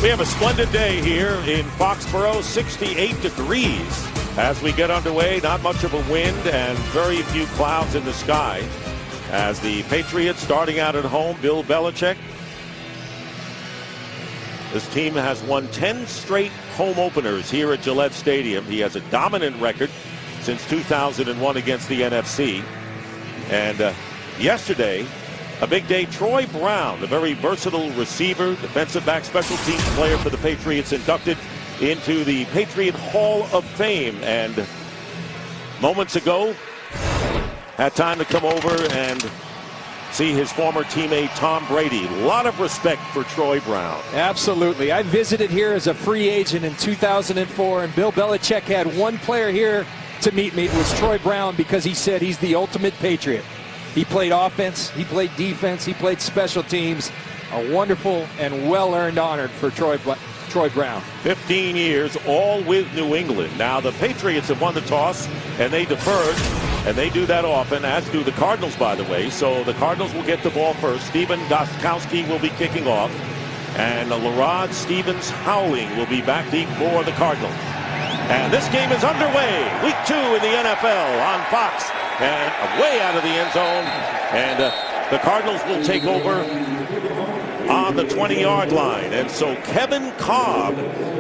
We have a splendid day here in Foxborough, 68 degrees. As we get underway, not much of a wind and very few clouds in the sky. As the Patriots starting out at home, Bill Belichick. This team has won 10 straight home openers here at Gillette Stadium. He has a dominant record since 2001 against the NFC. And yesterday, a big day. Troy Brown, a very versatile receiver, defensive back, special teams player for the Patriots, inducted into the Patriot Hall of Fame. And moments ago, had time to come over and see his former teammate Tom Brady. A lot of respect for Troy Brown. Absolutely. I visited here as a free agent in 2004, and Bill Belichick had one player here to meet me. It was Troy Brown, because he said he's the ultimate Patriot. He played offense, he played defense, he played special teams. A wonderful and well-earned honor for Troy Brown. 15 years, all with New England. Now the Patriots have won the toss, and they deferred, and they do that often, as do the Cardinals, by the way. So the Cardinals will get the ball first. Stephen Gostkowski will be kicking off, and Larod Stevens-Howling will be back deep for the Cardinals. And this game is underway. Week 2 in the NFL on Fox. And way out of the end zone. And the Cardinals will take over on the 20-yard line. And so Kevin Cobb,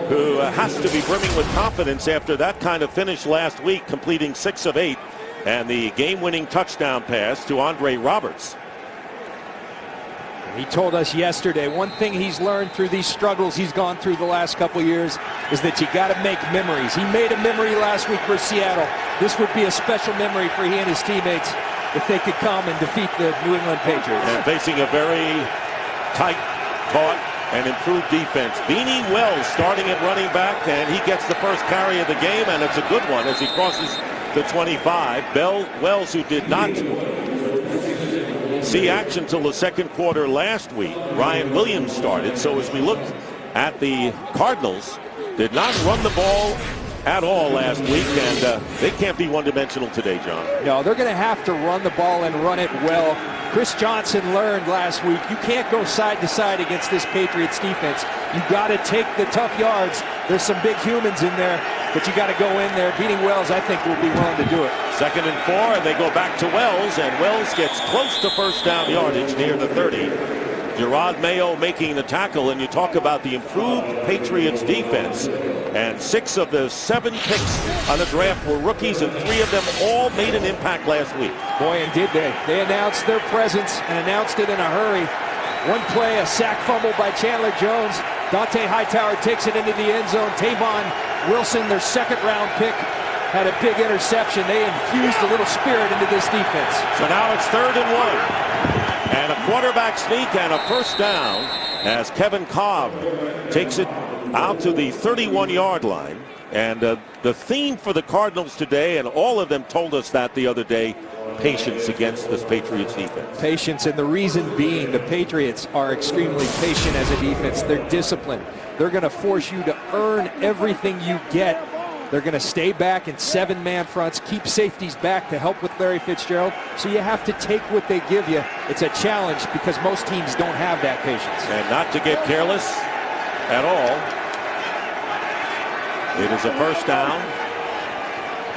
who has to be brimming with confidence after that kind of finish last week, completing 6 of 8, and the game-winning touchdown pass to Andre Roberts. He told us yesterday one thing he's learned through these struggles he's gone through the last couple years is that you got to make memories. He made a memory last week for Seattle. This would be a special memory for he and his teammates if they could come and defeat the New England Patriots. And facing a very tight, taut, and improved defense. Beanie Wells starting at running back, and he gets the first carry of the game, and it's a good one as he crosses the 25. Wells, who did not see action till the second quarter last week. Ryan Williams started. So as we look at the Cardinals, did not run the ball at all last week, and they can't be one-dimensional today, John. No, they're going to have to run the ball and run it well. Chris Johnson learned last week you can't go side to side against this Patriots defense. You got to take the tough yards. There's some big humans in there, but you got to go in there. Beating Wells, I think, will be willing to do it. 2nd and 4, and they go back to Wells, and Wells gets close to first down yardage near the 30. Gerard Mayo making the tackle, and you talk about the improved Patriots defense. And 6 of the 7 picks on the draft were rookies, and 3 of them all made an impact last week. Boy, and did they. They announced their presence and announced it in a hurry. One play, a sack fumble by Chandler Jones. Dante Hightower takes it into the end zone. Tavon Wilson, their 2nd-round pick, had a big interception. They infused a little spirit into this defense. So now it's 3rd and 1. And a quarterback sneak and a first down as Kevin Cobb takes it out to the 31-yard line. And the theme for the Cardinals today, and all of them told us that the other day, patience against this Patriots defense. Patience, and the reason being the Patriots are extremely patient as a defense. They're disciplined. They're going to force you to earn everything you get. They're going to stay back in 7-man fronts, keep safeties back to help with Larry Fitzgerald. So you have to take what they give you. It's a challenge because most teams don't have that patience. And not to get careless at all. It is a first down.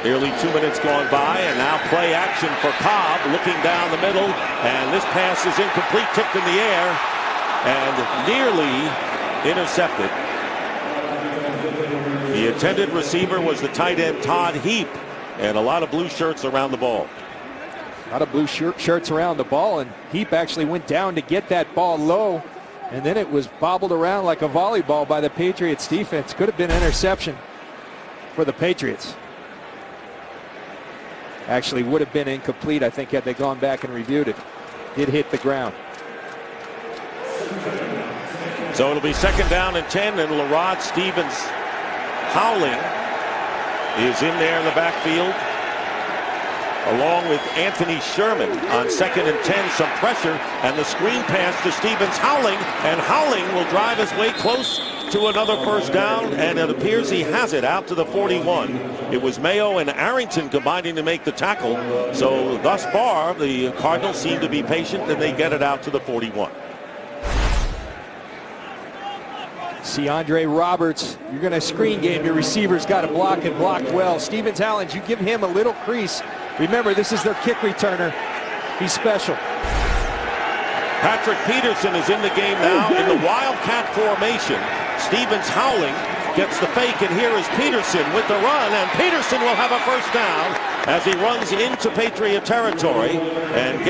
Nearly 2 minutes gone by, and now play action for Cobb, looking down the middle, and this pass is incomplete, tipped in the air, and nearly intercepted. The intended receiver was the tight end Todd Heap, and a lot of blue shirts around the ball. A lot of blue shirts around the ball, and Heap actually went down to get that ball low, and then it was bobbled around like a volleyball by the Patriots defense. Could have been an interception for the Patriots. Actually would have been incomplete, I think, had they gone back and reviewed it. Did hit the ground. So it'll be 2nd down and 10, and Larod Stevens-Howling is in there in the backfield, along with Anthony Sherman on 2nd and 10. Some pressure, and the screen pass to Stevens-Howling, and Howling will drive his way close to another first down, and it appears he has it out to the 41. It was Mayo and Arrington combining to make the tackle. So thus far, the Cardinals seem to be patient, and they get it out to the 41. See Andre Roberts, you're going to screen game. Your receiver's got to block and block well. Stevens Howland, you give him a little crease. Remember, this is their kick returner. He's special. Patrick Peterson is in the game now in the Wildcat formation. Stevens Howling gets the fake, and here is Peterson with the run, and Peterson will have a first down as he runs into Patriot territory and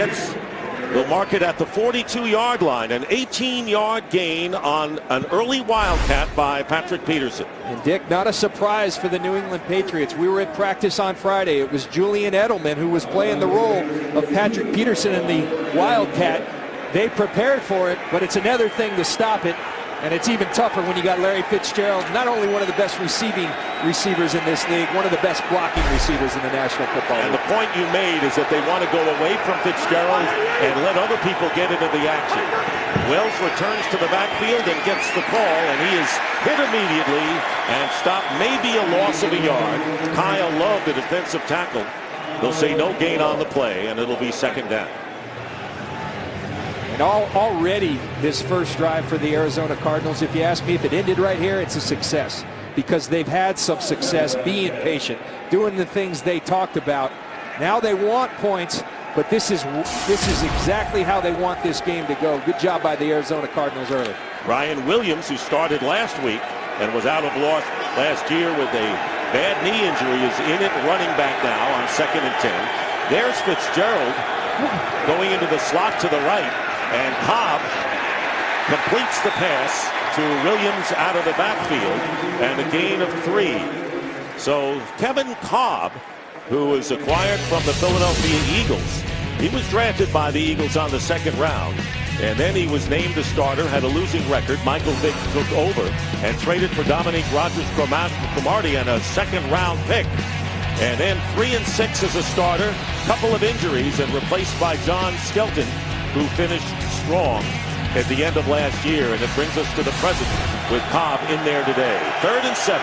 will mark it at the 42-yard line. An 18-yard gain on an early Wildcat by Patrick Peterson. And Dick, not a surprise for the New England Patriots. We were at practice on Friday. It was Julian Edelman who was playing the role of Patrick Peterson in the Wildcat. They prepared for it, but it's another thing to stop it. And it's even tougher when you got Larry Fitzgerald, not only one of the best receiving receivers in this league, one of the best blocking receivers in the National Football League. And the point you made is that they want to go away from Fitzgerald and let other people get into the action. Wells returns to the backfield and gets the call, and he is hit immediately and stopped, maybe a loss of a yard. Kyle Love, the defensive tackle. They'll say no gain on the play, and it'll be second down. And already this first drive for the Arizona Cardinals, if you ask me if it ended right here, it's a success. Because they've had some success being patient, doing the things they talked about. Now they want points, but this is exactly how they want this game to go. Good job by the Arizona Cardinals early. Ryan Williams, who started last week and was out of last year with a bad knee injury, is in it running back now on 2nd and 10. There's Fitzgerald going into the slot to the right. And Cobb completes the pass to Williams out of the backfield, and a gain of 3. So Kevin Cobb, who was acquired from the Philadelphia Eagles, he was drafted by the Eagles on the 2nd round, and then he was named a starter, had a losing record. Michael Vick took over and traded for Dominique Rodgers-Cromartie and a 2nd-round pick. And then 3 and 6 as a starter, couple of injuries, and replaced by John Skelton, who finished strong at the end of last year. And it brings us to the present with Cobb in there today. 3rd and 7.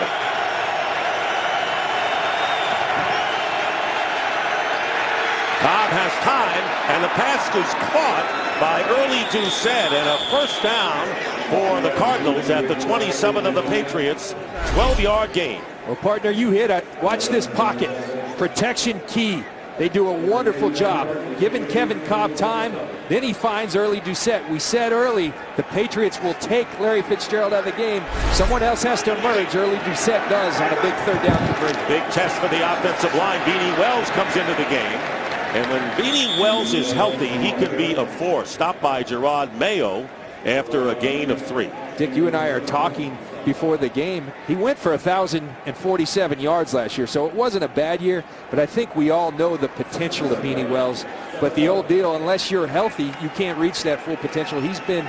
Cobb has time, and the pass is caught by Early Doucette, and a first down for the Cardinals at the 27 of the Patriots. 12-yard gain. Well, partner, you hit it. Watch this pocket. Protection key. They do a wonderful job giving Kevin Cobb time. Then he finds Early Doucette. We said early the Patriots will take Larry Fitzgerald out of the game. Someone else has to emerge. Early Doucette does on a big 3rd down conversion. Big test for the offensive line. Beanie Wells comes into the game. And when Beanie Wells is healthy, he can be a force. Stopped by Gerard Mayo after a gain of 3. Dick, you and I are talking before the game. He went for 1,047 yards last year, so it wasn't a bad year, but I think we all know the potential of Beanie Wells. But the old deal, unless you're healthy, you can't reach that full potential. He's been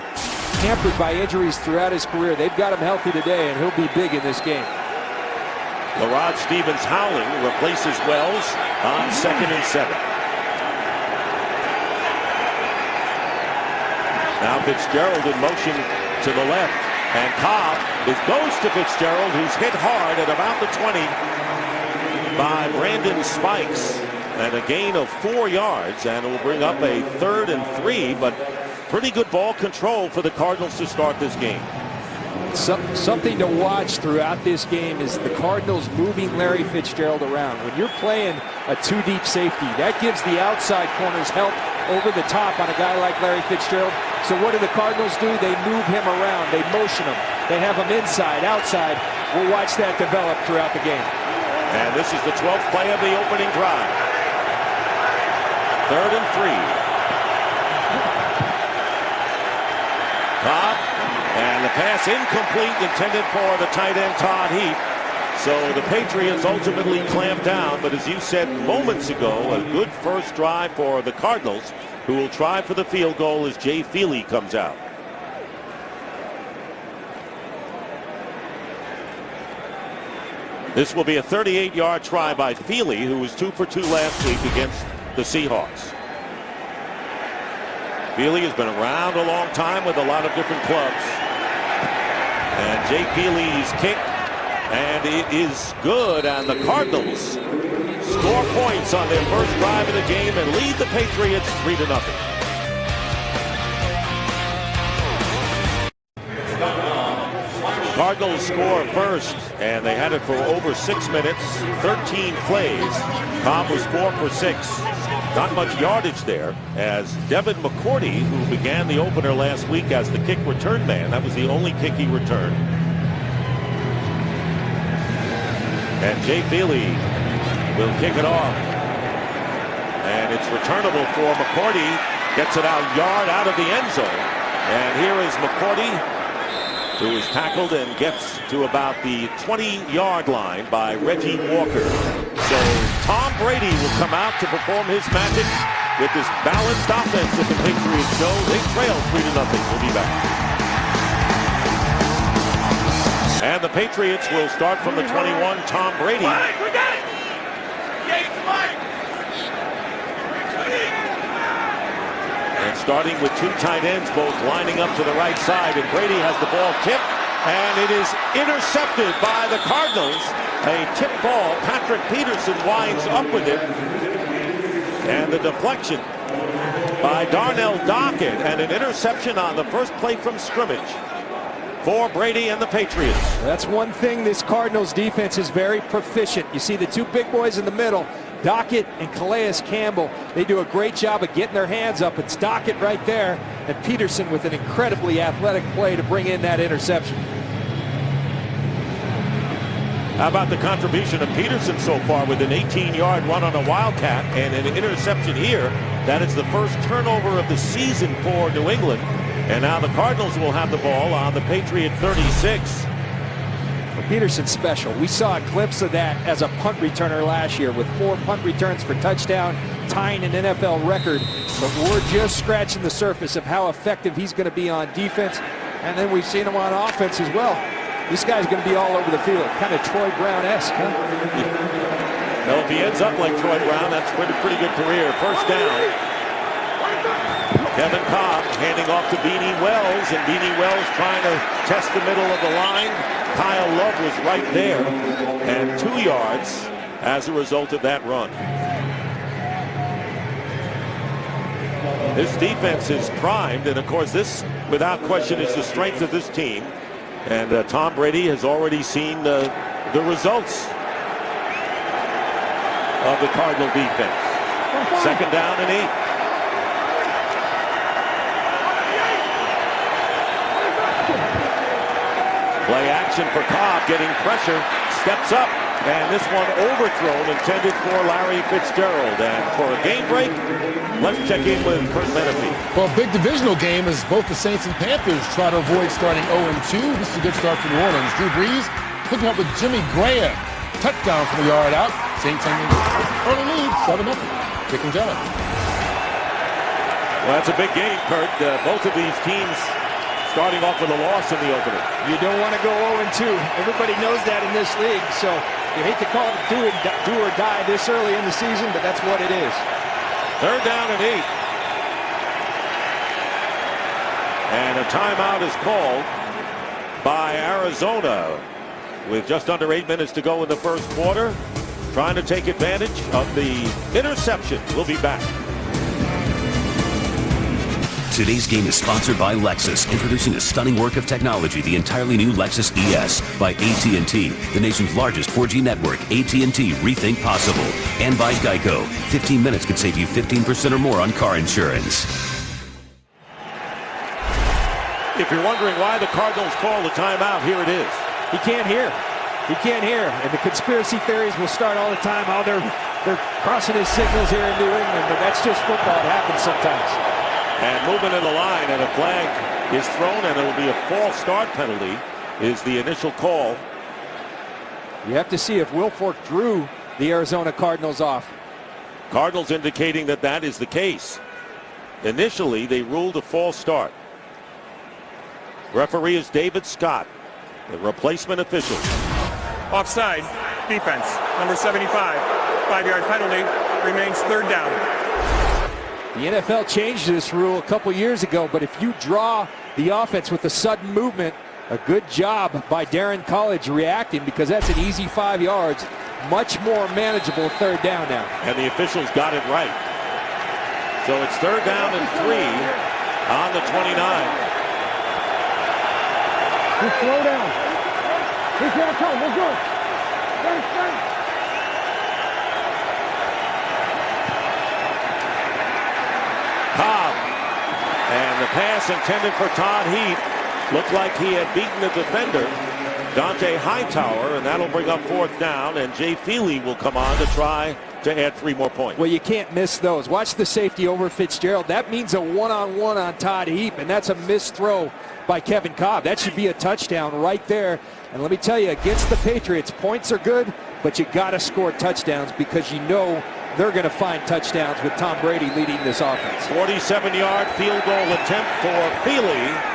hampered by injuries throughout his career. They've got him healthy today, and he'll be big in this game. Larod Stevens Howling replaces Wells on 2nd and 7. Now Fitzgerald in motion to the left. And Cobb goes to Fitzgerald, who's hit hard at about the 20 by Brandon Spikes. And a gain of 4 yards, and it will bring up a 3rd and 3, but pretty good ball control for the Cardinals to start this game. Something to watch throughout this game is the Cardinals moving Larry Fitzgerald around. When you're playing a 2-deep safety, that gives the outside corners help over the top on a guy like Larry Fitzgerald. So what do the Cardinals do? They move him around. They motion him. They have him inside, outside. We'll watch that develop throughout the game. And this is the 12th play of the opening drive. 3rd and 3. Cobb, and the pass incomplete, intended for the tight end Todd Heap. So the Patriots ultimately clamped down, but as you said moments ago, a good first drive for the Cardinals, who will try for the field goal as Jay Feely comes out. This will be a 38-yard try by Feely, who was 2 for 2 last week against the Seahawks. Feely has been around a long time with a lot of different clubs. And Jay Feely's kick, and it is good, and the Cardinals score points on their first drive of the game and lead the Patriots 3-0. Cardinals score first, and they had it for over 6 minutes, 13 plays. Cobb was 4 for 6. Not much yardage there, as Devin McCourty, who began the opener last week as the kick return man, that was the only kick he returned. And Jay Feely will kick it off. And it's returnable for McCourty. Gets it yard out of the end zone. And here is McCourty, who is tackled and gets to about the 20-yard line by Reggie Walker. So Tom Brady will come out to perform his magic with this balanced offense that the Patriots show. They trail 3-0. We'll be back. And the Patriots will start from the 21. Tom Brady. And starting with 2 tight ends, both lining up to the right side. And Brady has the ball tipped. And it is intercepted by the Cardinals. A tip ball. Patrick Peterson winds up with it. And the deflection by Darnell Dockett. And an interception on the first play from scrimmage for Brady and the Patriots. That's one thing this Cardinals defense is very proficient. You see the 2 big boys in the middle, Dockett and Calais Campbell. They do a great job of getting their hands up. It's Dockett right there, and Peterson with an incredibly athletic play to bring in that interception. How about the contribution of Peterson so far with an 18-yard run on a Wildcat and an interception here? That is the first turnover of the season for New England. And now the Cardinals will have the ball on the Patriot 36. Well, Peterson's special. We saw a glimpse of that as a punt returner last year with 4 punt returns for touchdown, tying an NFL record. But we're just scratching the surface of how effective he's going to be on defense. And then we've seen him on offense as well. This guy's going to be all over the field. Kind of Troy Brown-esque, huh? Well, if he ends up like Troy Brown, that's pretty good career. First down. Kevin Cobb handing off to Beanie Wells, and Beanie Wells trying to test the middle of the line. Kyle Love was right there, and 2 yards as a result of that run. This defense is primed, and of course this, without question, is the strength of this team. And Tom Brady has already seen the results of the Cardinal defense. Second down and 8. Play action for Cobb, getting pressure, steps up, and this one overthrown, intended for Larry Fitzgerald. And for a game break, let's check in with Kurt Menefee. Well, a big divisional game as both the Saints and Panthers try to avoid starting 0-2. This is a good start for New Orleans. Drew Brees hooking up with Jimmy Graham. Touchdown from the yard out. Saints taking early lead, 7-0. Dick and John. Well, that's a big game, Kurt. Both of these teams starting off with a loss in the opener. You don't want to go 0-2. Everybody knows that in this league, so you hate to call it do or die this early in the season, but that's what it is. Third down and 8. And a timeout is called by Arizona with just under 8 minutes to go in the first quarter, trying to take advantage of the interception. We'll be back. Today's game is sponsored by Lexus, introducing a stunning work of technology, the entirely new Lexus ES by AT&T, the nation's largest 4G network. AT&T, rethink possible. And by Geico, 15 minutes could save you 15% or more on car insurance. If you're wondering why the Cardinals call the timeout, here it is. He can't hear. He can't hear. And the conspiracy theories will start all the time. How they're crossing his signals here in New England, but that's just football. It happens sometimes. And movement in the line, and a flag is thrown, and it will be a false start penalty is the initial call. You have to see if Wilfork drew the Arizona Cardinals off. Cardinals indicating that that is the case. Initially, they ruled a false start. Referee is David Scott, the replacement official. Offside, defense, number 75. 5-yard penalty, remains third down. The NFL changed this rule a couple years ago, but if you draw the offense with a sudden movement, a good job by Darren College reacting, because that's an easy 5 yards. Much more manageable third down now. And the officials got it right. So it's third down and 3 on the 29. Slow down. He's gonna come. Let's go. Cobb. And the pass intended for Todd Heap. Looked like he had beaten the defender, Dante Hightower, and that'll bring up 4th down, and Jay Feely will come on to try to add 3 more points. Well, you can't miss those. Watch the safety over Fitzgerald. That means a one-on-one on Todd Heap, and that's a missed throw by Kevin Cobb. That should be a touchdown right there. And let me tell you, against the Patriots, points are good, but you got to score touchdowns because you know they're going to find touchdowns with Tom Brady leading this offense. 47-yard field goal attempt for Feely.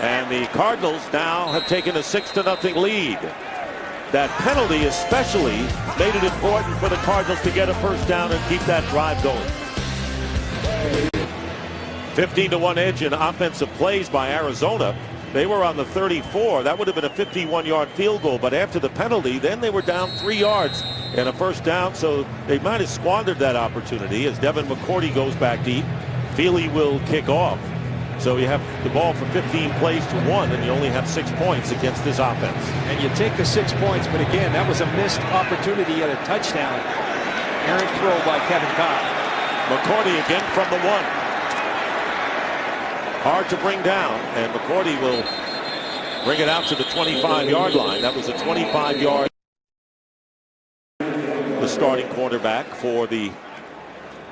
And the Cardinals now have taken a 6-0 lead. That penalty especially made it important for the Cardinals to get a first down and keep that drive going. 15-1 edge in offensive plays by Arizona. They were on the 34. That would have been a 51-yard field goal. But after the penalty, then they were down 3 yards and a first down. So they might have squandered that opportunity as Devin McCourty goes back deep. Feely will kick off. So you have the ball for 15 plays to 1, and you only have 6 points against this offense. And you take the 6 points, but again, that was a missed opportunity at a touchdown. Errant throw by Kevin Cobb. McCourty again from the 1. Hard to bring down, and McCourty will bring it out to the 25-yard line. That was a 25-yard. The starting quarterback for the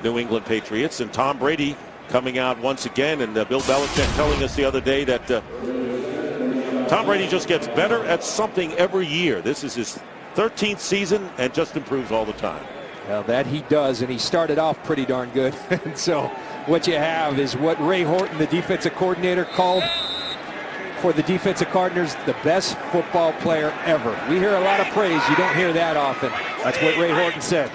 New England Patriots, and Tom Brady coming out once again, and Bill Belichick telling us the other day that Tom Brady just gets better at something every year. This is his 13th season and just improves all the time. Well, that he does, and he started off pretty darn good. And so what you have is what Ray Horton, the defensive coordinator, called for the defensive coordinators the best football player ever. We hear a lot of praise. You don't hear that often. That's what Ray Horton said.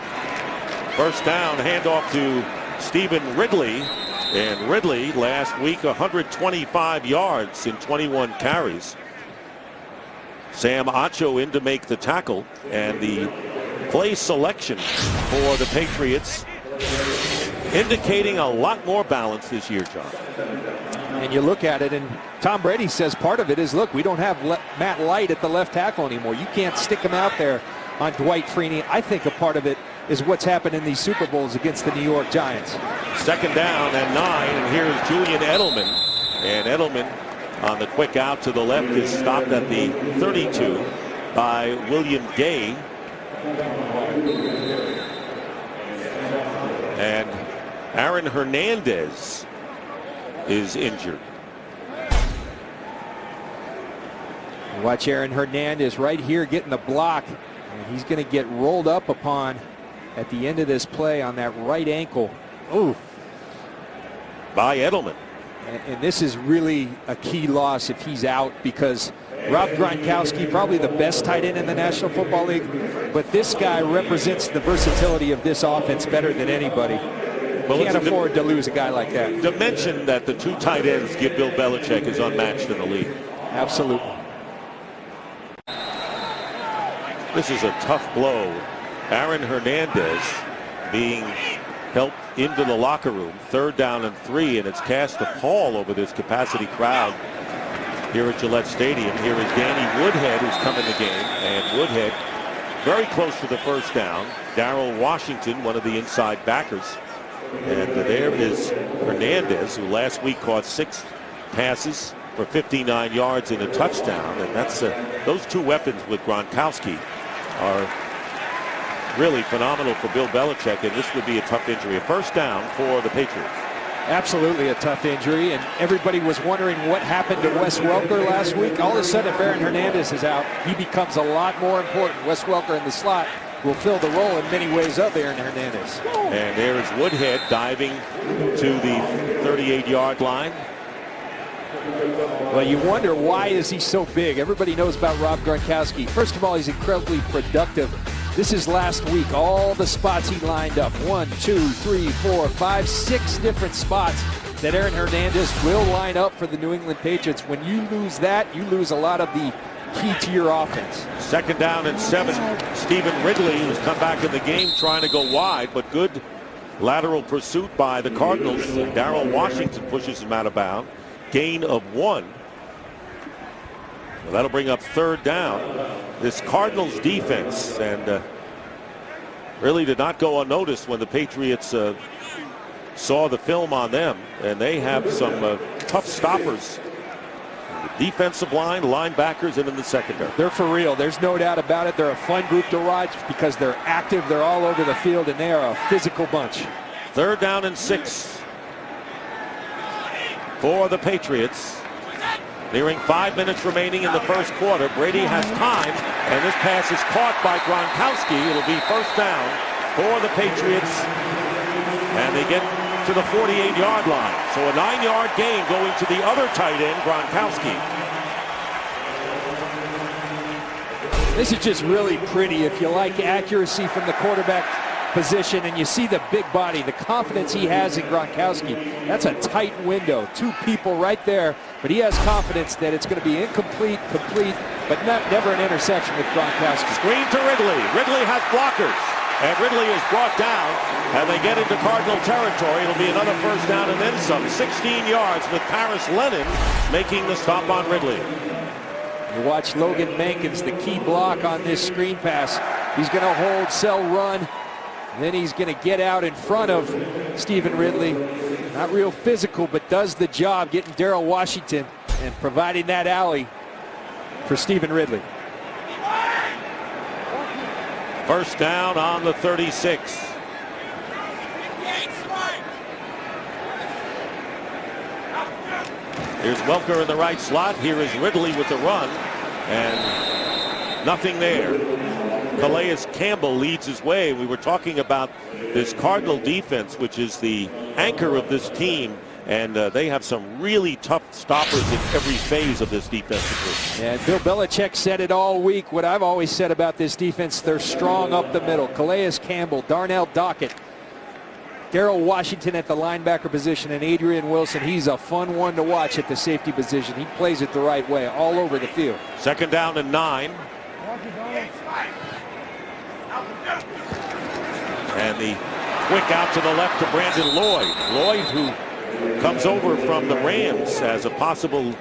First down, handoff to Stephen Ridley. And Ridley last week 125 yards in 21 carries. Sam Acho in to make the tackle, and the play selection for the Patriots indicating a lot more balance this year, John. And you look at it, and Tom Brady says part of it is, look, we don't have Matt Light at the left tackle anymore. You can't stick him out there on Dwight Freeney. I think a part of it is what's happened in these Super Bowls against the New York Giants. Second down and 9, and here's Julian Edelman. And Edelman on the quick out to the left is stopped at the 32 by William Gay. And Aaron Hernandez is injured. Watch Aaron Hernandez right here getting the block, and he's going to get rolled up upon at the end of this play on that right ankle. Ooh. By Edelman. And this is really a key loss if he's out, because Rob Gronkowski, probably the best tight end in the National Football League, but this guy represents the versatility of this offense better than anybody. Well, can't afford to lose a guy like that. Dimension that the 2 tight ends give Bill Belichick is unmatched in the league. Absolutely. This is a tough blow. Aaron Hernandez being helped into the locker room. 3rd down and 3, and it's cast a pall over this capacity crowd here at Gillette Stadium. Here is Danny Woodhead, who's come in the game, and Woodhead very close to the first down. Darrell Washington, one of the inside backers. And there is Hernandez, who last week caught 6 passes for 59 yards and a touchdown. And that's those 2 weapons with Gronkowski are really phenomenal for Bill Belichick, and this would be a tough injury. A first down for the Patriots. Absolutely a tough injury, and everybody was wondering what happened to Wes Welker last week. All of a sudden, if Aaron Hernandez is out, he becomes a lot more important. Wes Welker in the slot will fill the role in many ways of Aaron Hernandez. And there's Woodhead diving to the 38-yard line. Well, you wonder, why is he so big? Everybody knows about Rob Gronkowski. First of all, he's incredibly productive. This is last week, all the spots he lined up. 1, 2, 3, 4, 5, 6 different spots that Aaron Hernandez will line up for the New England Patriots. When you lose that, you lose a lot of the key to your offense. 2nd down and 7. Stephen Ridley, who's come back in the game, trying to go wide, but good lateral pursuit by the Cardinals. Darrell Washington pushes him out of bounds. Gain of 1. Well, that'll bring up third down. This Cardinals defense, and really did not go unnoticed when the Patriots saw the film on them, and they have some tough stoppers. The defensive line, linebackers, and in the secondary. They're for real. There's no doubt about it. They're a fun group to watch because they're active. They're all over the field, and they are a physical bunch. Third down and 6 for the Patriots. Nearing 5 minutes remaining in the first quarter. Brady has time, and this pass is caught by Gronkowski. It'll be first down for the Patriots, and they get to the 48-yard line. So a 9-yard gain going to the other tight end, Gronkowski. This is just really pretty. If you like accuracy from the quarterback position and you see the big body, the confidence he has in Gronkowski, that's a tight window. 2 people right there, but he has confidence that it's going to be incomplete, complete, but never an interception with Gronkowski. Screen to Ridley. Ridley has blockers, and Ridley is brought down, and they get into Cardinal territory. It'll be another first down and then some. 16 yards with Paris Lennon making the stop on Ridley. You watch Logan Mankins, the key block on this screen pass. He's going to hold, sell, run. Then he's going to get out in front of Stephen Ridley. Not real physical, but does the job getting Darrell Washington and providing that alley for Stephen Ridley. First down on the 36. Here's Welker in the right slot. Here is Ridley with the run, and nothing there. Calais Campbell leads his way. We were talking about this Cardinal defense, which is the anchor of this team, and they have some really tough stoppers in every phase of this defensive group. And Bill Belichick said it all week. What I've always said about this defense, they're strong up the middle. Calais Campbell, Darnell Dockett, Darrell Washington at the linebacker position, and Adrian Wilson. He's a fun one to watch at the safety position. He plays it the right way all over the field. Second down and 9. And the quick out to the left to Brandon Lloyd. Lloyd, who comes over from the Rams as a possible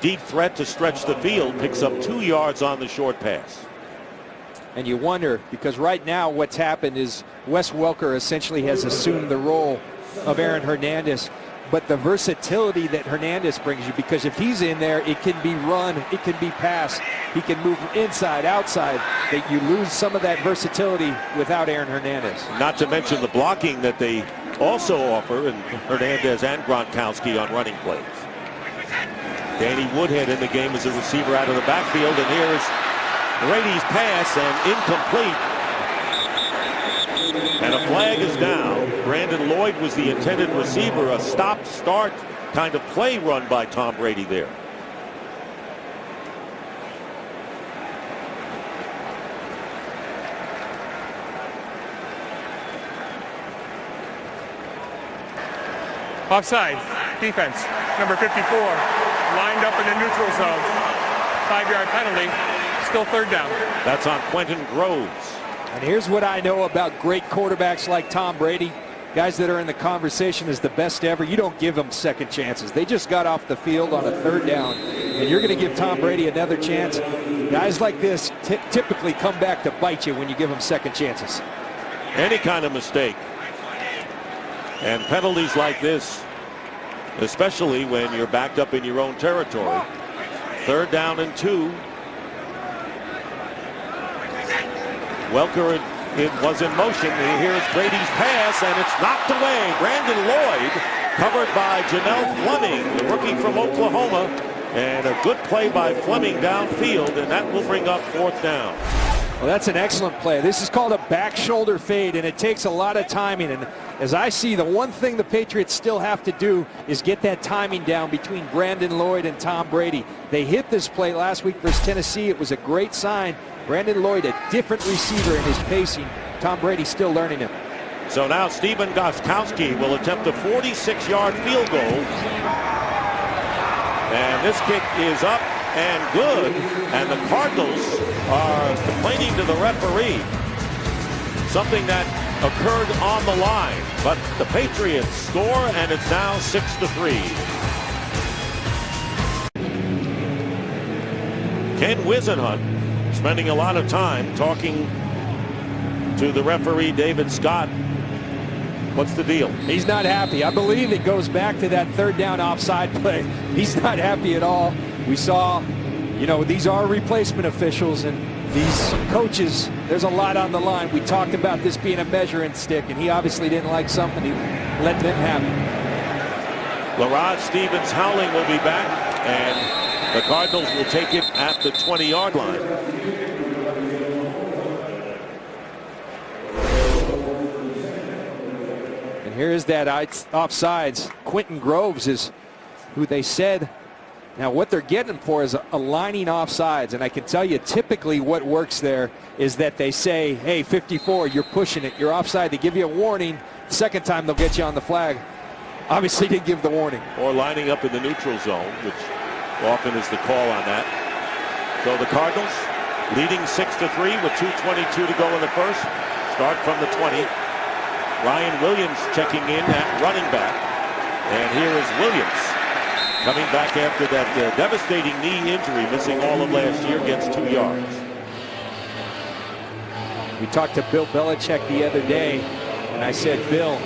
deep threat to stretch the field, picks up 2 yards on the short pass. And you wonder, because right now what's happened is Wes Welker essentially has assumed the role of Aaron Hernandez. But the versatility that Hernandez brings you, because if he's in there, it can be run, it can be passed, he can move inside, outside, that you lose some of that versatility without Aaron Hernandez. Not to mention the blocking that they also offer, and Hernandez and Gronkowski on running plays. Danny Woodhead in the game as a receiver out of the backfield, and here's Brady's pass, and incomplete. And a flag is down. Brandon Lloyd was the intended receiver. A stop-start kind of play run by Tom Brady there. Offside. Defense. Number 54. Lined up in the neutral zone. 5-yard penalty. Still third down. That's on Quentin Groves. And here's what I know about great quarterbacks like Tom Brady, guys that are in the conversation as the best ever. You don't give them second chances. They just got off the field on a third down, and you're going to give Tom Brady another chance. Guys like this typically come back to bite you when you give them second chances. Any kind of mistake. And penalties like this, especially when you're backed up in your own territory. Third down and 2. Welker it was in motion. Here's Brady's pass, and it's knocked away. Brandon Lloyd covered by Janelle Fleming, the rookie from Oklahoma, and a good play by Fleming downfield, and that will bring up fourth down. Well, that's an excellent play. This is called a back shoulder fade, and it takes a lot of timing. And as I see, the one thing the Patriots still have to do is get that timing down between Brandon Lloyd and Tom Brady. They hit this play last week versus Tennessee. It was a great sign. Brandon Lloyd, a different receiver in his pacing. Tom Brady still learning him. So now Stephen Gostkowski will attempt a 46-yard field goal. And this kick is up and good. And the Cardinals are complaining to the referee. Something that occurred on the line. But the Patriots score, and it's now 6-3. Ken Wisenhunt spending a lot of time talking to the referee, David Scott. What's the deal? He's not happy. I believe it goes back to that third down offside play. He's not happy at all. We saw, you know, these are replacement officials and these coaches, there's a lot on the line. We talked about this being a measuring stick, and he obviously didn't like something. He let them have it. LaRod Stevens-Howling will be back, and the Cardinals will take it at the 20-yard line. And here's that offsides. Quentin Groves is who they said. Now what they're getting for is aligning offsides, and I can tell you typically what works there is that they say, hey, 54, you're pushing it, you're offside. They give you a warning. The second time they'll get you on the flag. Obviously didn't give the warning. Or lining up in the neutral zone, which often is the call on that. So the Cardinals leading 6-3 with 2:22 to go in the first. Start from the 20. Ryan Williams checking in at running back. And here is Williams coming back after that devastating knee injury, missing all of last year, gets 2 yards. We talked to Bill Belichick the other day, and I said, Bill,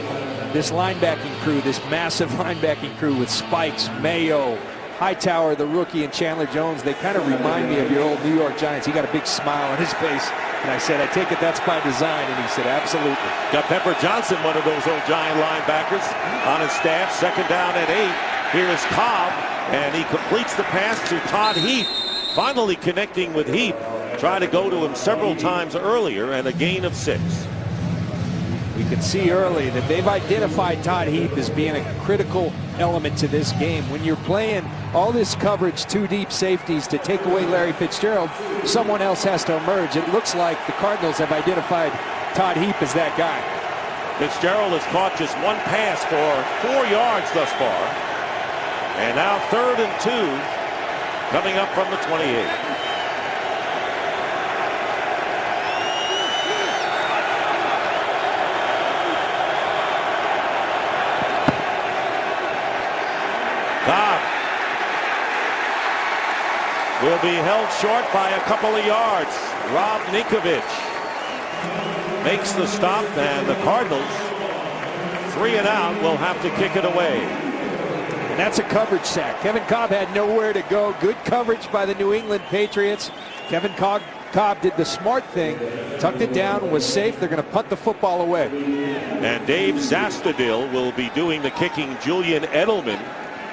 this linebacking crew, this massive linebacking crew with Spikes, Mayo, Hightower, the rookie, and Chandler Jones, they kind of remind me of your old New York Giants. He got a big smile on his face. And I said, I take it that's by design. And he said, absolutely. Got Pepper Johnson, one of those old Giant linebackers, on his staff. Second down at 8. Here is Cobb, and he completes the pass to Todd Heap. Finally connecting with Heap. Tried to go to him several times earlier, and a gain of 6. We can see early that they've identified Todd Heap as being a critical element to this game. When you're playing all this coverage, 2 deep safeties to take away Larry Fitzgerald, someone else has to emerge. It looks like the Cardinals have identified Todd Heap as that guy. Fitzgerald has caught just 1 pass for 4 yards thus far. And now 3rd and 2 coming up from the 28. Cobb will be held short by a couple of yards. Rob Ninkovich makes the stop, and the Cardinals, 3 and out, will have to kick it away. And that's a coverage sack. Kevin Cobb had nowhere to go. Good coverage by the New England Patriots. Kevin Cobb did the smart thing, tucked it down, was safe. They're going to punt the football away. And Dave Zastadil will be doing the kicking. Julian Edelman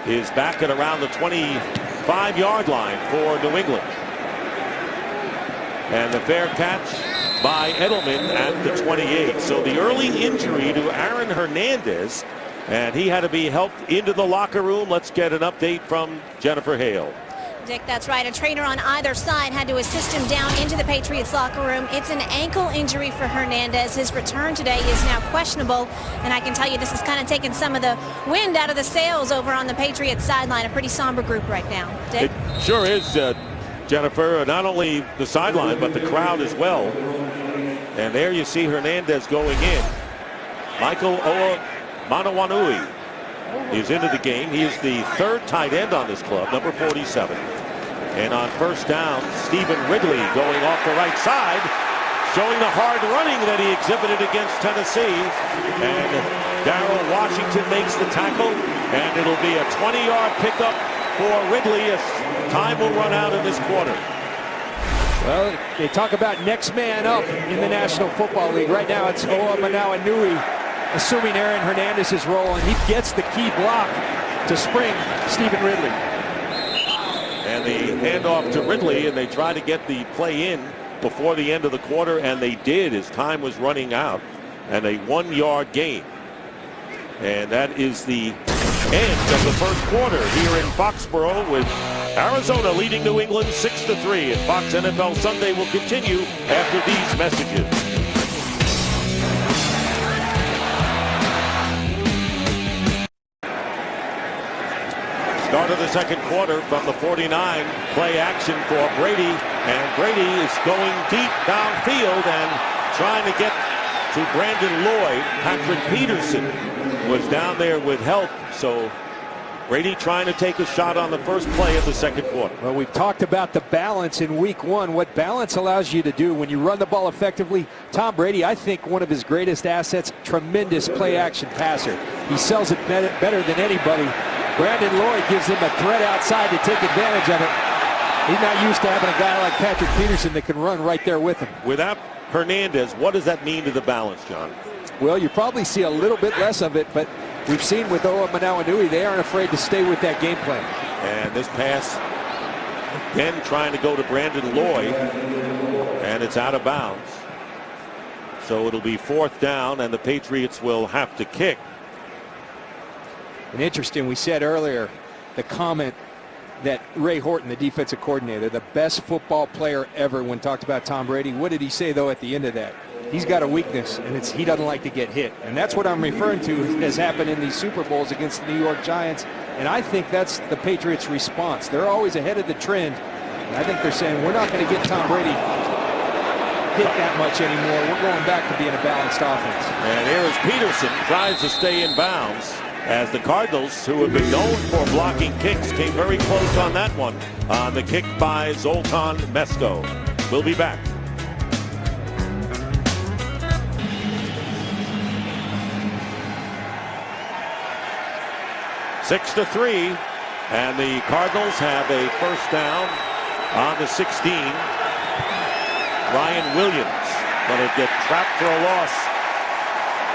is back at around the 25-yard line for New England. And the fair catch by Edelman at the 28. So the early injury to Aaron Hernandez, and he had to be helped into the locker room. Let's get an update from Jennifer Hale. Dick, that's right. A trainer on either side had to assist him down into the Patriots locker room. It's an ankle injury for Hernandez. His return today is now questionable, and I can tell you this is kind of taking some of the wind out of the sails over on the Patriots sideline. A pretty somber group right now. Dick? It sure is, Jennifer. Not only the sideline, but the crowd as well. And there you see Hernandez going in. Michael Manawanui is into the game. He is the 3rd tight end on this club, number 47. And on first down, Stephen Ridley going off the right side, showing the hard running that he exhibited against Tennessee. And Darrell Washington makes the tackle, and it'll be a 20-yard pickup for Ridley as time will run out in this quarter. Well, they talk about next man up in the National Football League. Right now it's Manawanui assuming Aaron Hernandez's role, and he gets the key block to spring Stephen Ridley. And the handoff to Ridley, and they try to get the play in before the end of the quarter, and they did as time was running out, and a 1-yard gain. And that is the end of the first quarter here in Foxborough, with Arizona leading New England 6-3. And Fox NFL Sunday will continue after these messages. Start of the second quarter from the 49. Play action for Brady, and Brady is going deep downfield and trying to get to Brandon Lloyd. Patrick Peterson was down there with help, so Brady trying to take a shot on the first play of the second quarter. Well, we've talked about the balance in week one, what balance allows you to do when you run the ball effectively. Tom Brady, I think one of his greatest assets, tremendous play-action passer. He sells it better than anybody. Brandon Lloyd gives him a threat outside to take advantage of it. He's not used to having a guy like Patrick Peterson that can run right there with him. Without Hernandez, what does that mean to the balance, John? Well, you probably see a little bit less of it, but we've seen with Oa Manawanui, they aren't afraid to stay with that game plan. And this pass, again, trying to go to Brandon Lloyd, and it's out of bounds. So it'll be 4th down, and the Patriots will have to kick. And interesting, we said earlier, the comment that Ray Horton, the defensive coordinator, the best football player ever when talked about Tom Brady. What did he say, though, at the end of that? He's got a weakness, and he doesn't like to get hit. And that's what I'm referring to has happened in these Super Bowls against the New York Giants. And I think that's the Patriots' response. They're always ahead of the trend. And I think they're saying, we're not going to get Tom Brady hit that much anymore. We're going back to being a balanced offense. And here is Peterson, tries to stay in bounds, as the Cardinals, who have been known for blocking kicks, came very close on that one. On the kick by Zoltan Mesko. We'll be back. Six to 3, and the Cardinals have a first down on the 16. Ryan Williams going to get trapped for a loss.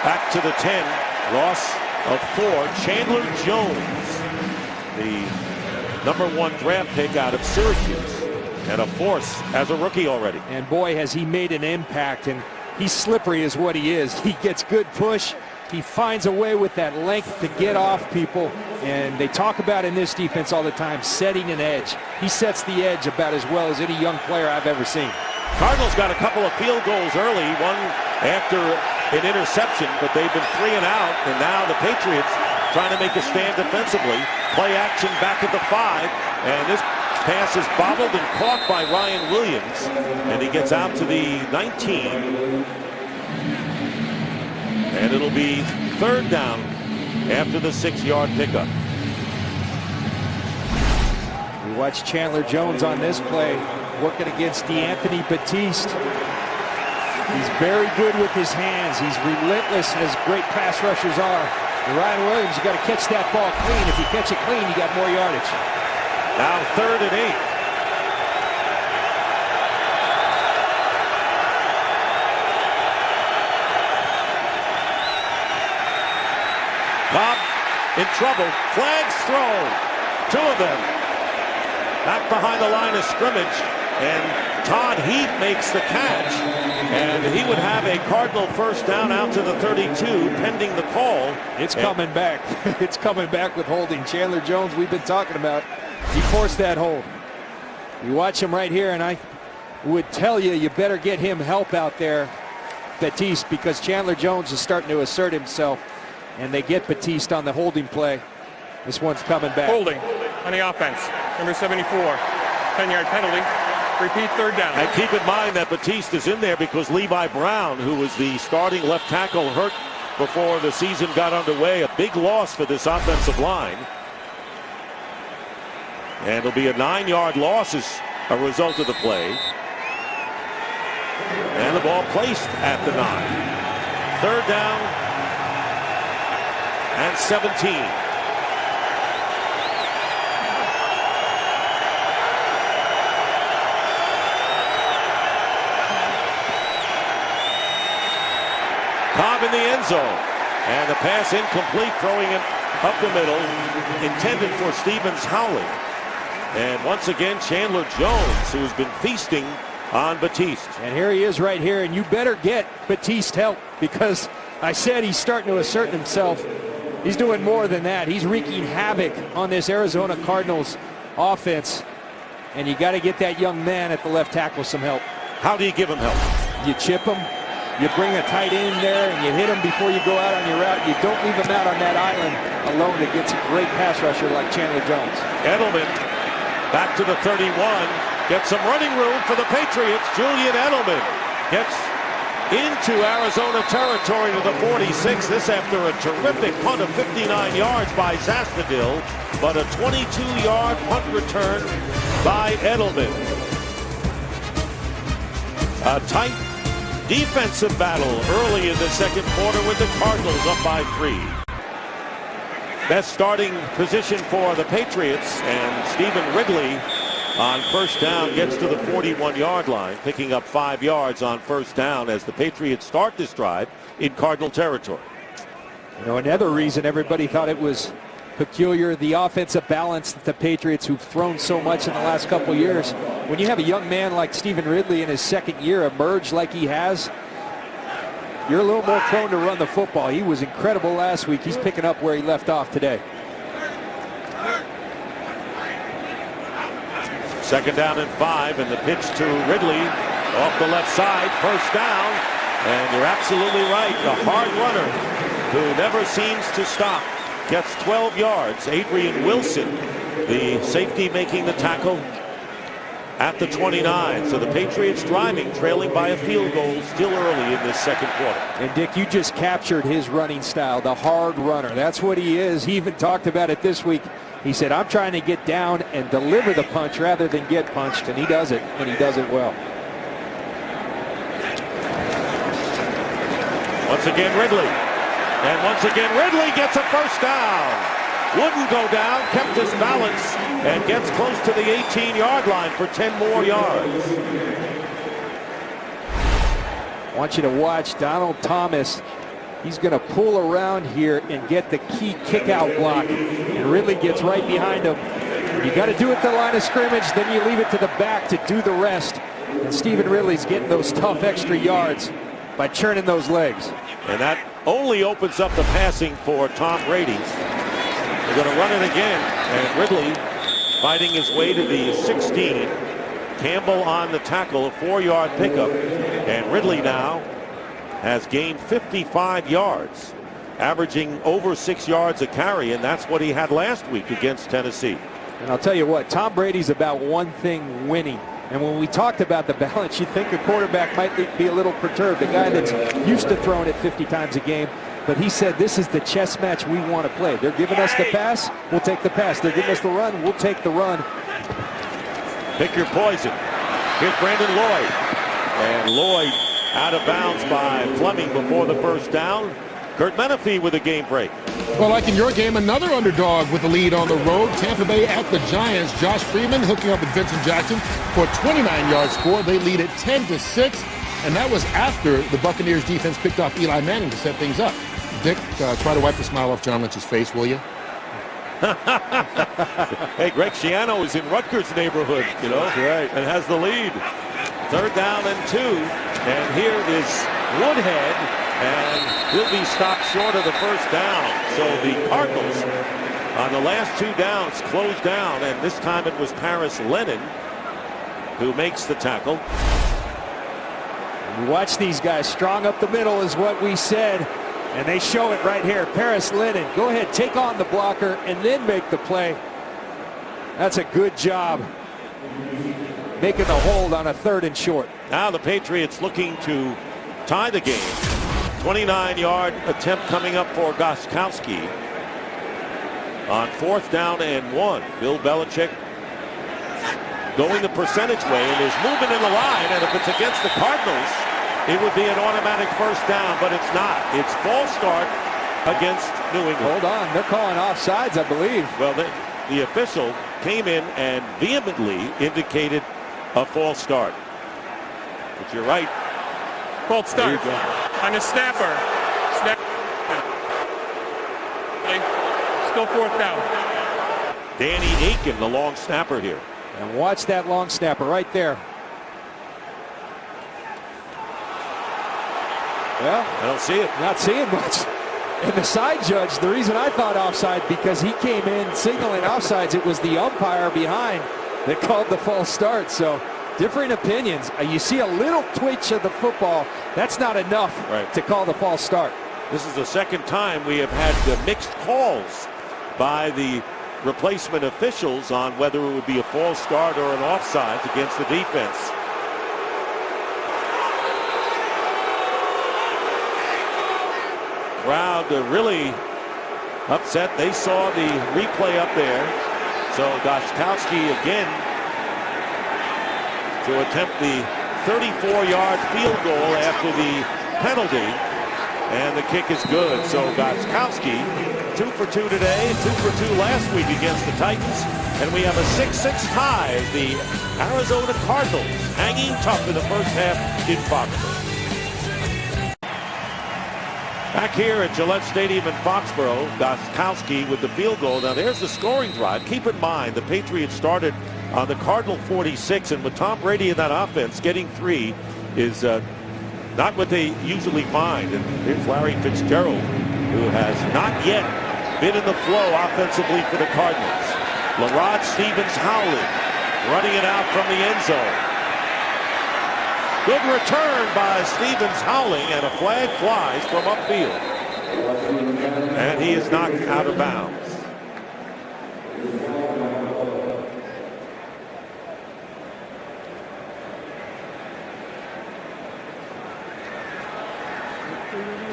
Back to the 10. Loss of 4. Chandler Jones, the #1 draft pick out of Syracuse, and a force as a rookie already. And boy, has he made an impact, and he's slippery is what he is. He gets good push. He finds a way with that length to get off people, and they talk about in this defense all the time, setting an edge. He sets the edge about as well as any young player I've ever seen. Cardinals got a couple of field goals early, one after an interception, but they've been 3 and out, and now the Patriots trying to make a stand defensively. Play action back at the 5, and this pass is bobbled and caught by Ryan Williams, and he gets out to the 19. And it'll be 3rd down after the 6-yard pickup. We watch Chandler Jones on this play working against DeAnthony Batiste. He's very good with his hands. He's relentless, as great pass rushers are. And Ryan Williams, you got to catch that ball clean. If you catch it clean, you got more yardage. Now 3rd and 8. Cobb in trouble. Flags thrown. 2 of them back behind the line of scrimmage. And Todd Heath makes the catch. And he would have a Cardinal first down out to the 32 pending the call. It's coming back. It's coming back with holding. Chandler Jones, we've been talking about. He forced that hold. You watch him right here, and I would tell you, you better get him help out there, Batiste, because Chandler Jones is starting to assert himself. And they get Batiste on the holding play. This one's coming back. Holding on the offense. Number 74. 10-yard penalty. Repeat 3rd down. And keep in mind that Batiste is in there because Levi Brown, who was the starting left tackle, hurt before the season got underway. A big loss for this offensive line. And it'll be a 9-yard loss as a result of the play. And the ball placed at the 9. 3rd down and 17. Cobb in the end zone, and the pass incomplete, throwing it up the middle, intended for Stevens Howley. And once again, Chandler Jones, who's been feasting on Batiste. And here he is right here, and you better get Batiste help, because I said he's starting to assert himself. He's doing more than that. He's wreaking havoc on this Arizona Cardinals offense. And you got to get that young man at the left tackle some help. How do you give him help? You chip him. You bring a tight end there, and you hit him before you go out on your route. You don't leave him out on that island alone against a great pass rusher like Chandler Jones. Edelman back to the 31. Gets some running room for the Patriots. Julian Edelman gets into Arizona territory to the 46. This after a terrific punt of 59 yards by Zastudil, but a 22-yard punt return by Edelman. A tight defensive battle early in the second quarter with the Cardinals up by 3. Best starting position for the Patriots, and Stephen Ridley on first down gets to the 41-yard line, picking up 5 yards on first down as the Patriots start this drive in Cardinal territory. You know, another reason everybody thought it was peculiar, the offensive balance that the Patriots, who've thrown so much in the last couple years, when you have a young man like Stephen Ridley in his second year emerge like he has, you're a little more prone to run the football. He was incredible last week. He's picking up where he left off today. Second down and 5, and the pitch to Ridley off the left side, first down. And you're absolutely right, the hard runner who never seems to stop gets 12 yards. Adrian Wilson, the safety, making the tackle at the 29. So the Patriots driving, trailing by a field goal still early in this second quarter. And Dick, you just captured his running style, the hard runner. That's what he is. He even talked about it this week. He said, I'm trying to get down and deliver the punch rather than get punched, and he does it, and he does it well. Once again, Ridley. And once again, Ridley gets a first down. Wouldn't go down, kept his balance, and gets close to the 18-yard line for 10 more yards. I want you to watch Donald Thomas. He's going to pull around here and get the key kick-out block. And Ridley gets right behind him. You got to do it at the line of scrimmage, then you leave it to the back to do the rest. And Stephen Ridley's getting those tough extra yards by churning those legs. And that only opens up the passing for Tom Brady. They're going to run it again. And Ridley fighting his way to the 16. Campbell on the tackle, a 4-yard pickup. And Ridley now has gained 55 yards, averaging over 6 yards a carry, and that's what he had last week against Tennessee. And I'll tell you what, Tom Brady's about one thing: winning. And when we talked about the balance, you'd think a quarterback might be a little perturbed, a guy that's used to throwing it 50 times a game. But he said, this is the chess match we want to play. They're giving us the pass, we'll take the pass. They're giving us the run, we'll take the run. Pick your poison. Here's Brandon Lloyd. And Lloyd out of bounds by Fleming before the first down. Kurt Menefee with a game break. Well, like in your game, another underdog with a lead on the road. Tampa Bay at the Giants. Josh Freeman hooking up with Vincent Jackson for a 29-yard score. They lead it 10-6, and that was after the Buccaneers defense picked off Eli Manning to set things up. Dick, try to wipe the smile off John Lynch's face, will you? Hey, Greg Schiano is in Rutgers neighborhood, you know, right, and has the lead. Third down and 2, and here is Woodhead, and he'll be stopped short of the first down. So the Cardinals on the last 2 downs closed down, and this time it was Paris Lennon who makes the tackle. You watch these guys strong up the middle is what we said, and they show it right here. Paris Lennon, go ahead, take on the blocker and then make the play. That's a good job making the hold on a 3rd and short. Now the Patriots looking to tie the game. 29-yard attempt coming up for Gostkowski on 4th down and 1. Bill Belichick going the percentage way, and there's movement in the line, and if it's against the Cardinals, it would be an automatic first down, but it's not. It's false start against New England. Hold on, they're calling offsides, I believe. Well, the official came in and vehemently indicated a false start. But you're right. False start on the snapper. Still 4th down. Danny Aiken, the long snapper here. And watch that long snapper right there. Well, I don't see it. Not seeing much. And the side judge, the reason I thought offside, because he came in signaling offsides, it was the umpire behind that called the false start. So different opinions. You see a little twitch of the football. That's not enough to call the false start. This is the second time we have had mixed calls by the replacement officials on whether it would be a false start or an offside against the defense. Crowd really upset. They saw the replay up there. So Gostkowski again to attempt the 34-yard field goal after the penalty. And the kick is good. So Gostkowski 2 for 2 today, 2 for 2 last week against the Titans. And we have a 6-6 tie as the Arizona Cardinals hanging tough in the first half in Foxborough. Back here at Gillette Stadium in Foxborough, Gostkowski with the field goal. Now there's the scoring drive. Keep in mind the Patriots started on the Cardinal 46, and with Tom Brady in that offense, getting 3 is not what they usually find. And here's Larry Fitzgerald, who has not yet been in the flow offensively for the Cardinals. LaRod Stevens-Howling running it out from the end zone. Good return by Stevens-Howling, and a flag flies from upfield. And he is knocked out of bounds.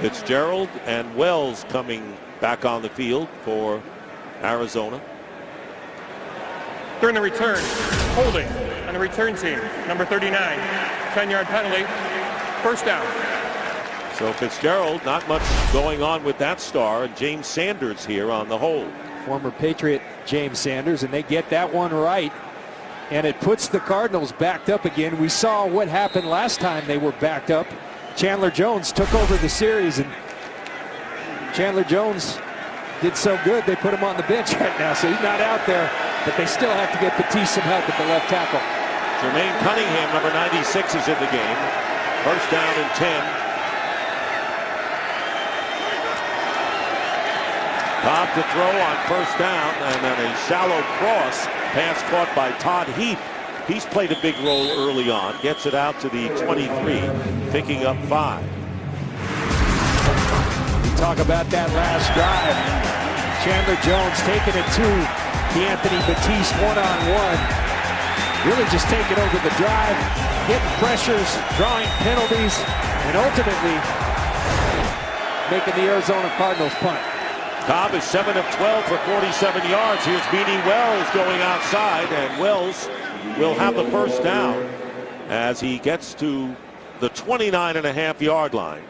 Fitzgerald and Wells coming back on the field for Arizona. During the return, holding on the return team, number 39, 10-yard penalty, first down. So Fitzgerald, not much going on with that star, and James Sanders here on the hold. Former Patriot James Sanders, and they get that one right. And it puts the Cardinals backed up again. We saw what happened last time they were backed up. Chandler Jones took over the series, and Chandler Jones did so good they put him on the bench right now, so he's not out there, but they still have to get Batiste some help at the left tackle. Jermaine Cunningham, number 96, is in the game. First down and 10. Cobb to throw on first down, and then a shallow cross pass caught by Todd Heap. He's played a big role early on. Gets it out to the 23, picking up 5. We talk about that last drive. Chandler Jones taking it to Anthony Batiste one-on-one. Really just taking over the drive, getting pressures, drawing penalties, and ultimately making the Arizona Cardinals punt. Cobb is 7 of 12 for 47 yards. Here's Beanie Wells going outside, and Wells will have the first down as he gets to the 29.5-yard line.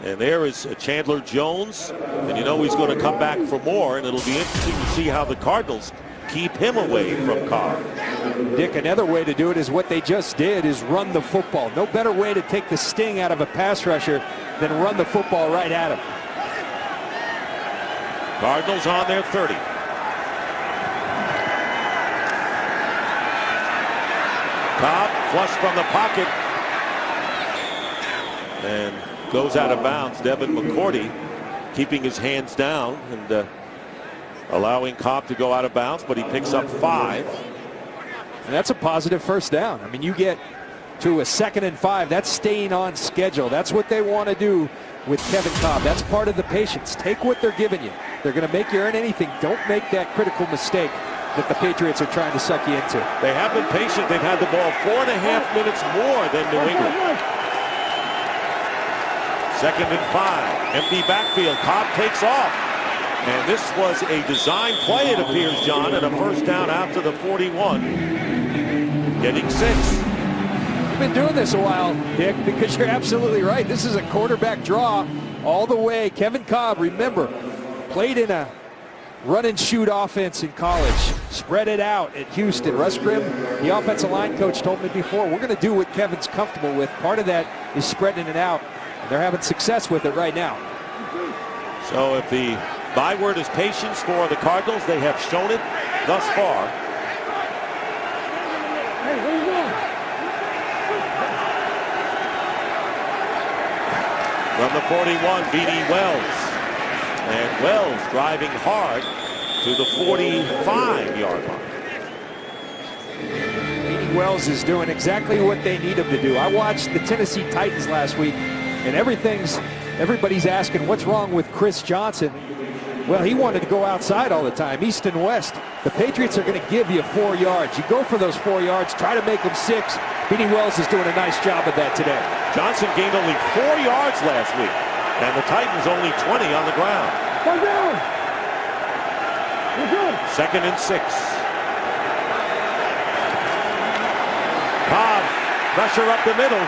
And there is Chandler Jones, and you know he's going to come back for more, and it'll be interesting to see how the Cardinals keep him away from Cobb. Dick, another way to do it is what they just did, is run the football. No better way to take the sting out of a pass rusher than run the football right at him. Cardinals on their 30. Cobb flush from the pocket and goes out of bounds. Devin McCourty keeping his hands down and allowing Cobb to go out of bounds, but he picks up 5. And that's a positive first down. I mean, you get to a 2nd and 5. That's staying on schedule. That's what they want to do with Kevin Cobb. That's part of the patience. Take what they're giving you. They're going to make you earn anything. Don't make that critical mistake that the Patriots are trying to suck you into. They have been patient. They've had the ball 4.5 minutes more than New England. 2nd and 5. Empty backfield. Cobb takes off. And this was a design play, it appears, John, and a first down out to the 41. Getting 6. You've been doing this a while, Dick, because you're absolutely right. This is a quarterback draw all the way. Kevin Cobb, remember, played in a run-and-shoot offense in college. Spread it out at Houston. Russ Grimm, the offensive line coach, told me before, we're going to do what Kevin's comfortable with. Part of that is spreading it out. They're having success with it right now. So if the byword is patience for the Cardinals, they have shown it thus far. Hey, where you going? From the 41, Beanie Wells. And Wells driving hard to the 45-yard line. Beanie Wells is doing exactly what they need him to do. I watched the Tennessee Titans last week, and everybody's asking what's wrong with Chris Johnson. Well, he wanted to go outside all the time, east and west. The Patriots are going to give you 4 yards. You go for those 4 yards, try to make them 6. Beanie Wells is doing a nice job of that today. Johnson gained only 4 yards last week. And the Titans only 20 on the ground. Second and 6. Cobb, pressure up the middle,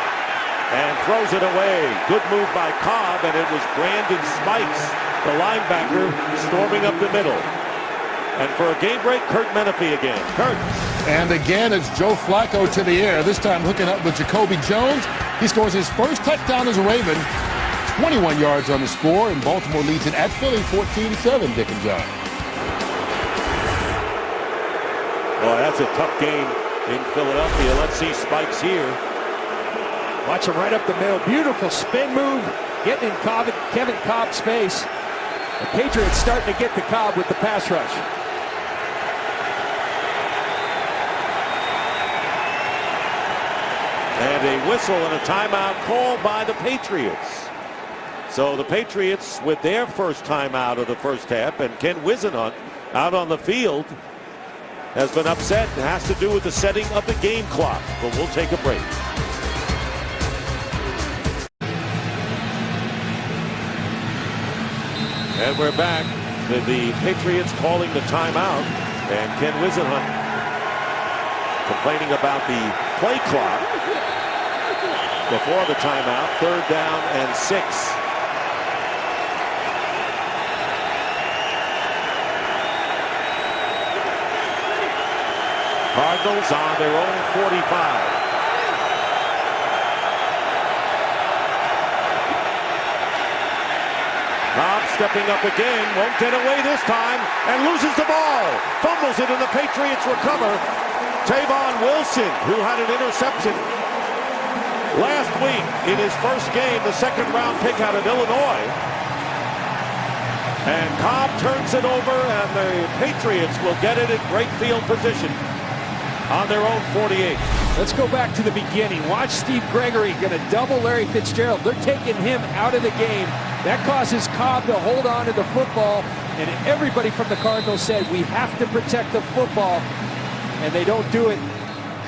and throws it away. Good move by Cobb, and it was Brandon Spikes, the linebacker, storming up the middle. And for a game break, Kurt Menefee again. Kurt. And again, it's Joe Flacco to the air, this time hooking up with Jacoby Jones. He scores his first touchdown as a Raven. 21 yards on the score, and Baltimore leads it at Philly 14-7, Dick and John. Well, that's a tough game in Philadelphia. Let's see Spikes here. Watch him right up the middle. Beautiful spin move, getting in Kevin Cobb's face. The Patriots starting to get to Cobb with the pass rush. And a whistle and a timeout called by the Patriots. So the Patriots with their first timeout of the first half, and Ken Whisenhunt out on the field has been upset. It has to do with the setting of the game clock. But we'll take a break. And we're back with the Patriots calling the timeout, and Ken Whisenhunt complaining about the play clock before the timeout. 3rd down and 6. Cardinals on their own 45. Cobb stepping up again, won't get away this time, and loses the ball. Fumbles it, and the Patriots recover. Tavon Wilson, who had an interception last week in his first game, the 2nd-round pick out of Illinois. And Cobb turns it over, and the Patriots will get it in great field position on their own 48. Let's go back to the beginning. Watch Steve Gregory going to double Larry Fitzgerald. They're taking him out of the game. That causes Cobb to hold on to the football, and everybody from the Cardinals said, we have to protect the football, and they don't do it.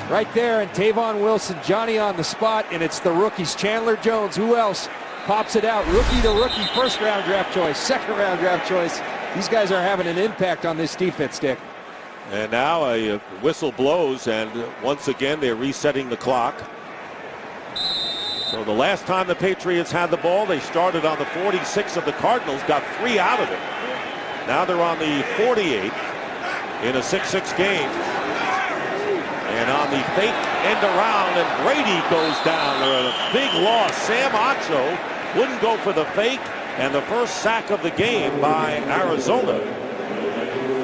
Right there, and Tavon Wilson, Johnny on the spot, and it's the rookies. Chandler Jones, who else pops it out? Rookie to rookie, 1st-round draft choice, 2nd-round draft choice. These guys are having an impact on this defense, Dick. And now a whistle blows, and once again they're resetting the clock. So the last time the Patriots had the ball, they started on the 46 of the Cardinals, got 3 out of it. Now they're on the 48 in a 6-6 game. And on the fake end around, and Brady goes down. A big loss. Sam Acho wouldn't go for the fake, and the first sack of the game by Arizona.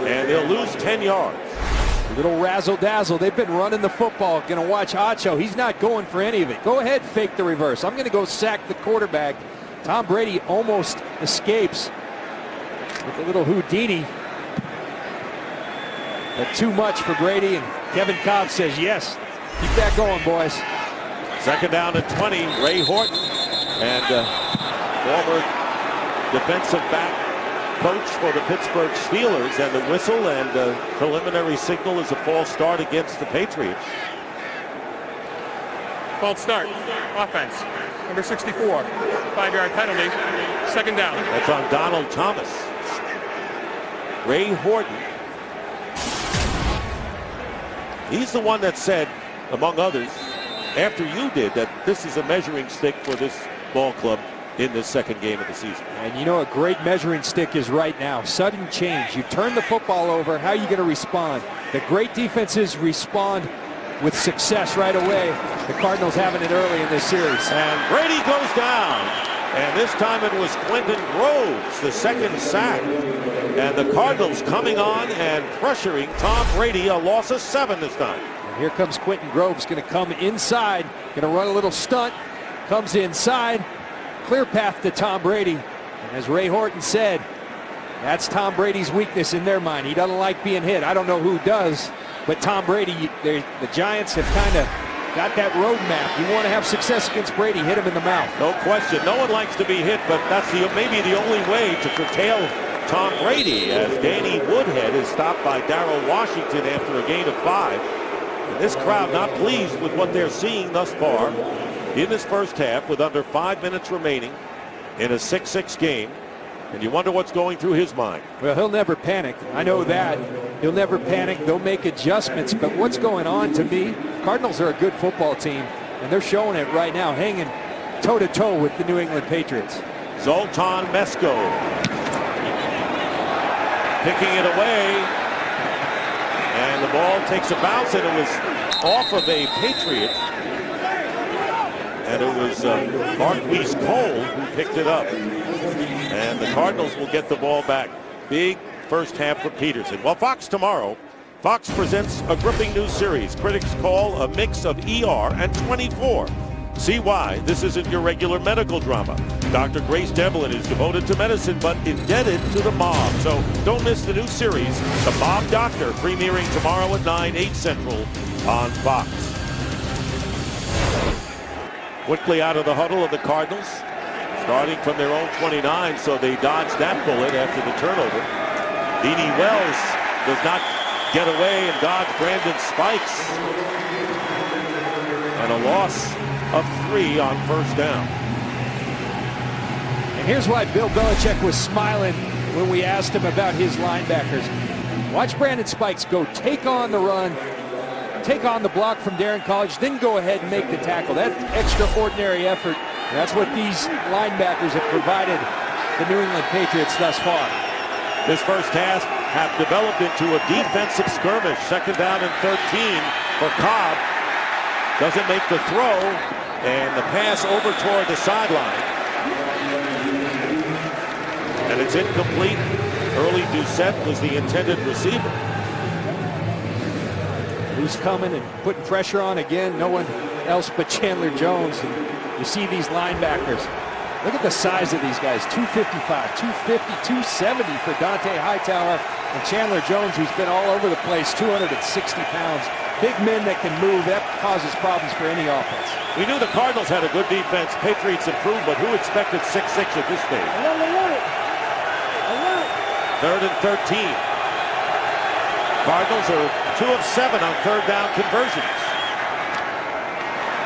And they'll lose 10 yards. A little razzle-dazzle. They've been running the football. Going to watch Acho. He's not going for any of it. Go ahead, fake the reverse. I'm going to go sack the quarterback. Tom Brady almost escapes with a little Houdini. But too much for Brady, and Kevin Cobb says, yes, keep that going, boys. 2nd down and 20. Ray Horton, and former defensive back coach for the Pittsburgh Steelers, and the whistle and preliminary signal is a false start against the Patriots. False start. Offense. Number 64. 5-yard penalty. 2nd down. That's on Donald Thomas. Ray Horton. He's the one that said, among others, after you did, that this is a measuring stick for this ball club in this 2nd game of the season. And you know a great measuring stick is right now. Sudden change. You turn the football over. How are you going to respond? The great defenses respond with success right away. The Cardinals having it early in this series. And Brady goes down. And this time it was Quentin Groves, the 2nd sack. And the Cardinals coming on and pressuring Tom Brady, a loss of 7 this time. And here comes Quentin Groves, going to come inside, going to run a little stunt, comes inside, clear path to Tom Brady. And as Ray Horton said, that's Tom Brady's weakness in their mind. He doesn't like being hit. I don't know who does, but Tom Brady, the Giants have kind of got that roadmap. You want to have success against Brady, hit him in the mouth. No question. No one likes to be hit, but that's maybe the only way to curtail Tom Brady, as Danny Woodhead is stopped by Darrell Washington after a gain of 5. And this crowd not pleased with what they're seeing thus far in this first half with under 5 minutes remaining. in a 6-6 game. And you wonder what's going through his mind. Well, he'll never panic. I know that. He'll never panic. They'll make adjustments. But what's going on to me, Cardinals are a good football team, and they're showing it right now, hanging toe-to-toe with the New England Patriots. Zoltan Mesko picking it away. And the ball takes a bounce, and it was off of a Patriot. And it was Marquise Cole who picked it up. And the Cardinals will get the ball back. Big first half for Peterson. Well, Fox tomorrow. Fox presents a gripping new series critics call a mix of ER and 24. See why this isn't your regular medical drama. Dr. Grace Devlin is devoted to medicine but indebted to the mob. So don't miss the new series, The Mob Doctor, premiering tomorrow at 9, 8 Central on Fox. Quickly out of the huddle of the Cardinals, starting from their own 29, so they dodged that bullet after the turnover. Dede Wells does not get away and dodge Brandon Spikes. And a loss of 3 on first down. And here's why Bill Belichick was smiling when we asked him about his linebackers. Watch Brandon Spikes go take on the run, take on the block from Darren College, then go ahead and make the tackle. That's extraordinary effort. That's what these linebackers have provided the New England Patriots thus far. This first half have developed into a defensive skirmish. Second down and 13 for Cobb. Doesn't make the throw, and the pass over toward the sideline. And it's incomplete. Early Doucette was the intended receiver. Who's coming and putting pressure on again? No one else but Chandler Jones. And you see these linebackers. Look at the size of these guys. 255, 250, 270 for Dante Hightower. And Chandler Jones, who's been all over the place, 260 pounds. Big men that can move. That causes problems for any offense. We knew the Cardinals had a good defense. Patriots improved, but who expected 6-6 at this stage? Third and 13. Cardinals are 2 of 7 on third down conversions.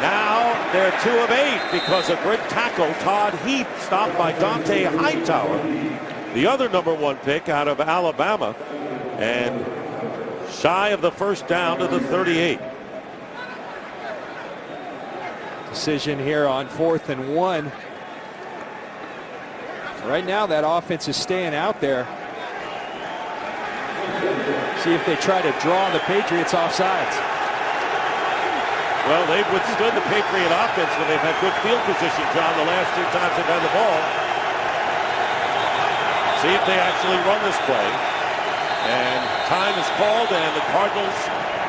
Now they're 2 of 8 because a great tackle. Todd Heap stopped by Dante Hightower, the other #1 pick out of Alabama, and shy of the first down to the 38. Decision here on 4th and 1. Right now that offense is staying out there. See if they try to draw the Patriots off sides. Well, they've withstood the Patriot offense when they've had good field position, John, the last 2 times they've had the ball. See if they actually run this play. And time is called, and the Cardinals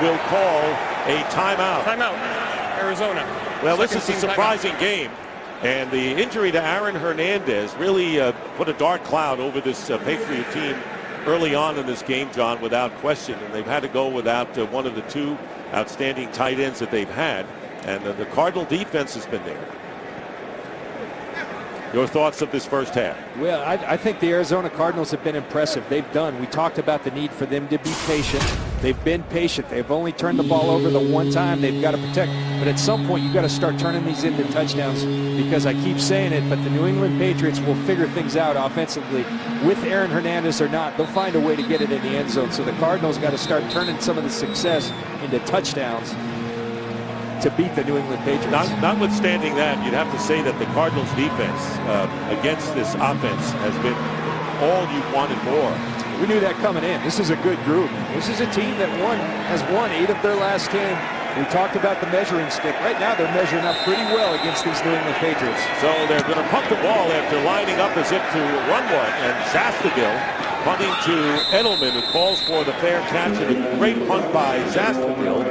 will call a timeout. Timeout, Arizona. Well, this is a surprising game. And the injury to Aaron Hernandez really put a dark cloud over this Patriot team early on in this game, John, without question. And they've had to go without one of the 2 outstanding tight ends that they've had. And the Cardinal defense has been there. Your thoughts of this first half? Well, I think the Arizona Cardinals have been impressive. They've done. We talked about the need for them to be patient. They've been patient. They've only turned the ball over the one time. They've got to protect. But at some point, you've got to start turning these into touchdowns, because I keep saying it, but the New England Patriots will figure things out offensively. With Aaron Hernandez or not, they'll find a way to get it in the end zone. So the Cardinals got to start turning some of the success into touchdowns to beat the New England Patriots. Notwithstanding that, you'd have to say that the Cardinals defense against this offense has been all you wanted more. We knew that coming in. This is a good group. This is a team that has won 8 of their last 10. We talked about the measuring stick. Right now they're measuring up pretty well against these New England Patriots. So they're going to pump the ball after lining up as if to run one. And Zastagill punting to Edelman, who calls for the fair catch, and a great punt by Zastagill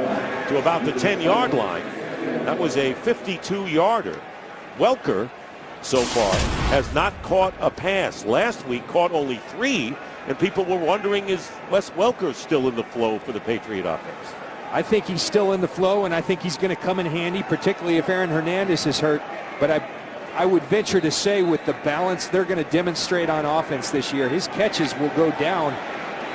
to about the 10-yard line. That was a 52-yarder. Welker, so far, has not caught a pass. Last week caught only 3, and people were wondering, is Wes Welker still in the flow for the Patriot offense? I think he's still in the flow, and I think he's going to come in handy, particularly if Aaron Hernandez is hurt. But I would venture to say, with the balance they're going to demonstrate on offense this year, his catches will go down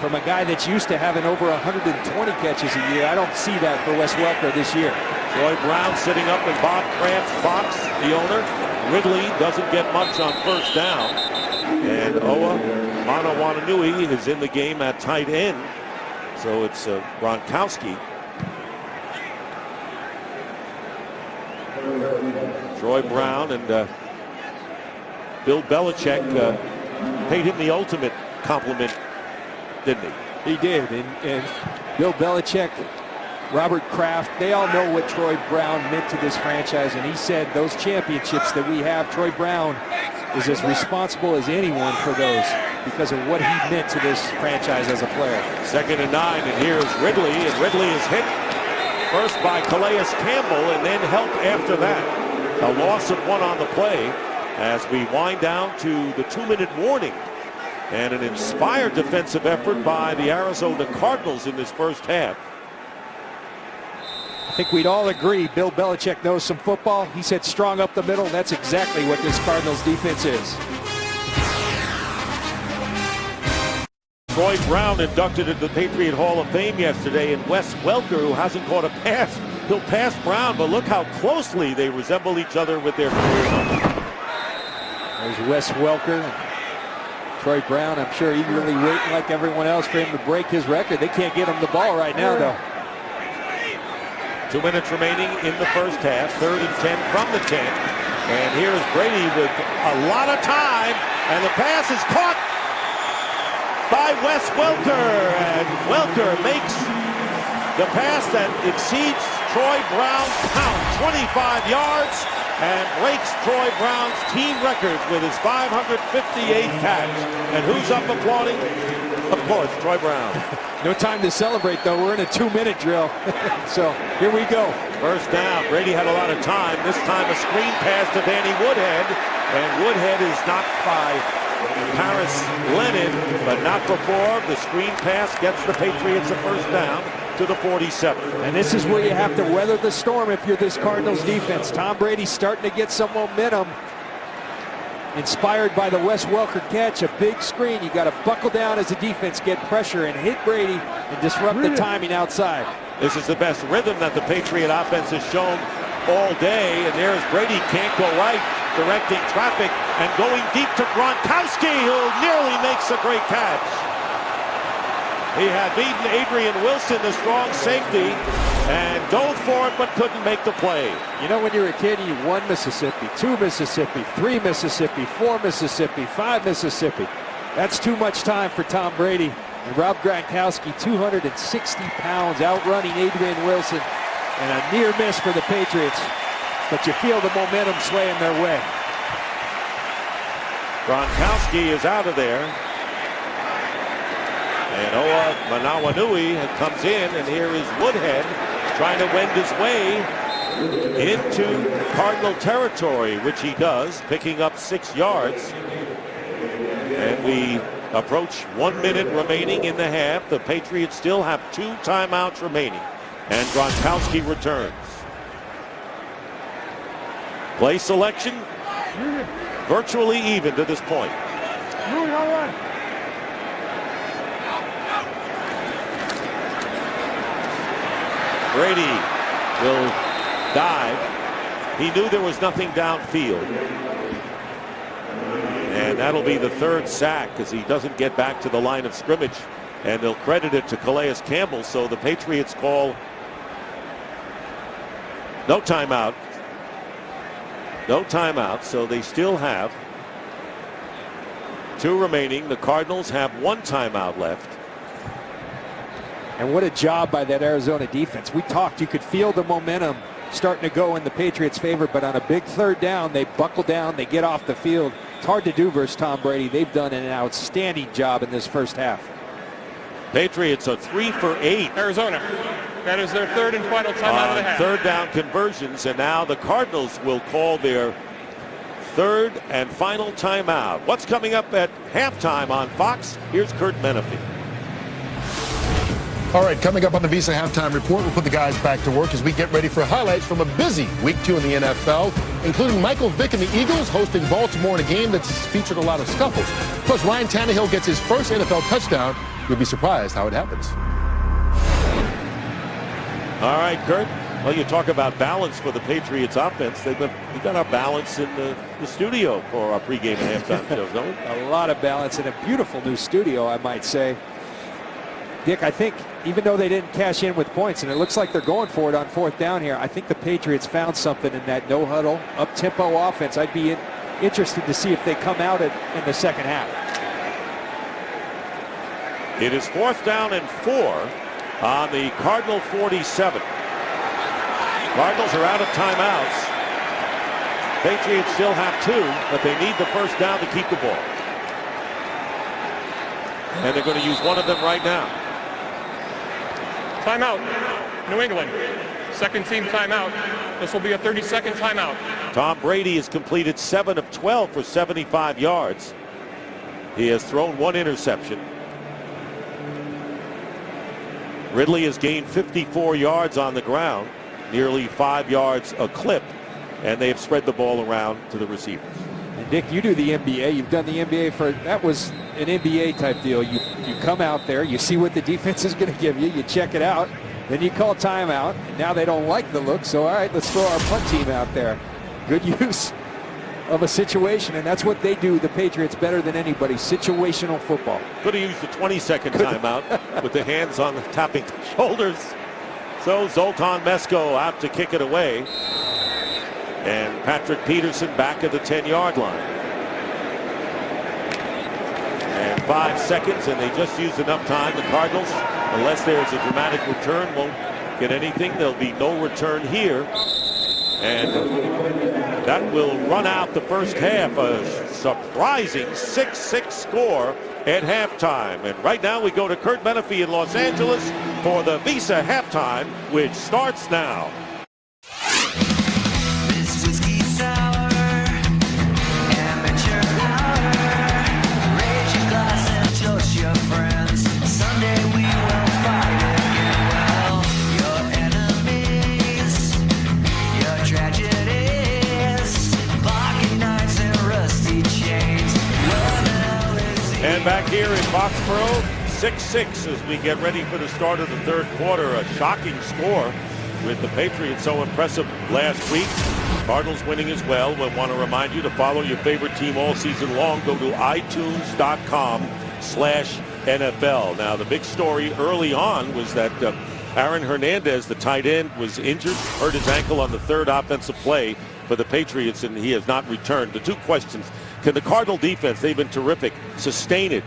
from a guy that's used to having over 120 catches a year. I don't see that for Wes Welker this year. Troy Brown sitting up in Bob Kraft's box, the owner. Ridley doesn't get much on first down. And Owa Manawananui is in the game at tight end. So it's Gronkowski. Troy Brown and Bill Belichick paid him the ultimate compliment, didn't he? He did. And Bill Belichick, Robert Kraft, they all know what Troy Brown meant to this franchise. And he said those championships that we have, Troy Brown is as responsible as anyone for those because of what he meant to this franchise as a player. 2nd and 9, and here's Ridley, and Ridley is hit first by Calais Campbell and then help after that. A loss of 1 on the play as we wind down to the 2-minute warning. And an inspired defensive effort by the Arizona Cardinals in this first half. I think we'd all agree Bill Belichick knows some football. He said strong up the middle. That's exactly what this Cardinals defense is. Troy Brown inducted into the Patriot Hall of Fame yesterday, and Wes Welker, who hasn't caught a pass, he'll pass Brown, but look how closely they resemble each other with their career numbers. There's Wes Welker. Troy Brown, I'm sure, eagerly waiting like everyone else for him to break his record. They can't get him the ball right now, though. 2 minutes remaining in the first half. 3rd and 10 from the 10. And here's Brady with a lot of time. And the pass is caught by Wes Welker. And Welker makes the pass that exceeds Troy Brown's count. 25 yards. And breaks Troy Brown's team record with his 558th catch. And who's up applauding? Of course, Troy Brown. No time to celebrate, though. We're in a 2-minute drill. So here we go. First down. Brady had a lot of time. This time a screen pass to Danny Woodhead. And Woodhead is knocked by Paris Leonard, but not before. The screen pass gets the Patriots a first down to the 47. And this is where you have to weather the storm if you're this Cardinals defense. Tom Brady's starting to get some momentum. Inspired by the Wes Welker catch, a big screen. You got to buckle down as a defense, get pressure, and hit Brady and disrupt the timing outside. This is the best rhythm that the Patriot offense has shown all day. And there's Brady, can't go right, directing traffic and going deep to Gronkowski, who nearly makes a great catch. He had beaten Adrian Wilson, the strong safety, and dove for it but couldn't make the play. You know, when you're a kid, you 1 Mississippi, 2 Mississippi, 3 Mississippi, 4 Mississippi, 5 Mississippi. That's too much time for Tom Brady. And Rob Gronkowski, 260 pounds, outrunning Adrian Wilson, and a near miss for the Patriots. But you feel the momentum swaying their way. Gronkowski is out of there. And Owa Manawanui comes in, and here is Woodhead trying to wend his way into Cardinal territory, which he does, picking up 6 yards. And we approach 1 minute remaining in the half. The Patriots still have 2 timeouts remaining, and Gronkowski returns. Play selection virtually even to this point. Brady will dive. He knew there was nothing downfield. And that'll be the 3rd sack because he doesn't get back to the line of scrimmage. And they'll credit it to Calais Campbell. So the Patriots call no timeout. No timeout. So they still have 2 remaining. The Cardinals have 1 timeout left. And what a job by that Arizona defense. We talked, you could feel the momentum starting to go in the Patriots' favor, but on a big 3rd down, they buckle down, they get off the field. It's hard to do versus Tom Brady. They've done an outstanding job in this first half. Patriots are 3 for 8. Arizona. That is their 3rd and final timeout of the half. 3rd down conversions, and now the Cardinals will call their 3rd and final timeout. What's coming up at halftime on Fox? Here's Kurt Menefee. All right, coming up on the Visa Halftime Report, we'll put the guys back to work as we get ready for highlights from a busy Week 2 in the NFL, including Michael Vick and the Eagles hosting Baltimore in a game that's featured a lot of scuffles. Plus, Ryan Tannehill gets his first NFL touchdown you'll be surprised how it happens. All right, Kurt. Well, you talk about balance for the Patriots offense. We got our balance in the studio for our pregame and halftime shows, don't we? A lot of balance in a beautiful new studio, I might say. Dick, I think even though they didn't cash in with points, and it looks like they're going for it on 4th down here, I think the Patriots found something in that no-huddle, up-tempo offense. I'd be interested to see if they come out in the second half. It is 4th down and 4 on the Cardinal 47. Cardinals are out of timeouts. Patriots still have 2, but they need the first down to keep the ball. And they're going to use one of them right now. Timeout, New England. Second team timeout. This will be a 30-second timeout. Tom Brady has completed 7 of 12 for 75 yards. He has thrown 1 interception. Ridley has gained 54 yards on the ground, nearly 5 yards a clip, and they have spread the ball around to the receivers. And Dick, you do the NBA. You've done the NBA that was an NBA type deal. You come out there, you see what the defense is going to give you, you check it out, then you call timeout, and now they don't like the look, so all right, let's throw our punt team out there. Good use of a situation, and that's what they do, the Patriots, better than anybody, situational football. Could have used the 20-second timeout with the hands on the tapping the shoulders. So Zoltan Mesko out to kick it away. And Patrick Peterson back at the 10-yard line. And 5 seconds, and they just used enough time. The Cardinals, unless there's a dramatic return, won't get anything. There'll be no return here. And that will run out the first half. A surprising 6-6 score at halftime. And right now we go to Kurt Menefee in Los Angeles for the Visa halftime, which starts now. This whiskey sour, amateur hour. Raise your glass and toast your friends. Someday we will fight again. Well, your enemies, your tragedies, pocket knives and rusty chains. And back here in Foxborough, 6-6 as we get ready for the start of the third quarter. A shocking score with the Patriots so impressive last week. Cardinals winning as well. We want to remind you to follow your favorite team all season long. Go to itunes.com/NFL. Now, the big story early on was that Aaron Hernandez, the tight end, was injured, hurt his ankle on the 3rd offensive play for the Patriots, and he has not returned. The 2 questions: can the Cardinal defense, they've been terrific, sustain it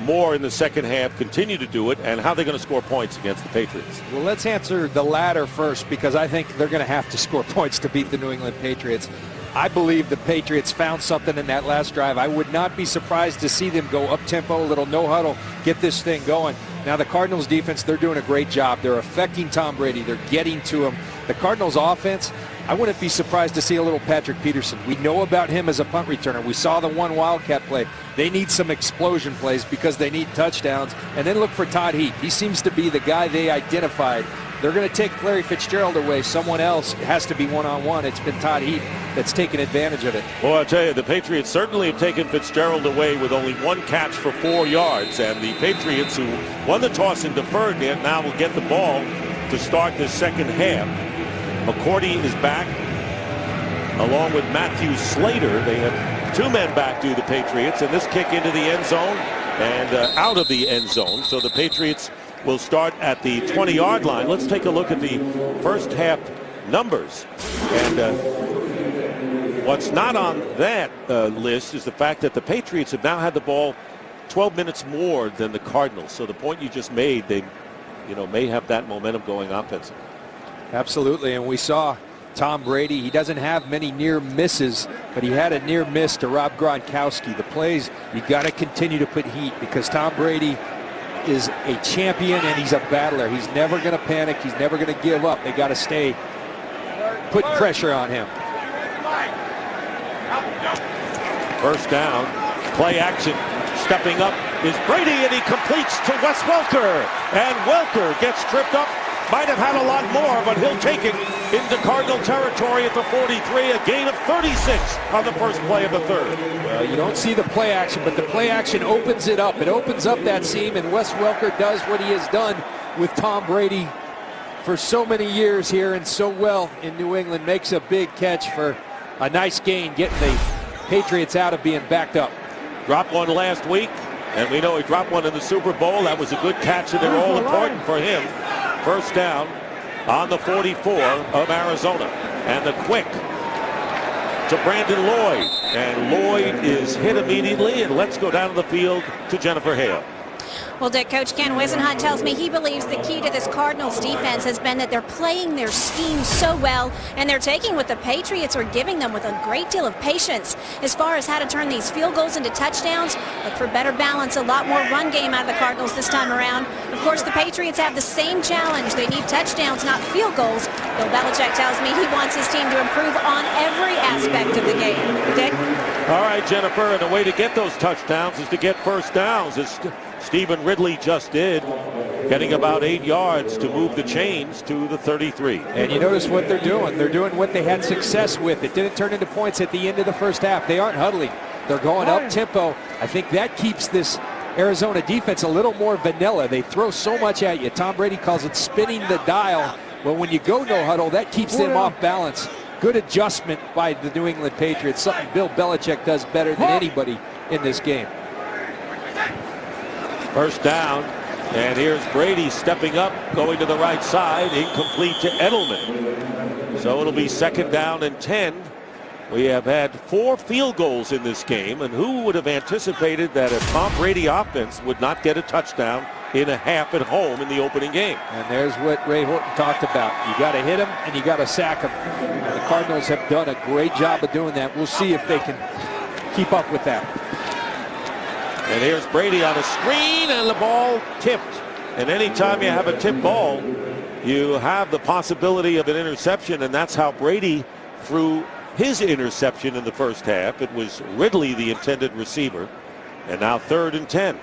more in the second half, continue to do it, and how are they going to score points against the Patriots? Well, let's answer the latter first, because I think they're going to have to score points to beat the New England Patriots. I believe the Patriots found something in that last drive. I would not be surprised to see them go up-tempo, a little no-huddle, get this thing going. Now, the Cardinals defense, they're doing a great job. They're affecting Tom Brady. They're getting to him. The Cardinals offense, I wouldn't be surprised to see a little Patrick Peterson. We know about him as a punt returner. We saw the one Wildcat play. They need some explosion plays because they need touchdowns. And then look for Todd Heap. He seems to be the guy they identified. They're going to take Larry Fitzgerald away. Someone else has to be one-on-one. It's been Todd Heap that's taken advantage of it. Well, I'll tell you, the Patriots certainly have taken Fitzgerald away with only 1 catch for 4 yards. And the Patriots, who won the toss and deferred it, now will get the ball to start the second half. McCourty is back, along with Matthew Slater. They have 2 men back to the Patriots, and this kick into the end zone and out of the end zone. So the Patriots will start at the 20-yard line. Let's take a look at the first half numbers. And what's not on that list is the fact that the Patriots have now had the ball 12 minutes more than the Cardinals. So the point you just made, they may have that momentum going offensively. Absolutely, and we saw Tom Brady. He doesn't have many near misses, but he had a near miss to Rob Gronkowski. The plays, you got to continue to put heat, because Tom Brady is a champion and he's a battler. He's never going to panic. He's never going to give up. They got to stay, put pressure on him. First down, play action. Stepping up is Brady, and he completes to Wes Welker. And Welker gets tripped up. Might have had a lot more, but he'll take it into Cardinal territory at the 43, a gain of 36 on the first play of the third. Well, you don't see the play action, but the play action opens it up. It opens up that seam, and Wes Welker does what he has done with Tom Brady for so many years here and so well in New England. Makes a big catch for a nice gain, getting the Patriots out of being backed up. Dropped one last week, and we know he dropped one in the Super Bowl. That was a good catch, and they're all important for him. First down on the 44 of Arizona. And the quick to Brandon Lloyd. And Lloyd is hit immediately, and let's go down to the field to Jennifer Hale. Well, Dick, Coach Ken Wisenhunt tells me he believes the key to this Cardinals defense has been that they're playing their scheme so well, and they're taking what the Patriots are giving them with a great deal of patience. As far as how to turn these field goals into touchdowns, look for better balance, a lot more run game out of the Cardinals this time around. Of course, the Patriots have the same challenge. They need touchdowns, not field goals. Bill Belichick tells me he wants his team to improve on every aspect of the game. Dick? All right, Jennifer, and the way to get those touchdowns is to get first downs, as Stephen Ridley just did, getting about 8 yards to move the chains to the 33. And you notice what they're doing. They're doing what they had success with. It didn't turn into points at the end of the first half. They aren't huddling. They're going up tempo. I think that keeps this Arizona defense a little more vanilla. They throw so much at you. Tom Brady calls it spinning the dial. But when you go no huddle, that keeps them off balance. Good adjustment by the New England Patriots, something Bill Belichick does better than anybody in this game. First down, and here's Brady stepping up, going to the right side, incomplete to Edelman. So it'll be second down and 10. We have had 4 field goals in this game, and who would have anticipated that a Tom Brady offense would not get a touchdown in a half at home in the opening game? And there's what Ray Horton talked about. You got to hit him and you got to sack him. And the Cardinals have done a great job of doing that. We'll see if they can keep up with that. And here's Brady on a screen, and the ball tipped. And anytime you have a tipped ball, you have the possibility of an interception, and that's how Brady threw his interception in the first half. It was Ridley, the intended receiver. And now third and 10.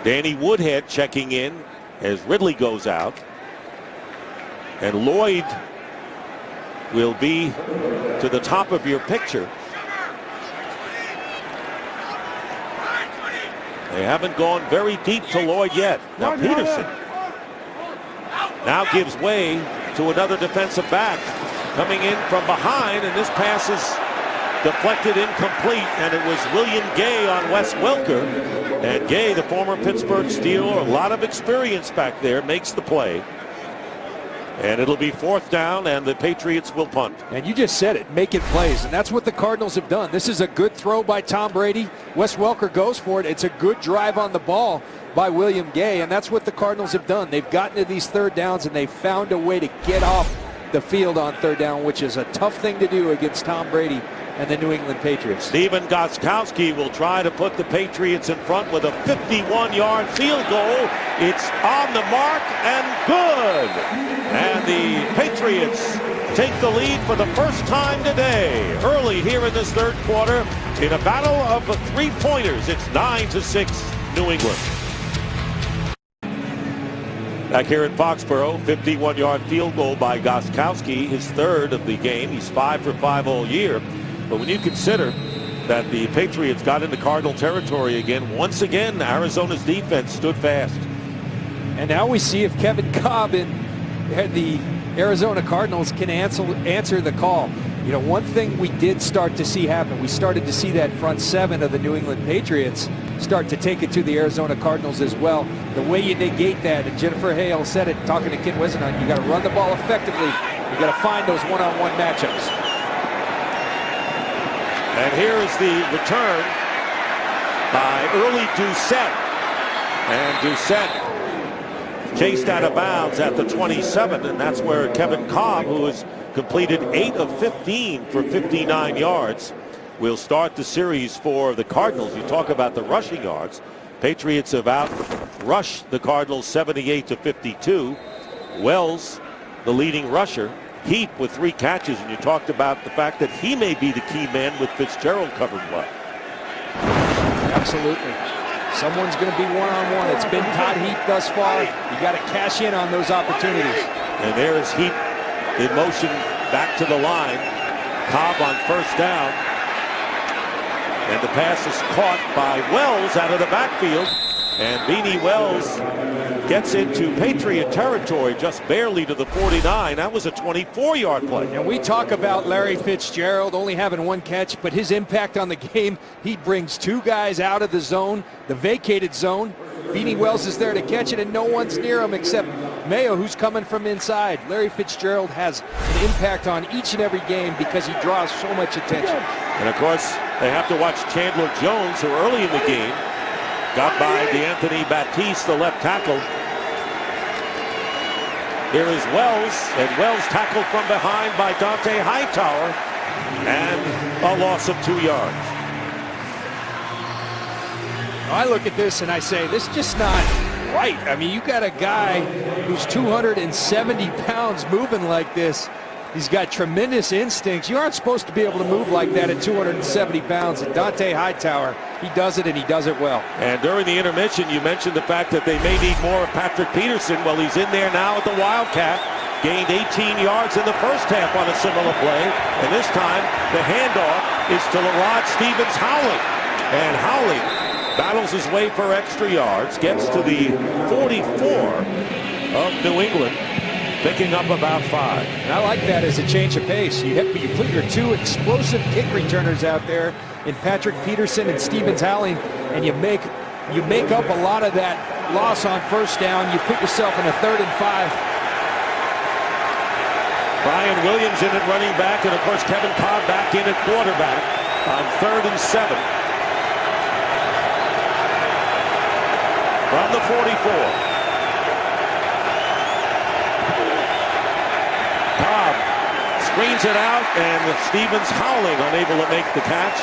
Danny Woodhead checking in as Ridley goes out. And Lloyd will be to the top of your picture. They haven't gone very deep to Lloyd yet. Now Peterson now gives way to another defensive back coming in from behind, and this pass is deflected, incomplete, and it was William Gay on Wes Welker. And Gay, the former Pittsburgh Steeler, a lot of experience back there, makes the play. And it'll be fourth down, and the Patriots will punt. And you just said it, making plays, and that's what the Cardinals have done. This is a good throw by Tom Brady. Wes Welker goes for it. It's a good drive on the ball by William Gay, and that's what the Cardinals have done. They've gotten to these third downs, and they've found a way to get off the field on third down, which is a tough thing to do against Tom Brady and the New England Patriots. Stephen Gostkowski will try to put the Patriots in front with a 51-yard field goal. It's on the mark and good. And the Patriots take the lead for the first time today. Early here in this third quarter in a battle of the three-pointers. It's 9-6 New England. Back here in Foxborough, 51-yard field goal by Gostkowski, his third of the game. He's 5 for 5 all year. But when you consider that the Patriots got into Cardinal territory again, once again, Arizona's defense stood fast. And now we see if Kevin Cobb and the Arizona Cardinals can answer the call. You know, one thing we did start to see happen, we started to see that front seven of the New England Patriots start to take it to the Arizona Cardinals as well. The way you negate that, and Jennifer Hale said it, talking to Ken Wisenhunt, you got to run the ball effectively. You got to find those one-on-one matchups. And here is the return by early Doucette. And Doucette chased out of bounds at the 27, and that's where Kevin Cobb, who has completed 8 of 15 for 59 yards, will start the series for the Cardinals. You talk about the rushing yards. Patriots have out-rushed the Cardinals 78-52. Wells, the leading rusher. Heap with 3 catches, and you talked about the fact that he may be the key man with Fitzgerald covering well. Absolutely. Someone's going to be one-on-one. It's been Todd Heap thus far. You got to cash in on those opportunities. And there is Heap in motion back to the line. Cobb on first down. And the pass is caught by Wells out of the backfield. And Beanie Wells gets into Patriot territory just barely to the 49. That was a 24-yard play. And we talk about Larry Fitzgerald only having one catch, but his impact on the game, he brings two guys out of the zone, the vacated zone. Beanie Wells is there to catch it, and no one's near him except Mayo, who's coming from inside. Larry Fitzgerald has an impact on each and every game because he draws so much attention. And, of course, they have to watch Chandler Jones, who early in the game got by D'Anthony Batiste, the left tackle. Here is Wells, and Wells tackled from behind by Dante Hightower, and a loss of 2 yards. I look at this and I say, this is just not right. I mean, you got a guy who's 270 pounds moving like this. He's got tremendous instincts. You aren't supposed to be able to move like that at 270 pounds. And Dante Hightower, he does it, and he does it well. And during the intermission, you mentioned the fact that they may need more of Patrick Peterson. Well, he's in there now at the Wildcat. Gained 18 yards in the first half on a similar play. And this time, the handoff is to LaRod Stevens-Howling. And Howling battles his way for extra yards, gets to the 44 of New England, picking up about 5. And I like that as a change of pace. You put your two explosive kick returners out there in Patrick Peterson and Stevens-Howling, and you make up a lot of that loss on first down. You put yourself in a 3rd and 5. Brian Williams in at running back, and of course Kevin Cobb back in at quarterback on 3rd and 7. From the 44. Cobb screens it out, and Stevens-Howling unable to make the catch.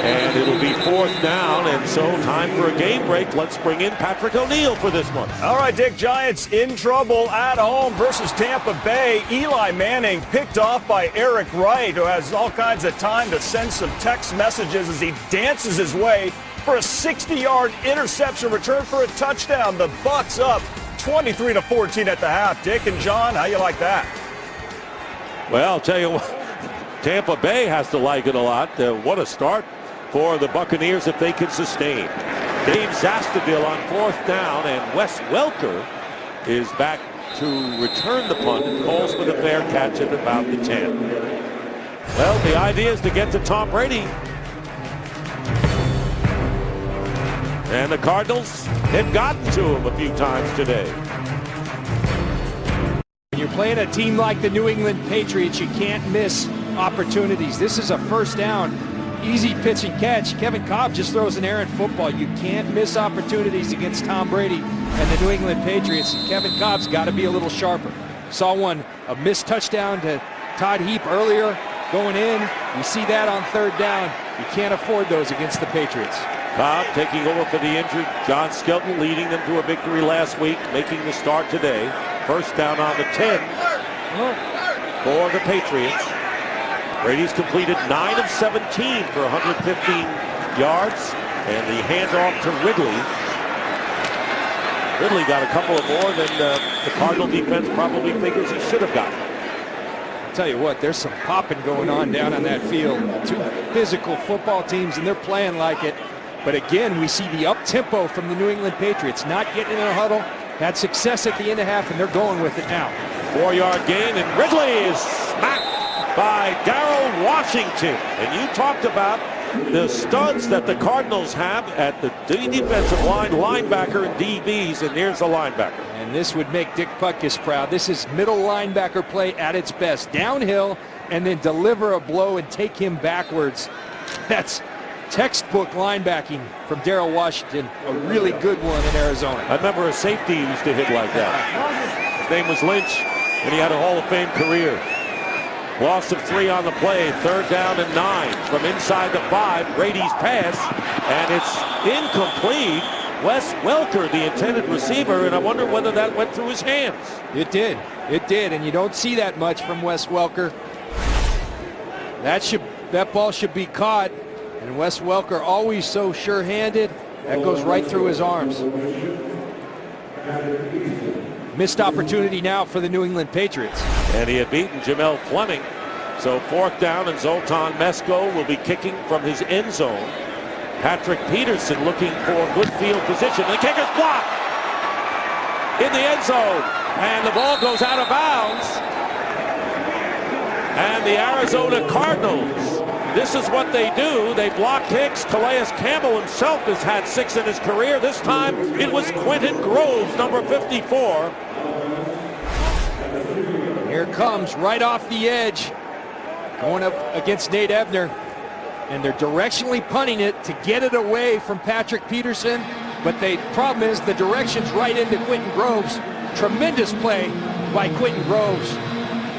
And it'll be 4th down, and so time for a game break. Let's bring in Patrick O'Neill for this one. All right, Dick, Giants in trouble at home versus Tampa Bay. Eli Manning picked off by Eric Wright, who has all kinds of time to send some text messages as he dances his way for a 60-yard interception return for a touchdown. The Bucs up 23-14 at the half. Dick and John, how you like that? Well, I'll tell you what, Tampa Bay has to like it a lot. What a start for the Buccaneers if they can sustain. Dave Zastudil on 4th down, and Wes Welker is back to return the punt and calls for the fair catch at about the 10. Well, the idea is to get to Tom Brady. And the Cardinals had gotten to him a few times today. When you're playing a team like the New England Patriots, you can't miss opportunities. This is a first down, easy pitch and catch. Kevin Cobb just throws an errant football. You can't miss opportunities against Tom Brady and the New England Patriots. And Kevin Cobb's got to be a little sharper. Saw a missed touchdown to Todd Heap earlier going in. You see that on 3rd down. You can't afford those against the Patriots. Cobb taking over for the injured John Skelton, leading them to a victory last week, making the start today. First down on the 10 for the Patriots. Brady's completed 9 of 17 for 115 yards, and the handoff to Ridley. Ridley got a couple of more than the Cardinal defense probably figures he should have gotten. I'll tell you what, there's some popping going on down on that field. Two physical football teams, and they're playing like it. But again, we see the up-tempo from the New England Patriots, not getting in a huddle. Had success at the end of half, and they're going with it now. 4-yard gain, and Ridley is smacked by Darrell Washington. And you talked about the studs that the Cardinals have at the defensive line, linebacker and DBs, and here's the linebacker. And this would make Dick Butkus proud. This is middle linebacker play at its best. Downhill, and then deliver a blow and take him backwards. That's textbook linebacking from Darrell Washington, a really good one in Arizona. I remember a safety used to hit like that. His name was Lynch, and he had a Hall of Fame career. Loss of 3 on the play, 3rd down and 9 from inside the 5. Brady's pass, and it's incomplete. Wes Welker, the intended receiver, and I wonder whether that went through his hands. It did, and you don't see that much from Wes Welker. That ball should be caught. And Wes Welker, always so sure-handed, That goes right through his arms. Missed opportunity now for the New England Patriots. And he had beaten Jamel Fleming. So 4th down, and Zoltan Mesko will be kicking from his end zone. Patrick Peterson looking for good field position. The kick is blocked in the end zone, and the ball goes out of bounds. And the Arizona Cardinals, this is what they do. They block kicks. Calais Campbell himself has had 6 in his career. This time it was Quentin Groves, number 54. Here comes right off the edge, going up against Nate Ebner. And they're directionally punting it to get it away from Patrick Peterson. But the problem is the direction's right into Quentin Groves. Tremendous play by Quentin Groves.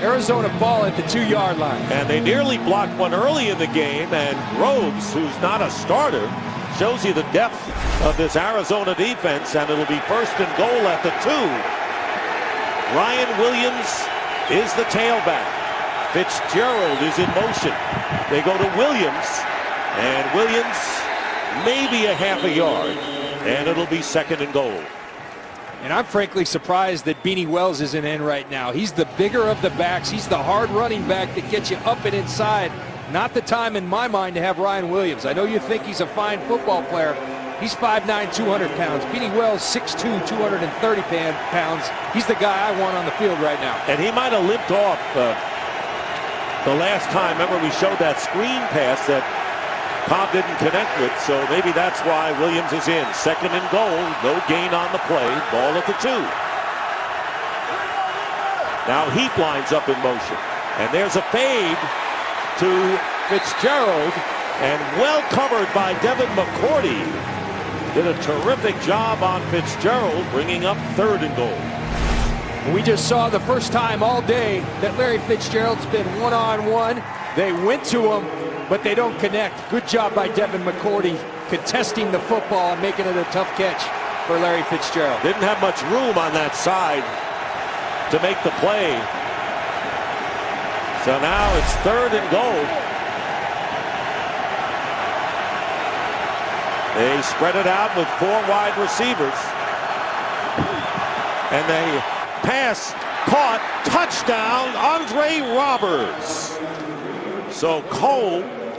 Arizona ball at the 2-yard line. And they nearly blocked one early in the game, and Groves, who's not a starter, shows you the depth of this Arizona defense, and it'll be 1st and goal at the 2. Ryan Williams is the tailback. Fitzgerald is in motion. They go to Williams, and Williams maybe a half a yard, and it'll be 2nd and goal. And I'm frankly surprised that Beanie Wells isn't in right now. He's the bigger of the backs. He's the hard running back that gets you up and inside. Not the time in my mind to have Ryan Williams. I know you think he's a fine football player. He's 5'9", 200 pounds. Beanie Wells, 6'2", 230 pounds. He's the guy I want on the field right now. And he might have limped off the last time. Remember, we showed that screen pass that Cobb didn't connect with, so maybe that's why Williams is in. 2nd and goal, no gain on the play, ball at the 2. Now Heap lines up in motion, and there's a fade to Fitzgerald, and well covered by Devin McCourty. Did a terrific job on Fitzgerald, bringing up 3rd and goal. We just saw the first time all day that Larry Fitzgerald's been one-on-one. They went to him, but they don't connect. Good job by Devin McCourty contesting the football and making it a tough catch for Larry Fitzgerald. Didn't have much room on that side to make the play. So now it's 3rd and goal. They spread it out with 4 wide receivers. And they pass, caught, touchdown, Andre Roberts. So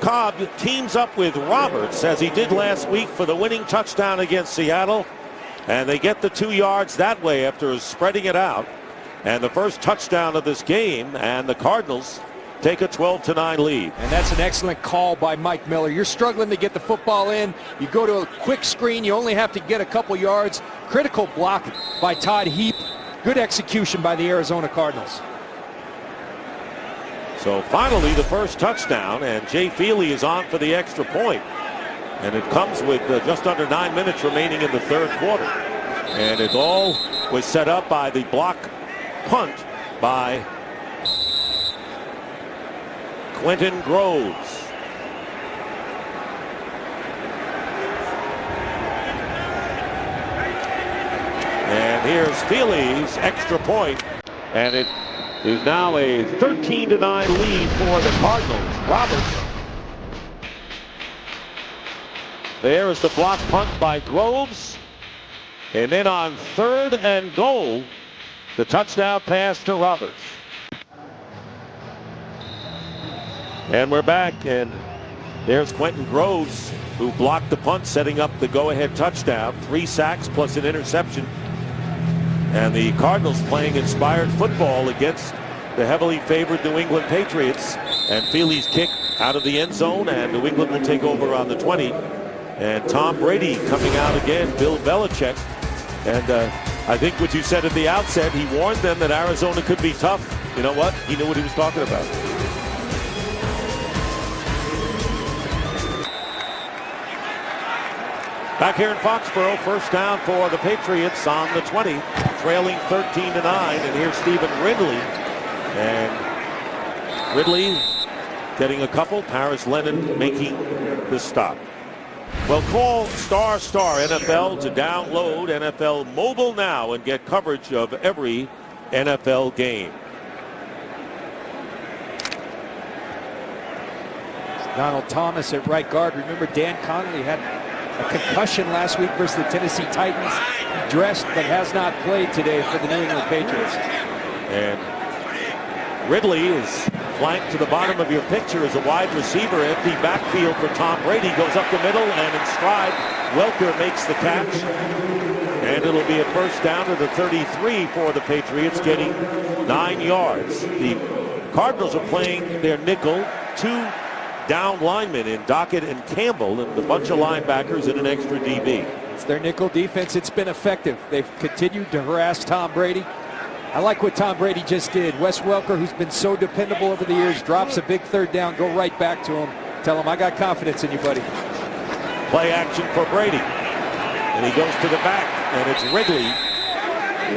Cobb teams up with Roberts, as he did last week, for the winning touchdown against Seattle. And they get the 2 yards that way after spreading it out. And the first touchdown of this game, and the Cardinals take a 12-9 lead. And that's an excellent call by Mike Miller. You're struggling to get the football in. You go to a quick screen. You only have to get a couple yards. Critical block by Todd Heap. Good execution by the Arizona Cardinals. So finally the first touchdown, and Jay Feely is on for the extra point. And it comes with just under 9 minutes remaining in the 3rd quarter. And it all was set up by the block punt by Quentin Groves. And here's Feely's extra point, and it is now a 13-9 lead for the Cardinals. Roberts. There is the block punt by Groves. And then on 3rd and goal, the touchdown pass to Roberts. And we're back, and there's Quentin Groves, who blocked the punt, setting up the go-ahead touchdown. 3 sacks plus an interception. And the Cardinals playing inspired football against the heavily favored New England Patriots. And Feely's kick out of the end zone, and New England will take over on the 20. And Tom Brady coming out again, Bill Belichick. And I think what you said at the outset, he warned them that Arizona could be tough. You know what? He knew what he was talking about. Back here in Foxborough, first down for the Patriots on the 20, trailing 13-9. And here's Stephen Ridley. And Ridley getting a couple. Paris Lennon making the stop. Well, call ** NFL to download NFL Mobile now and get coverage of every NFL game. Donald Thomas at right guard. Remember, Dan Connolly had a concussion last week versus the Tennessee Titans. He dressed but has not played today for the New England Patriots. And Ridley is flanked to the bottom of your picture as a wide receiver. Empty backfield for Tom Brady. Goes up the middle and in stride, Welker makes the catch. And it'll be a first down to the 33 for the Patriots, getting 9 yards. The Cardinals are playing their nickel, 2 down linemen in Dockett and Campbell, and a bunch of linebackers and an extra DB. It's their nickel defense. It's been effective. They've continued to harass Tom Brady. I like what Tom Brady just did. Wes Welker, who's been so dependable over the years, drops a big third down, go right back to him. Tell him, I got confidence in you, buddy. Play action for Brady. And he goes to the back, and it's Ridley.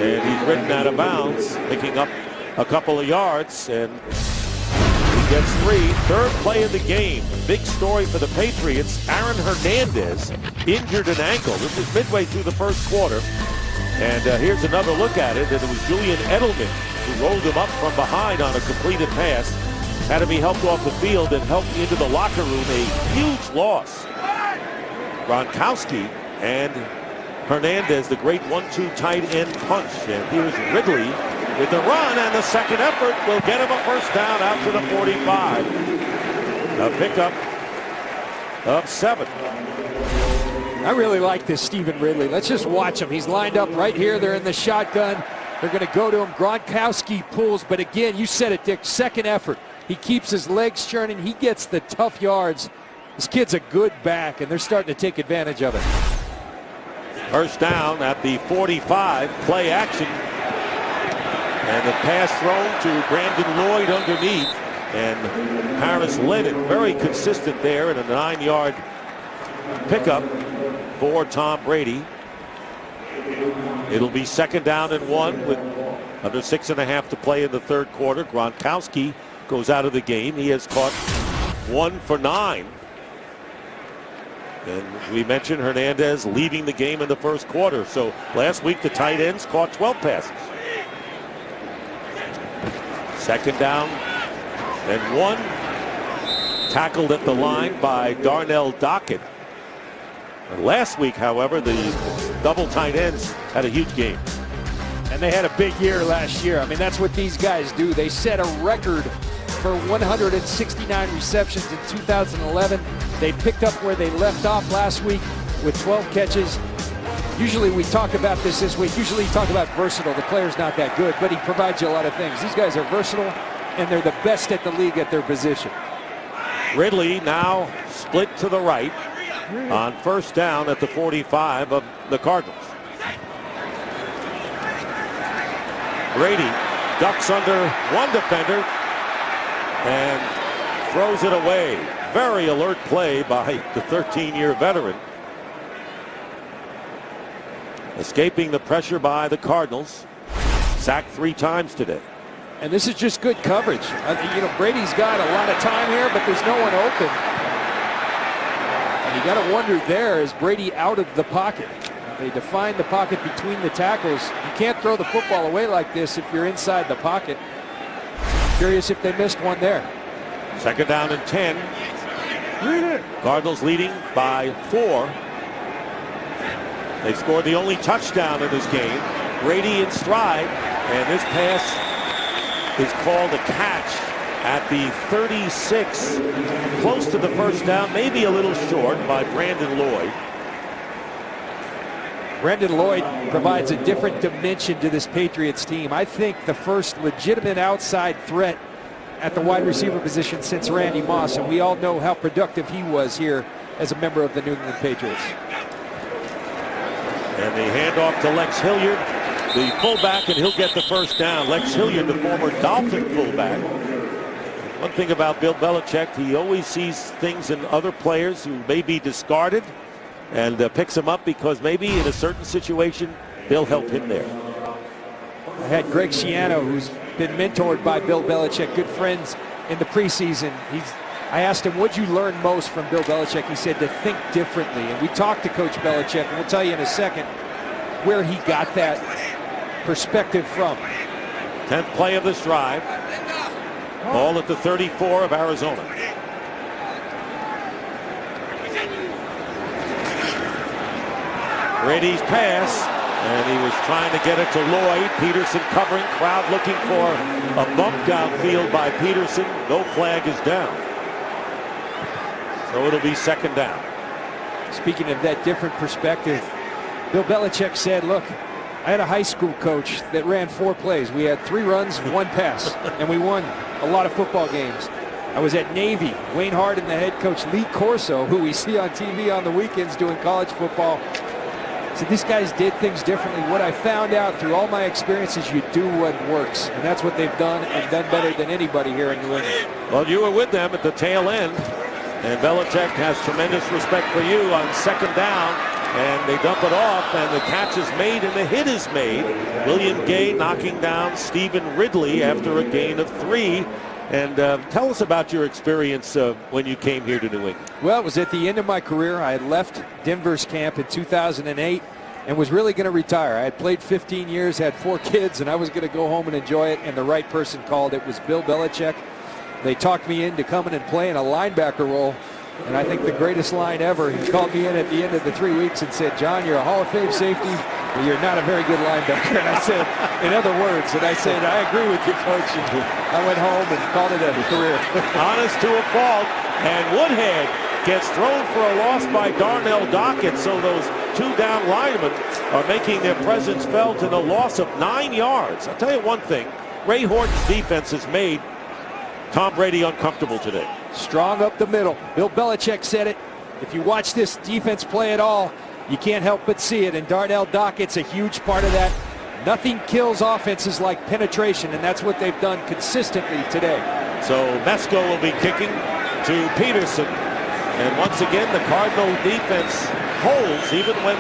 And he's ridden out of bounds, picking up a couple of yards, and he gets 3. Third play of the game. Big story for the Patriots. Aaron Hernandez injured an ankle. This is midway through the first quarter. And here's another look at it. And it was Julian Edelman who rolled him up from behind on a completed pass. Had to be helped off the field and helped into the locker room. A huge loss. Gronkowski and Hernandez, the great 1-2 tight end punch. And here's Ridley with the run, and the second effort will get him a first down out to the 45. A pickup of 7. I really like this Stephen Ridley. Let's just watch him. He's lined up right here. They're in the shotgun. They're going to go to him. Gronkowski pulls, but again, you said it, Dick, second effort. He keeps his legs churning. He gets the tough yards. This kid's a good back, and they're starting to take advantage of it. First down at the 45, play action. And the pass thrown to Brandon Lloyd underneath. And Harris led it, very consistent there, in a 9-yard pickup for Tom Brady. It'll be second down and 1 with under 6.5 to play in the third quarter. Gronkowski goes out of the game. He has caught 1 for 9. And we mentioned Hernandez leaving the game in the first quarter. So last week the tight ends caught 12 passes. Second down and 1. Tackled at the line by Darnell Dockett. And last week, however, the double tight ends had a huge game. And they had a big year last year. I mean, that's what these guys do. They set a record for 169 receptions in 2011. They picked up where they left off last week with 12 catches. Usually we talk about this week. Usually you talk about versatile. The player's not that good, but he provides you a lot of things. These guys are versatile, and they're the best at the league at their position. Ridley now split to the right on first down at the 45 of the Cardinals. Brady ducks under one defender and throws it away. Very alert play by the 13-year veteran. Escaping the pressure by the Cardinals. Sacked 3 times today. And this is just good coverage. Brady's got a lot of time here, but there's no one open. And you got to wonder there, is Brady out of the pocket? They define the pocket between the tackles. You can't throw the football away like this if you're inside the pocket. Curious if they missed one there. Second down and 10. Cardinals leading by 4. They scored the only touchdown in this game. Brady in stride, and this pass is called a catch at the 36. Close to the first down, maybe a little short by Brandon Lloyd. Brandon Lloyd provides a different dimension to this Patriots team. I think the first legitimate outside threat at the wide receiver position since Randy Moss, and we all know how productive he was here as a member of the New England Patriots. And the handoff to Lex Hilliard, the fullback, and he'll get the first down. Lex Hilliard, the former Dolphin fullback. One thing about Bill Belichick, he always sees things in other players who may be discarded and picks them up because maybe in a certain situation, they'll help him there. I had Greg Schiano, who's been mentored by Bill Belichick, good friends in the preseason. I asked him, what'd you learn most from Bill Belichick? He said to think differently. And we talked to Coach Belichick, and we'll tell you in a second where he got that perspective from. 10th play of this drive. Ball at the 34 of Arizona. Brady's pass, and he was trying to get it to Lloyd. Peterson covering, crowd looking for a bump downfield by Peterson. No flag is down. So it'll be second down. Speaking of that different perspective, Bill Belichick said, look, I had a high school coach that ran 4 plays. We had 3 runs, 1 pass, and we won a lot of football games. I was at Navy. Wayne Hardin, the head coach, Lee Corso, who we see on TV on the weekends doing college football, said these guys did things differently. What I found out through all my experiences, you do what works, and that's what they've done, and done better than anybody here in New England. Well, you were with them at the tail end, and Belichick has tremendous respect for you on second down. And they dump it off, and the catch is made and the hit is made. William Gay knocking down Stephen Ridley after a gain of 3. And tell us about your experience when you came here to New England. Well, it was at the end of my career. I had left Denver's camp in 2008 and was really going to retire. I had played 15 years, had 4 kids, and I was going to go home and enjoy it. And the right person called. It was Bill Belichick. They talked me into coming and playing a linebacker role. And I think the greatest line ever, he called me in at the end of the 3 weeks and said, John, you're a Hall of Fame safety, but you're not a very good linebacker. And I said, in other words, and I said, I agree with you, Coach. And I went home and called it a career. Honest to a fault. And Woodhead gets thrown for a loss by Darnell Dockett. So those 2 down linemen are making their presence felt in a loss of 9 yards. I'll tell you one thing, Ray Horton's defense has made Tom Brady uncomfortable today. Strong up the middle. Bill Belichick said it. If you watch this defense play at all, you can't help but see it. And Darnell Dockett's a huge part of that. Nothing kills offenses like penetration, and that's what they've done consistently today. So Mesco will be kicking to Peterson. And once again, the Cardinal defense holds even when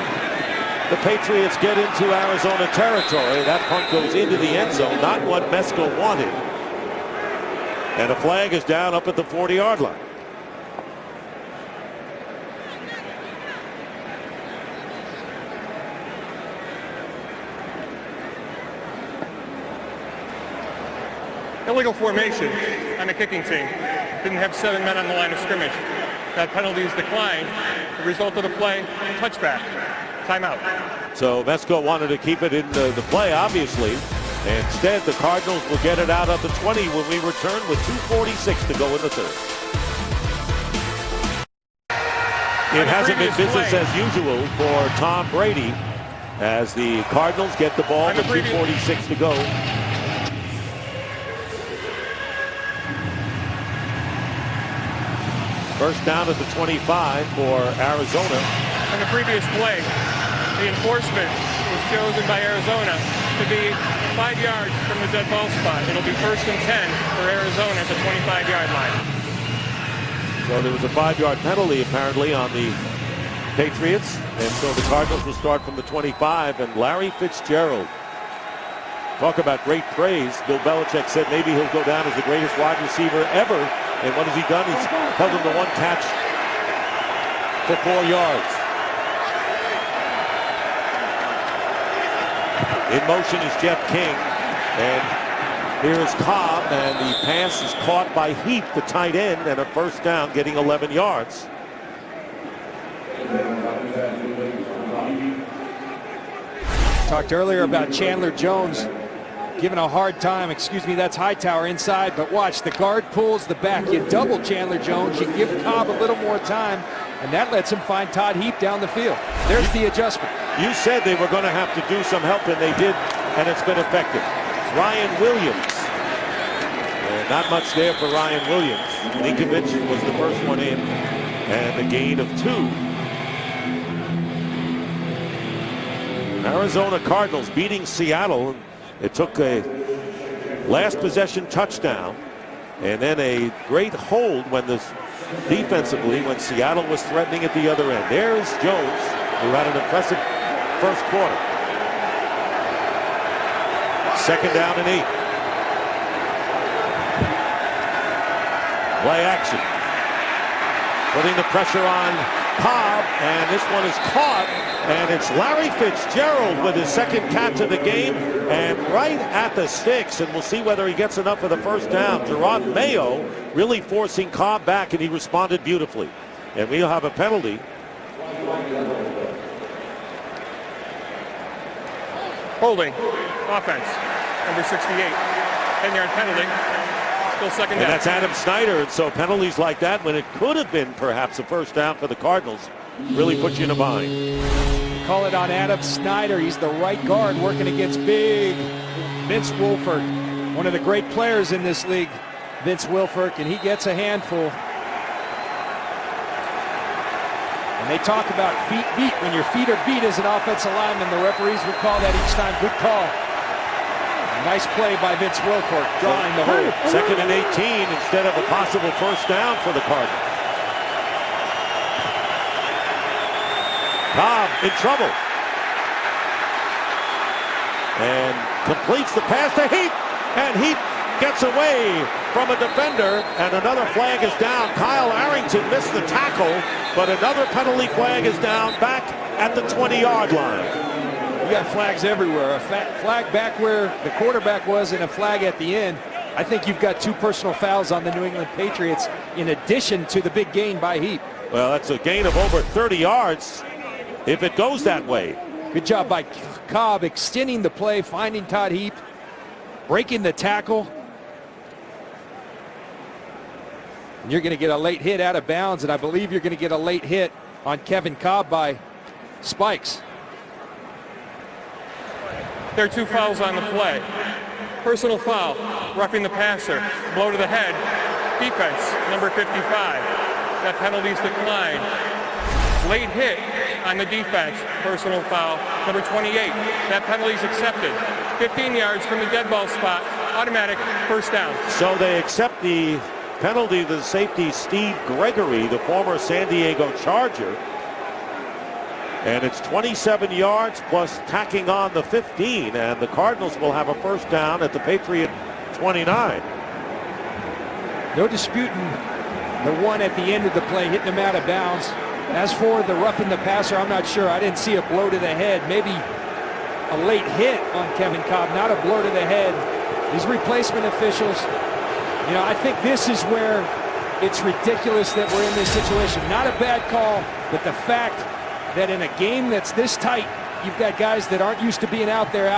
the Patriots get into Arizona territory. That punt goes into the end zone, not what Mesco wanted. And a flag is down up at the 40-yard line. Illegal formation on the kicking team. Didn't have 7 men on the line of scrimmage. That penalty is declined. The result of the play, touchback. Timeout. So Mesco wanted to keep it in the play, obviously. Instead, the Cardinals will get it out at the 20 when we return with 2:46 to go in the third. It hasn't been business as usual for Tom Brady as the Cardinals get the ball with 2:46 to go. First down at the 25 for Arizona. On the previous play, the enforcement was chosen by Arizona to be 5 yards from the dead ball spot. It'll be 1st and 10 for Arizona at the 25-yard line. So there was a 5-yard penalty apparently on the Patriots, and so the Cardinals will start from the 25. And Larry Fitzgerald, talk about great praise. Bill Belichick said maybe he'll go down as the greatest wide receiver ever. And what has he done? He's held him to 1 catch for 4 yards. In motion is Jeff King, and here is Cobb, and the pass is caught by Heath, the tight end, and a first down, getting 11 yards. Talked earlier about Chandler Jones giving a hard time. Excuse me, that's Hightower inside, but watch, the guard pulls the back. You double Chandler Jones, you give Cobb a little more time, and that lets him find Todd Heap down the field. There's the adjustment. You said they were going to have to do some help, and they did, and it's been effective. Ryan Williams. Not much there for Ryan Williams. Ninkovich was the first one in, and a gain of 2. Arizona Cardinals beating Seattle. It took a last possession touchdown, and then a great hold when defensively when Seattle was threatening at the other end. There's Jones, who had an impressive first quarter. Second down and 8. Play action. Putting the pressure on Cobb, and this one is caught, and it's Larry Fitzgerald with his second catch of the game, and right at the sticks, and we'll see whether he gets enough for the first down. Gerard Mayo really forcing Cobb back, and he responded beautifully. And we'll have a penalty. Holding. Offense. Number 68. 10-yard penalty. Still second down. And that's Adam Snyder. And so penalties like that, when it could have been perhaps a first down for the Cardinals, really put you in a bind. Call it on Adam Snyder. He's the right guard working against big Vince Wilfork, one of the great players in this league, Vince Wilfork, and he gets a handful. And they talk about feet beat. When your feet are beat as an offensive lineman, the referees would call that each time. Good call. Nice play by Vince Wilfork, drawing the hold. 2nd and 18 instead of a possible first down for the Cardinals. Cobb in trouble. And completes the pass to Heap. And Heap gets away from a defender. And another flag is down. Kyle Arrington missed the tackle. But another penalty flag is down back at the 20-yard line. You got flags everywhere. A flag back where the quarterback was and a flag at the end. I think you've got 2 personal fouls on the New England Patriots in addition to the big gain by Heap. Well, that's a gain of over 30 yards if it goes that way. Good job by Cobb extending the play, finding Todd Heap, breaking the tackle. And you're going to get a late hit out of bounds, and I believe you're going to get a late hit on Kevin Cobb by Spikes. There are 2 fouls on the play. Personal foul, roughing the passer, blow to the head. Defense, number 55. That penalty's declined. Late hit on the defense, personal foul, number 28. That penalty's accepted. 15 yards from the dead ball spot, automatic first down. So they accept the penalty to the safety Steve Gregory, the former San Diego Charger. And it's 27 yards plus tacking on the 15, and the Cardinals will have a first down at the Patriot 29. No disputing the one at the end of the play, hitting him out of bounds. As for the roughing the passer, I'm not sure. I didn't see a blow to the head. Maybe a late hit on Kevin Cobb, not a blow to the head. These replacement officials, you know, I think this is where it's ridiculous that we're in this situation. Not a bad call, but the fact that in a game that's this tight, you've got guys that aren't used to being out there.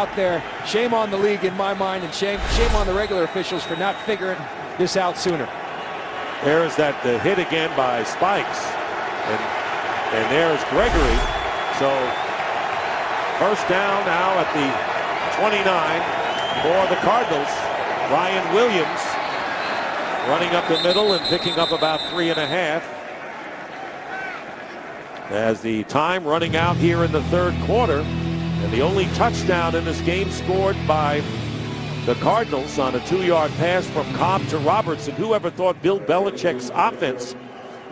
Shame on the league in my mind, and shame on the regular officials for not figuring this out sooner. There's that hit again by Spikes. And there's Gregory. So first down now at the 29 for the Cardinals. Ryan Williams running up the middle and picking up about 3.5. As the time running out here in the 3rd quarter, and the only touchdown in this game scored by the Cardinals on a 2-yard pass from Cobb to Robertson. Whoever thought Bill Belichick's offense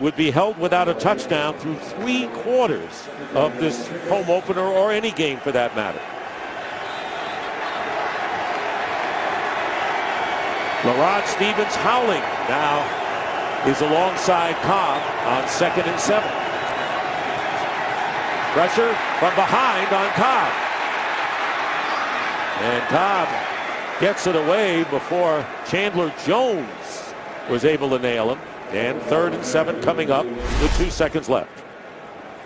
would be held without a touchdown through 3 quarters of this home opener, or any game for that matter. LaRod Stevens howling now is alongside Cobb on 2nd and 7. Pressure from behind on Cobb. And Cobb gets it away before Chandler Jones was able to nail him. And 3rd and 7 coming up with 2 seconds left.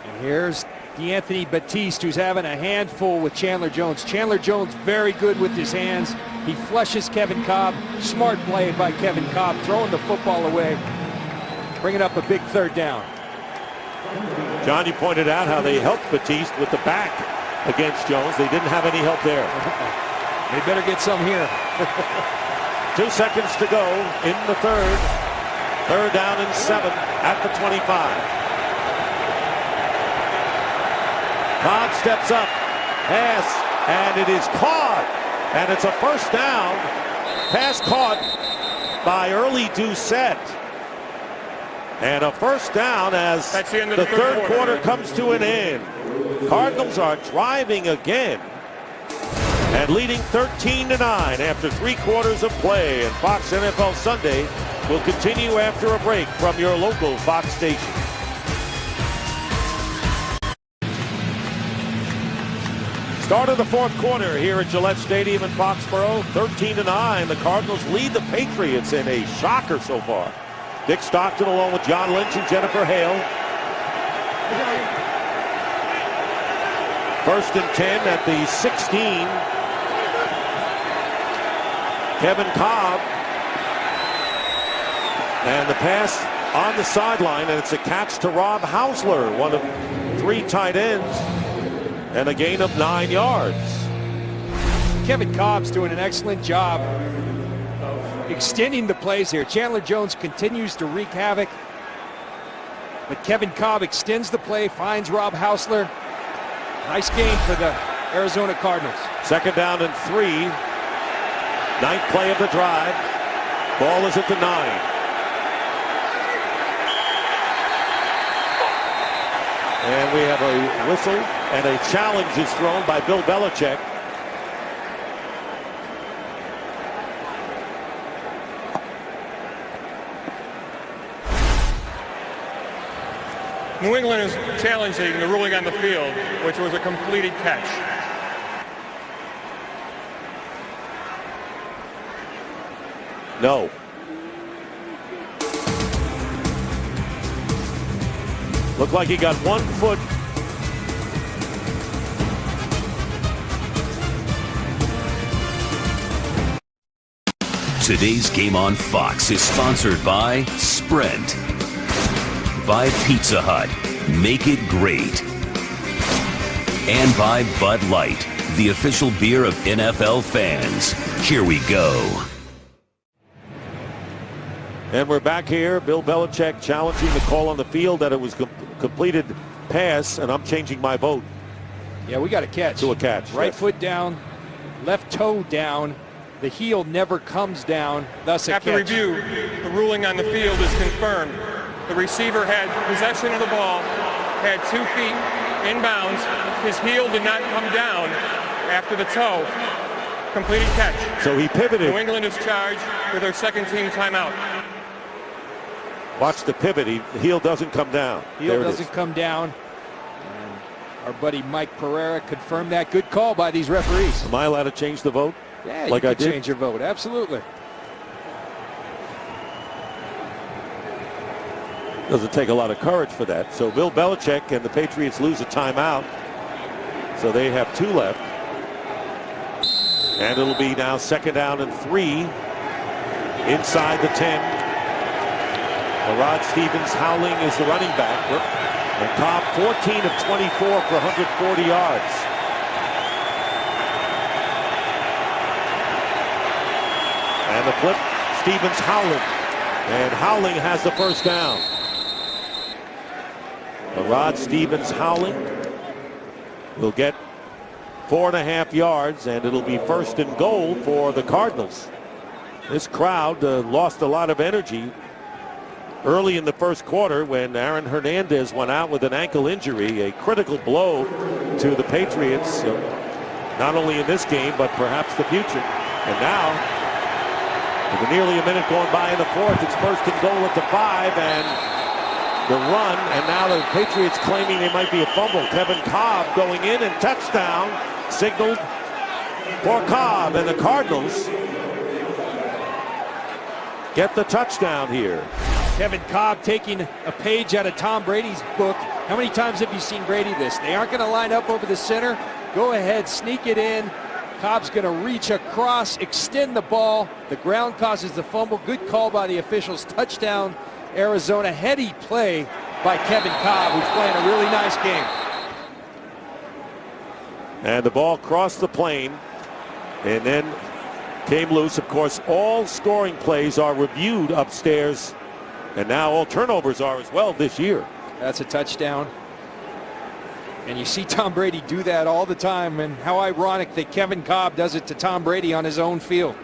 And here's D'Anthony Batiste, who's having a handful with Chandler Jones. Chandler Jones very good with his hands. He flushes Kevin Cobb. Smart play by Kevin Cobb, throwing the football away, bringing up a big 3rd down. John, you pointed out how they helped Batiste with the back against Jones. They didn't have any help there. They better get some here. 2 seconds to go in the 3rd. 3rd down and 7 at the 25. Cobb steps up, pass, and it is caught. And it's a first down. Pass caught by Early Doucette. And a first down as That's the end of the the third third quarter comes to an end. Cardinals are driving again and leading 13-9 after 3 quarters of play. And Fox NFL Sunday will continue after a break from your local Fox station. Start of the 4th quarter here at Gillette Stadium in Foxborough. 13-9. The Cardinals lead the Patriots in a shocker so far. Dick Stockton along with John Lynch and Jennifer Hale. 1st and 10 at the 16 Kevin Cobb. And the pass on the sideline, and it's a catch to Rob Hausler, one of 3 tight ends, and a gain of 9 yards. Kevin Cobb's doing an excellent job of extending the plays here. Chandler Jones continues to wreak havoc, but Kevin Cobb extends the play, finds Rob Hausler. Nice game for the Arizona Cardinals. 2nd down and 3. 9th play of the drive. Ball is at the 9. And we have a whistle, and a challenge is thrown by Bill Belichick. New England is challenging the ruling on the field, which was a completed catch. No. Looked like he got 1 foot. Today's Game on Fox is sponsored by Sprint, by Pizza Hut, make it great, and by Bud Light, the official beer of NFL fans. Here we go. And we're back here. Bill Belichick challenging the call on the field that it was completed pass, and I'm changing my vote. Yeah, we got a catch. To a catch. Right yes. foot down, left toe down. The heel never comes down, thus a After catch. review, the ruling on the field is confirmed. The receiver had possession of the ball, had 2 feet in bounds. His heel did not come down after the toe. Completed catch. So he pivoted. New England is charged with their 2nd team timeout. Watch the pivot. The heel doesn't come down. Heel doesn't come down. And our buddy Mike Pereira confirmed that. Good call by these referees. Am I allowed to change the vote? Yeah, like you I can did? change your vote. Absolutely. Doesn't take a lot of courage for that. So Bill Belichick and the Patriots lose a timeout. So they have 2 left. And it'll be now 2nd down and 3 inside the 10. Rod Stevens howling is the running back. And Cobb 14 of 24 for 140 yards. And the flip, Stevens howling. And Howling has the 1st down. Rod Stevens howling will get 4.5 yards, and it'll be 1st and goal for the Cardinals. This crowd lost a lot of energy early in the 1st quarter when Aaron Hernandez went out with an ankle injury, a critical blow to the Patriots, not only in this game, but perhaps the future. And now, with nearly a minute going by in the 4th, it's 1st and goal at the 5, and the run, and now the Patriots claiming they might be a fumble. Kevin Cobb going in, and touchdown signaled for Cobb, and the Cardinals get the touchdown here. Kevin Cobb taking a page out of Tom Brady's book. How many times have you seen Brady this? They aren't going to line up over the center. Go ahead, sneak it in. Cobb's going to reach across, extend the ball. The ground causes the fumble. Good call by the officials. Touchdown, Arizona. Heady play by Kevin Cobb, who's playing a really nice game. And the ball crossed the plane and then came loose. Of course, all scoring plays are reviewed upstairs, and now all turnovers are as well this year. That's a touchdown. And you see Tom Brady do that all the time, and how ironic that Kevin Cobb does it to Tom Brady on his own field.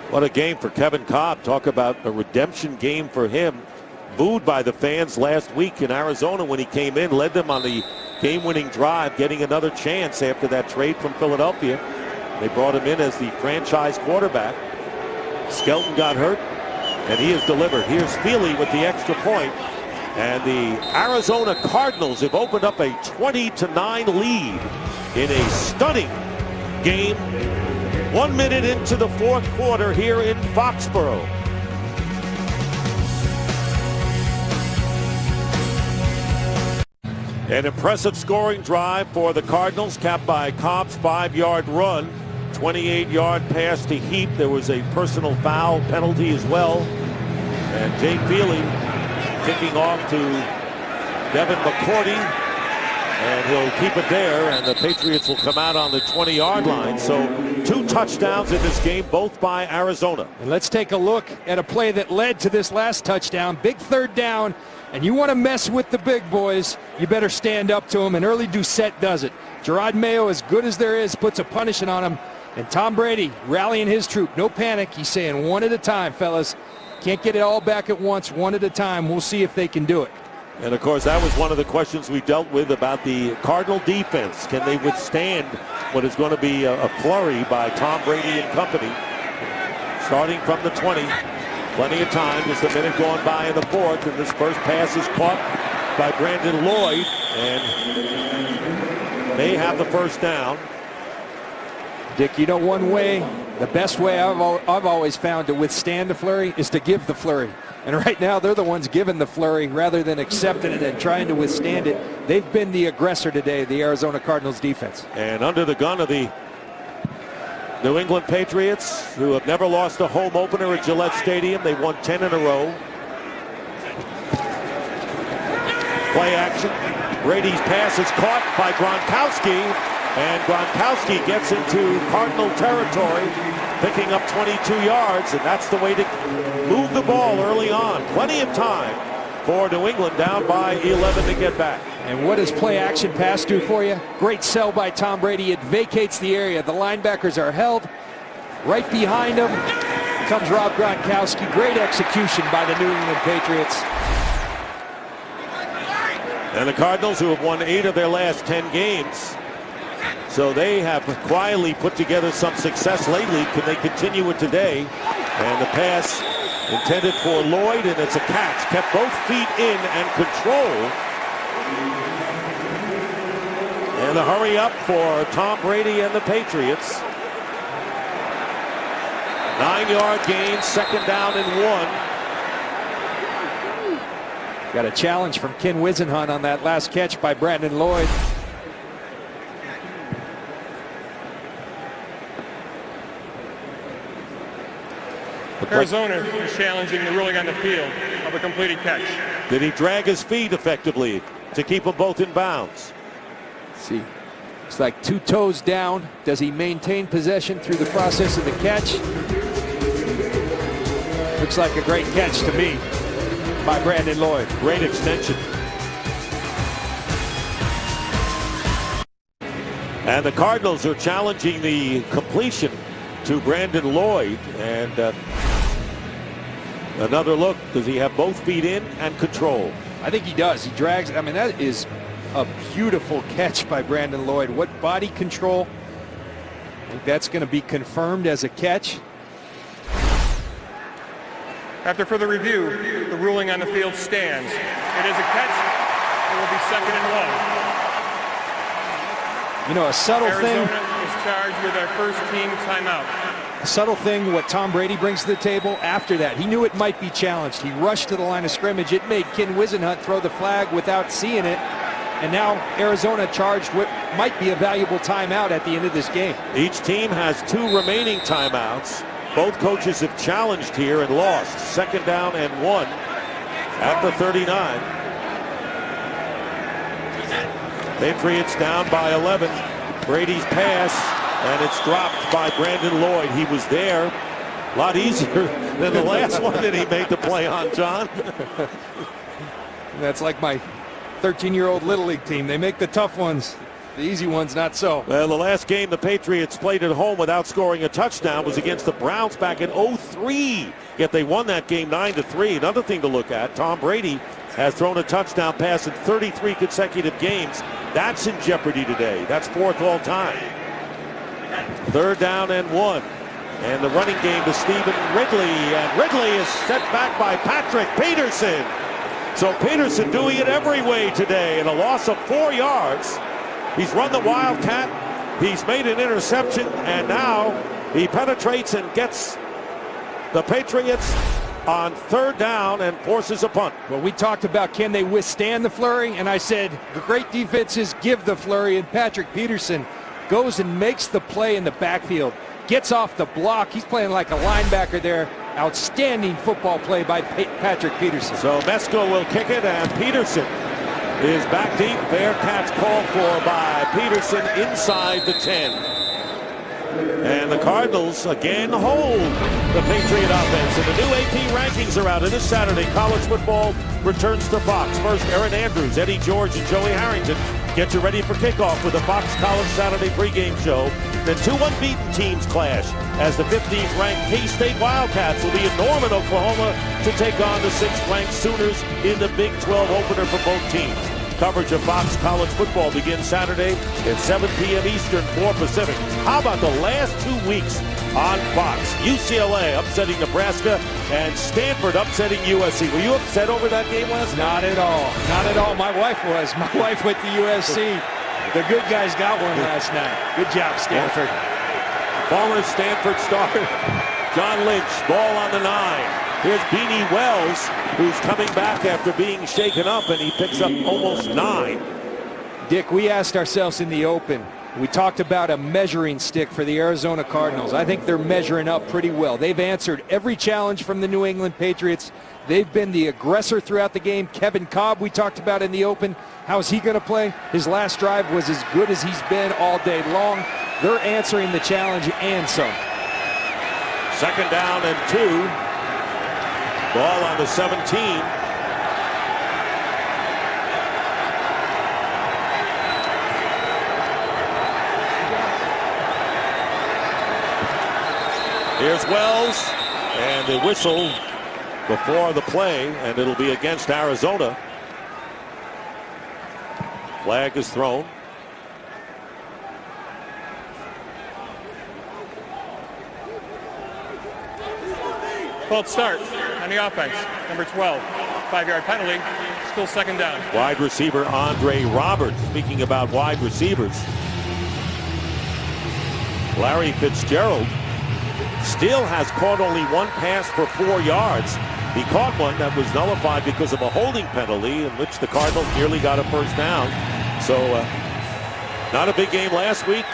What a game for Kevin Cobb. Talk about a redemption game for him. Booed by the fans last week in Arizona when he came in, led them on the game-winning drive, getting another chance after that trade from Philadelphia. They brought him in as the franchise quarterback. Skelton got hurt, and he has delivered. Here's Feely with the extra point, and the Arizona Cardinals have opened up a 20-9 lead in a stunning game. 1 minute into the 4th quarter here in Foxborough. An impressive scoring drive for the Cardinals, capped by Cobb's 5-yard run, 28-yard pass to Heap. There was a personal foul penalty as well. And Jay Feely kicking off to Devin McCourty, and he'll keep it there, and the Patriots will come out on the 20-yard line. So 2 touchdowns in this game, both by Arizona. And let's take a look at a play that led to this last touchdown. Big third down, and you want to mess with the big boys, you better stand up to them, and early Doucette does it. Gerard Mayo, as good as there is, puts a punishing on him, and Tom Brady rallying his troop. No panic. He's saying one at a time, fellas. Can't get it all back at once, one at a time. We'll see if they can do it. And of course, that was one of the questions we dealt with about the Cardinal defense. Can they withstand what is going to be a flurry by Tom Brady and company? Starting from the 20, plenty of time, just a minute going by in the fourth, and this first pass is caught by Brandon Lloyd, and they have the first down. Dick, you know, one way, the best way I've always found to withstand the flurry is to give the flurry. And right now, they're the ones giving the flurry rather than accepting it and trying to withstand it. They've been the aggressor today, the Arizona Cardinals defense. And under the gun of the New England Patriots, who have never lost a home opener at Gillette Stadium. They won 10 in a row. Play action. Brady's pass is caught by Gronkowski, and Gronkowski gets into Cardinal territory, picking up 22 yards, and that's the way to move the ball early on. Plenty of time for New England, down by 11 to get back. And what does play action pass do for you? Great sell by Tom Brady. It vacates the area. The linebackers are held. Right behind him comes Rob Gronkowski. Great execution by the New England Patriots. And the Cardinals, who have won 8 of their last 10 games, so they have quietly put together some success lately. Can they continue it today? And the pass intended for Lloyd, and it's a catch. Kept both feet in and control. And a hurry up for Tom Brady and the Patriots. 9-yard gain, second down and 1. Got a challenge from Ken Wisenhunt on that last catch by Brandon Lloyd. Arizona is challenging the ruling on the field of a completed catch. Did he drag his feet effectively to keep them both in bounds? See, it's like 2 toes down. Does he maintain possession through the process of the catch? Looks like a great catch to me by Brandon Lloyd. Great extension. And the Cardinals are challenging the completion to Brandon Lloyd, and another look. Does he have both feet in and control? I think he does. He drags. I mean, that is a beautiful catch by Brandon Lloyd. What body control. I think that's going to be confirmed as a catch. After further review, the ruling on the field stands. It is a catch. It will be 2nd and 1. You know, a subtle thing. Arizona is charged with our first team timeout. A subtle thing, what Tom Brady brings to the table after that. He knew it might be challenged. He rushed to the line of scrimmage. It made Ken Wisenhunt throw the flag without seeing it. And now Arizona charged with might be a valuable timeout at the end of this game. Each team has 2 remaining timeouts. Both coaches have challenged here and lost. 2nd down and 1 at the 39. Patriots down by 11. Brady's pass, and it's dropped by Brandon Lloyd. He was there. A lot easier than the last one that he made the play on, John. That's like my 13-year-old Little League team. They make the tough ones. The easy ones, not so. Well, the last game the Patriots played at home without scoring a touchdown was against the Browns back in 2003. Yet they won that game 9-3. Another thing to look at, Tom Brady has thrown a touchdown pass in 33 consecutive games. That's in jeopardy today. That's 4th all time. 3rd down and 1. And the running game to Stephen Ridley. And Ridley is set back by Patrick Peterson. So Peterson doing it every way today, and a loss of 4 yards. He's run the Wildcat. He's made an interception, and now he penetrates and gets the Patriots on 3rd down and forces a punt. Well, we talked about can they withstand the flurry, and I said the great defenses give the flurry, and Patrick Peterson goes and makes the play in the backfield, gets off the block. He's playing like a linebacker there. Outstanding football play by Patrick Peterson. So Mesco will kick it, and Peterson is back deep. Bearcats called for by Peterson inside the 10. And the Cardinals again hold the Patriot offense. And the new AP rankings are out. And this Saturday, college football returns to Fox. First, Aaron Andrews, Eddie George, and Joey Harrington get you ready for kickoff with the Fox College Saturday pregame show. Then 2 unbeaten teams clash as the 15th ranked K-State Wildcats will be in Norman, Oklahoma to take on the 6th ranked Sooners in the Big 12 opener for both teams. Coverage of Fox College football begins Saturday at 7 p.m. Eastern, 4 Pacific. How about the last 2 weeks on Fox? UCLA upsetting Nebraska and Stanford upsetting USC. Were you upset over that game last night? Not at all. Not at all. My wife was. My wife went to USC. The good guys got one last night. Good job, Stanford. Former Stanford star John Lynch, ball on the 9. Here's Beanie Wells, who's coming back after being shaken up, and he picks up almost 9. Dick, we asked ourselves in the open, we talked about a measuring stick for the Arizona Cardinals. I think they're measuring up pretty well. They've answered every challenge from the New England Patriots. They've been the aggressor throughout the game. Kevin Cobb, we talked about in the open. How's he going to play? His last drive was as good as he's been all day long. They're answering the challenge and some. 2nd down and 2. Ball on the 17. Here's Wells, and the whistle before the play, and it'll be against Arizona. Flag is thrown. False start on the offense. Number 12. 5-yard penalty. Still 2nd down. Wide receiver Andre Roberts. Speaking about wide receivers, Larry Fitzgerald still has caught only 1 pass for 4 yards. He caught one that was nullified because of a holding penalty in which the Cardinals nearly got a 1st down. So not a big game last week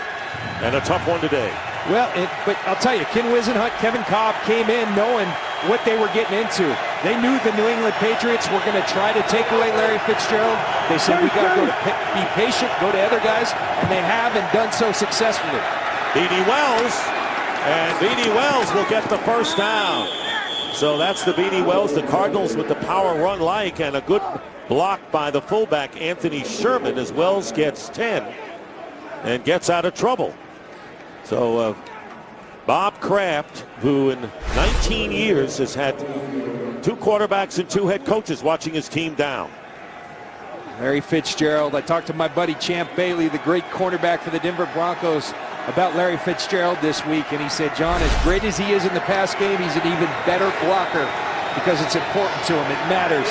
and a tough one today. Well, but I'll tell you, Ken Wisenhunt, Kevin Cobb came in knowing what they were getting into. They knew the New England Patriots were going to try to take away Larry Fitzgerald. They said, we got to be patient, go to other guys, and they have and done so successfully. Beanie Wells, and Beanie Wells will get the 1st down. So that's the Beanie Wells, the Cardinals with the power run like, and a good block by the fullback, Anthony Sherman, as Wells gets 10 and gets out of trouble. So Bob Kraft, who in 19 years has had 2 quarterbacks and 2 head coaches watching his team down. Larry Fitzgerald. I talked to my buddy Champ Bailey, the great cornerback for the Denver Broncos, about Larry Fitzgerald this week, and he said, John, as great as he is in the pass game, he's an even better blocker because it's important to him. It matters.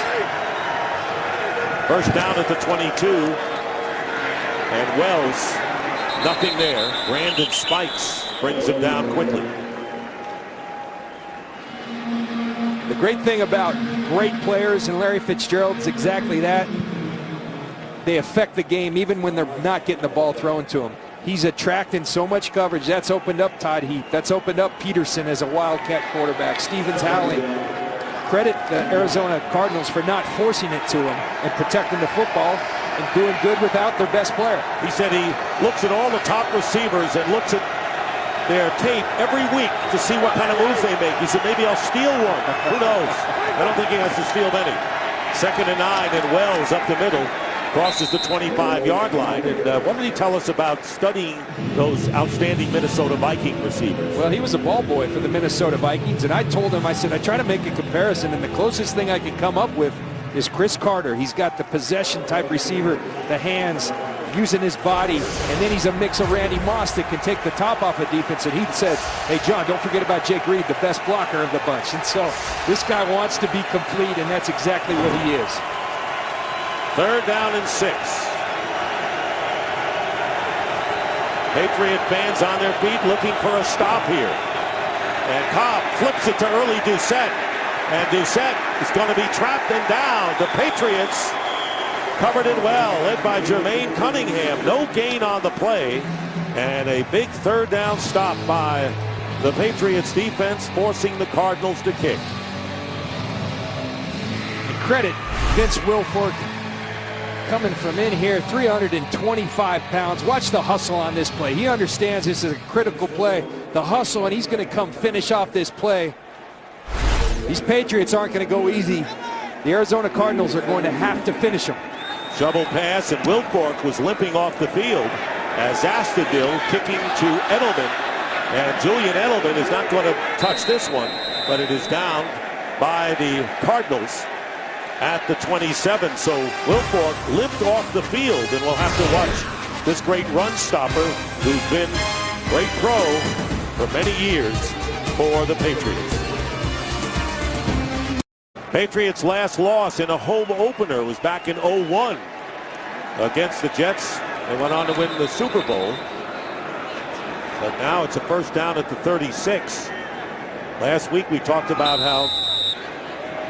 1st down at the 22, and Wells, nothing there. Brandon Spikes brings him down quickly. The great thing about great players, and Larry Fitzgerald is exactly that, they affect the game even when they're not getting the ball thrown to them. He's attracting so much coverage. That's opened up Todd Heath. That's opened up Peterson as a Wildcat quarterback. Stevens Howling. Credit the Arizona Cardinals for not forcing it to him and protecting the football and doing good without their best player. He said he looks at all the top receivers and looks at their tape every week to see what kind of moves they make. He said, maybe I'll steal one. Who knows? I don't think he has to steal many. 2nd and 9, and Wells up the middle. Crosses the 25-yard line. And what did he tell us about studying those outstanding Minnesota Viking receivers? Well, he was a ball boy for the Minnesota Vikings, and I told him, I said, I try to make a comparison, and the closest thing I could come up with is Chris Carter. He's got the possession-type receiver, the hands, using his body, and then he's a mix of Randy Moss that can take the top off a defense. And he said, hey, John, don't forget about Jake Reed, the best blocker of the bunch. And so this guy wants to be complete, and that's exactly what he is. 3rd down and 6. Patriot fans on their feet looking for a stop here. And Cobb flips it to early Doucette. And Doucette is going to be trapped and down. The Patriots covered it well, led by Jermaine Cunningham. No gain on the play. And a big third down stop by the Patriots defense, forcing the Cardinals to kick. And credit Vince Wilfork coming from in here, 325 pounds. Watch the hustle on this play. He understands this is a critical play. The hustle, and he's going to come finish off this play. These Patriots aren't going to go easy. The Arizona Cardinals are going to have to finish them. Shovel pass, and Wilfork was limping off the field as Astudillo kicking to Edelman. And Julian Edelman is not going to touch this one, but it is down by the Cardinals at the 27. So Wilfork limped off the field, and we'll have to watch this great run stopper who's been great pro for many years for the Patriots. Patriots' last loss in a home opener was back in 01 against the Jets. They went on to win the Super Bowl. But now it's a first down at the 36. Last week we talked about how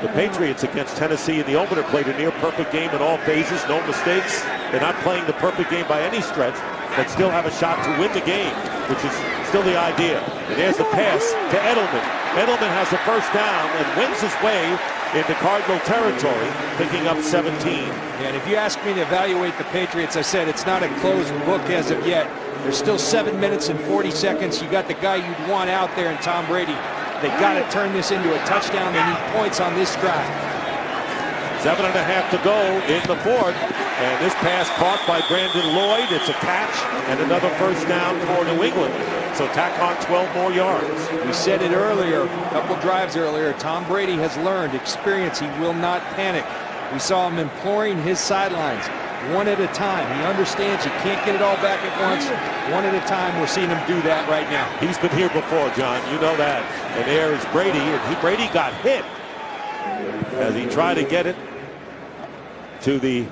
the Patriots against Tennessee in the opener played a near perfect game in all phases, no mistakes. They're not playing the perfect game by any stretch, but still have a shot to win the game, which is still the idea. And there's the pass to Edelman. Edelman has the first down and wins his way into Cardinal territory, picking up 17. And if you ask me to evaluate the Patriots, I said it's not a closed book as of yet. There's still 7 minutes and 40 seconds. You got the guy you'd want out there in Tom Brady. They got to turn this into a touchdown. They need points on this drive. 7.5 to go in the fourth. And this pass caught by Brandon Lloyd. It's a catch and another first down for New England. So tack on 12 more yards. We said it earlier, a couple drives earlier. Tom Brady has learned experience. He will not panic. We saw him imploring his sidelines one at a time. He understands you can't get it all back at once. One at a time. We're seeing him do that right now. He's been here before, John. You know that. And there is Brady. And Brady got hit as he tried to get it to the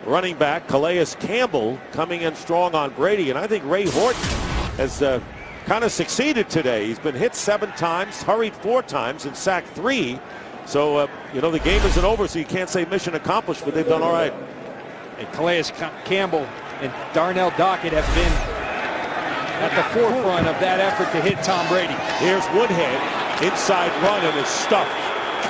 running back, Calais Campbell, coming in strong on Brady. And I think Ray Horton has kind of succeeded today. He's been hit 7 times, hurried 4 times, and sacked 3. So, you know, the game isn't over, so you can't say mission accomplished, but they've done all right. And Calais Campbell and Darnell Dockett have been at the forefront of that effort to hit Tom Brady. Here's Woodhead, inside run, and is stuffed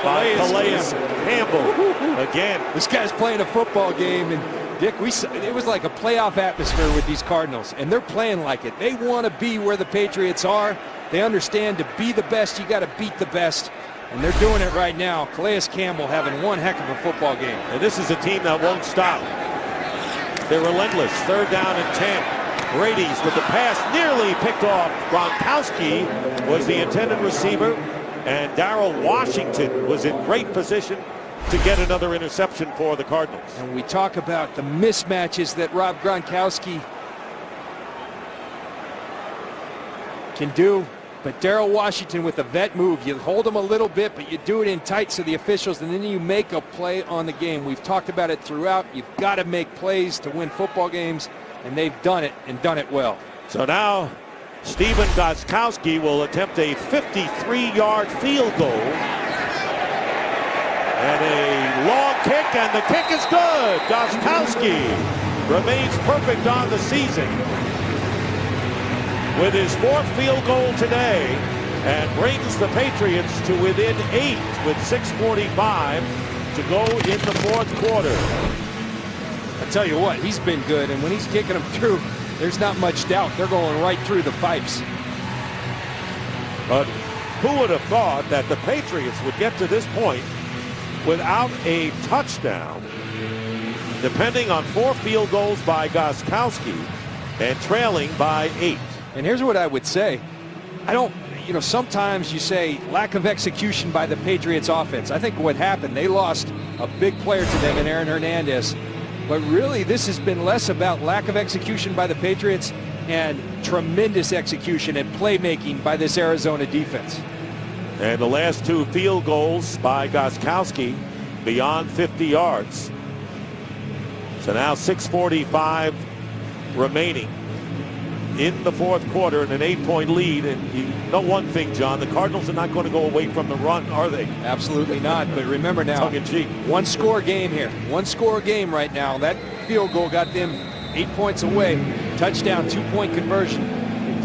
by Calais Campbell again. This guy's playing a football game, and Dick, it was like a playoff atmosphere with these Cardinals, and they're playing like it. They want to be where the Patriots are. They understand to be the best, you got to beat the best, and they're doing it right now. Calais Campbell having one heck of a football game. And this is a team that won't stop. They're relentless. 3rd down and 10. Brady's with the pass nearly picked off. Gronkowski was the intended receiver, and Darrell Washington was in great position to get another interception for the Cardinals. And we talk about the mismatches that Rob Gronkowski can do, but Darrell Washington with the vet move, you hold him a little bit, but you do it in tight to the officials, and then you make a play on the game. We've talked about it throughout. You've got to make plays to win football games, and they've done it and done it well. So now Stephen Gostkowski will attempt a 53-yard field goal. And a long kick, and the kick is good. Gostkowski remains perfect on the season with his 4th field goal today and brings the Patriots to within 8 with 6:45 to go in the 4th quarter. I tell you what, he's been good, and when he's kicking them through, there's not much doubt. They're going right through the pipes. But who would have thought that the Patriots would get to this point without a touchdown, depending on 4 field goals by Gostkowski and trailing by 8. And here's what I would say. Sometimes you say lack of execution by the Patriots offense. I think what happened, they lost a big player to them in Aaron Hernandez. But really, this has been less about lack of execution by the Patriots and tremendous execution and playmaking by this Arizona defense. And the last 2 field goals by Gostkowski beyond 50 yards. So now 6:45 remaining in the fourth quarter in an 8-point lead. And you know one thing, John, the Cardinals are not going to go away from the run, are they? Absolutely not. But remember now, tongue in cheek, one score game here. One score game right now. That field goal got them 8 points away. Touchdown, 2-point conversion.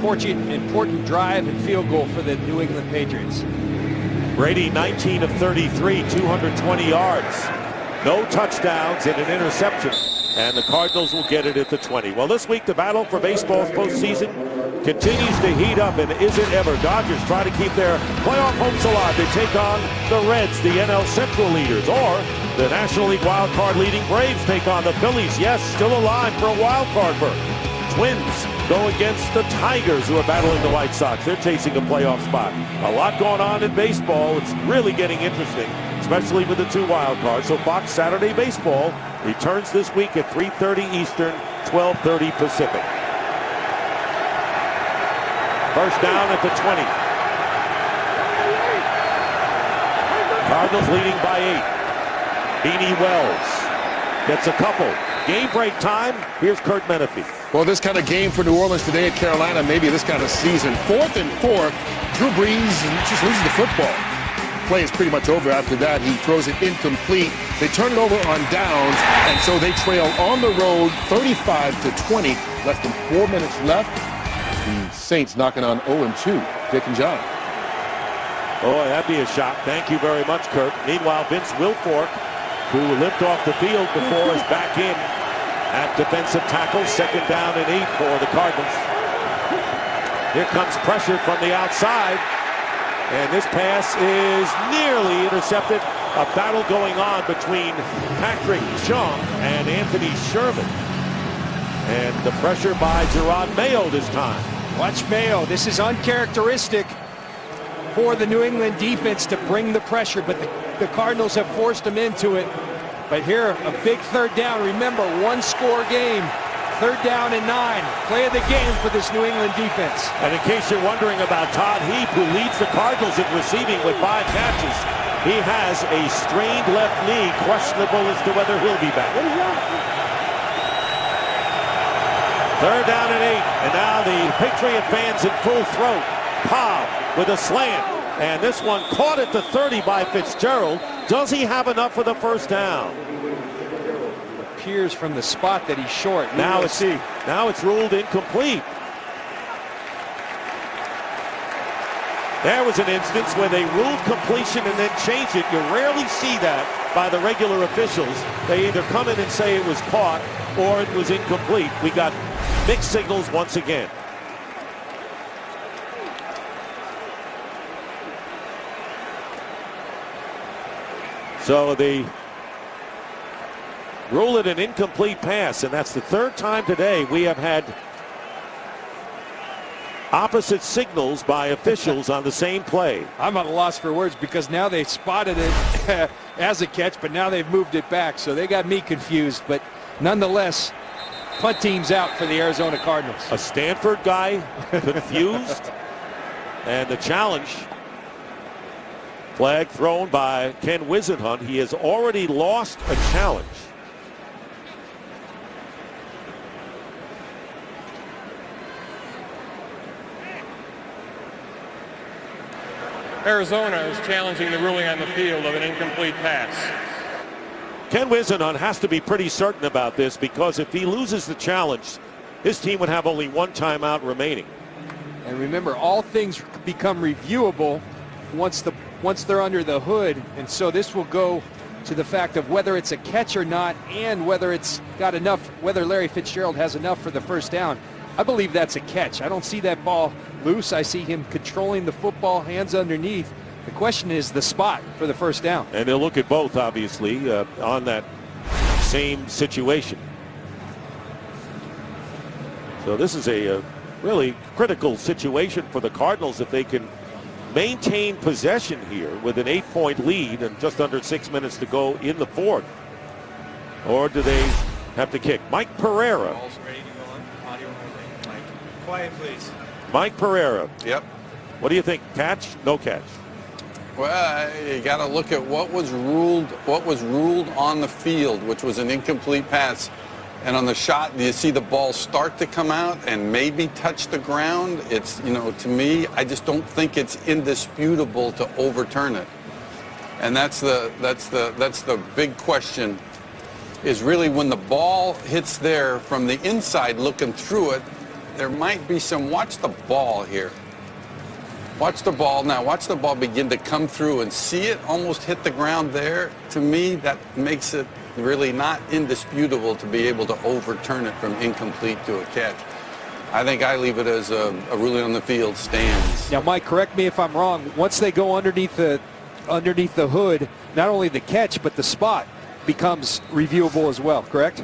Important drive and field goal for the New England Patriots. Brady 19 of 33, 220 yards. No touchdowns and an interception. And the Cardinals will get it at the 20. Well, this week the battle for baseball's postseason continues to heat up, and is it ever? Dodgers try to keep their playoff hopes alive. They take on the Reds, the NL Central leaders, or the National League wild card leading Braves take on the Phillies. Yes, still alive for a wild card berth. Twins go against the Tigers, who are battling the White Sox. They're chasing a playoff spot. A lot going on in baseball. It's really getting interesting, especially with the two wild cards. So Fox Saturday Baseball returns this week at 3:30 Eastern, 12:30 Pacific. First down at the 20. Cardinals leading by 8. Beanie Wells gets a couple. Game break time. Here's Kurt Menefee. Well, this kind of game for New Orleans today at Carolina, maybe this kind of season. 4th and 4, Drew Brees just loses the football. Play is pretty much over after that. He throws it incomplete. They turn it over on downs, and so they trail on the road 35-20. Less than 4 minutes left. The Saints knocking on 0-2. Dick and John. Boy, that'd be a shock. Thank you very much, Kurt. Meanwhile, Vince Wilfork, who limped off the field before, is back in at defensive tackle. 2nd down and 8 for the Cardinals. Here comes pressure from the outside. And this pass is nearly intercepted. A battle going on between Patrick Chung and Anthony Sherman. And the pressure by Gerard Mayo this time. Watch Mayo. This is uncharacteristic for the New England defense to bring the pressure, but the Cardinals have forced them into it. But here, a big 3rd down. Remember, 1-score game. 3rd down and 9. Play of the game for this New England defense. And in case you're wondering about Todd Heap, who leads the Cardinals in receiving with 5 catches, he has a strained left knee, questionable as to whether he'll be back. 3rd down and 8. And now the Patriot fans in full throat. Cobb with a slant. And this one caught at the 30 by Fitzgerald. Does he have enough for the first down? Appears from the spot that he's short. Now it's ruled incomplete. There was an instance where they ruled completion and then changed it. You rarely see that by the regular officials. They either come in and say it was caught or it was incomplete. We got mixed signals once again. So they rule it an incomplete pass, and that's the 3rd time today we have had opposite signals by officials on the same play. I'm at a loss for words because now they spotted it as a catch, but now they've moved it back. So they got me confused, but nonetheless, punt team's out for the Arizona Cardinals. A Stanford guy confused, and the challenge. Flag thrown by Ken Wisenhunt. He has already lost a challenge. Arizona is challenging the ruling on the field of an incomplete pass. Ken Wisenhunt has to be pretty certain about this, because if he loses the challenge, his team would have only 1 timeout remaining. And remember, all things become reviewable once they're under the hood, and so this will go to the fact of whether it's a catch or not, and whether it's got enough, whether Larry Fitzgerald has enough for the first down. I believe that's a catch. I don't see that ball loose. I see him controlling the football, hands underneath. The question is the spot for the first down. And they'll look at both, obviously, on that same situation. So this is a really critical situation for the Cardinals if they can maintain possession here with an 8-point lead and just under 6 minutes to go in the 4th. Or do they have to kick? Mike Pereira. Ball's ready to go on. Audio only. Mike, quiet, please. Mike Pereira. Yep. What do you think? Catch? No catch? Well, you got to look at what was ruled on the field, which was an incomplete pass. And on the shot, do you see the ball start to come out and maybe touch the ground? It's, you know, to me, I just don't think it's indisputable to overturn it. And that's the big question, is really when the ball hits there from the inside looking through it, there might be some, watch the ball here. Watch the ball now, watch the ball begin to come through and see it almost hit the ground there. To me, that makes it really not indisputable to be able to overturn it from incomplete to a catch. I think I leave it as a ruling on the field stands. Now, Mike, correct me if I'm wrong. Once they go underneath the hood, not only the catch but the spot becomes reviewable as well, correct?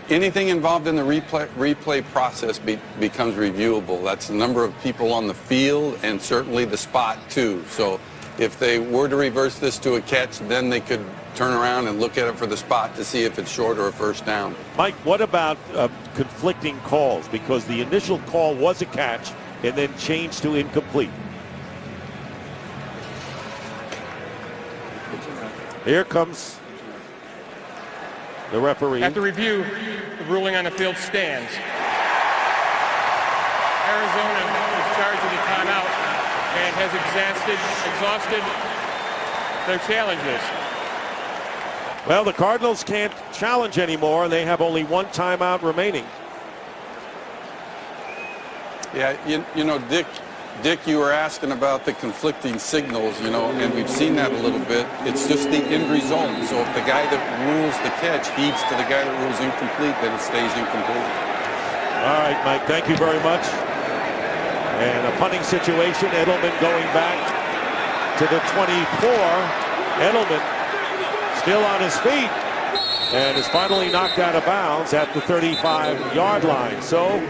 Anything involved in the replay process becomes reviewable. That's the number of people on the field and certainly the spot too. So if they were to reverse this to a catch, then they could turn around and look at it for the spot to see if it's short or a first down. Mike, what about conflicting calls? Because the initial call was a catch and then changed to incomplete. Here comes the referee. After review, the ruling on the field stands. Arizona is charged with a timeout and has exhausted their challenges. Well, the Cardinals can't challenge anymore. They have only one timeout remaining. Yeah, you know, Dick, you were asking about the conflicting signals, you know, and we've seen that a little bit. It's just the end result. So if the guy that rules the catch heeds to the guy that rules incomplete, then it stays incomplete. All right, Mike, thank you very much. And a punting situation, Edelman going back to the 24. Edelman still on his feet and is finally knocked out of bounds at the 35-yard line. So,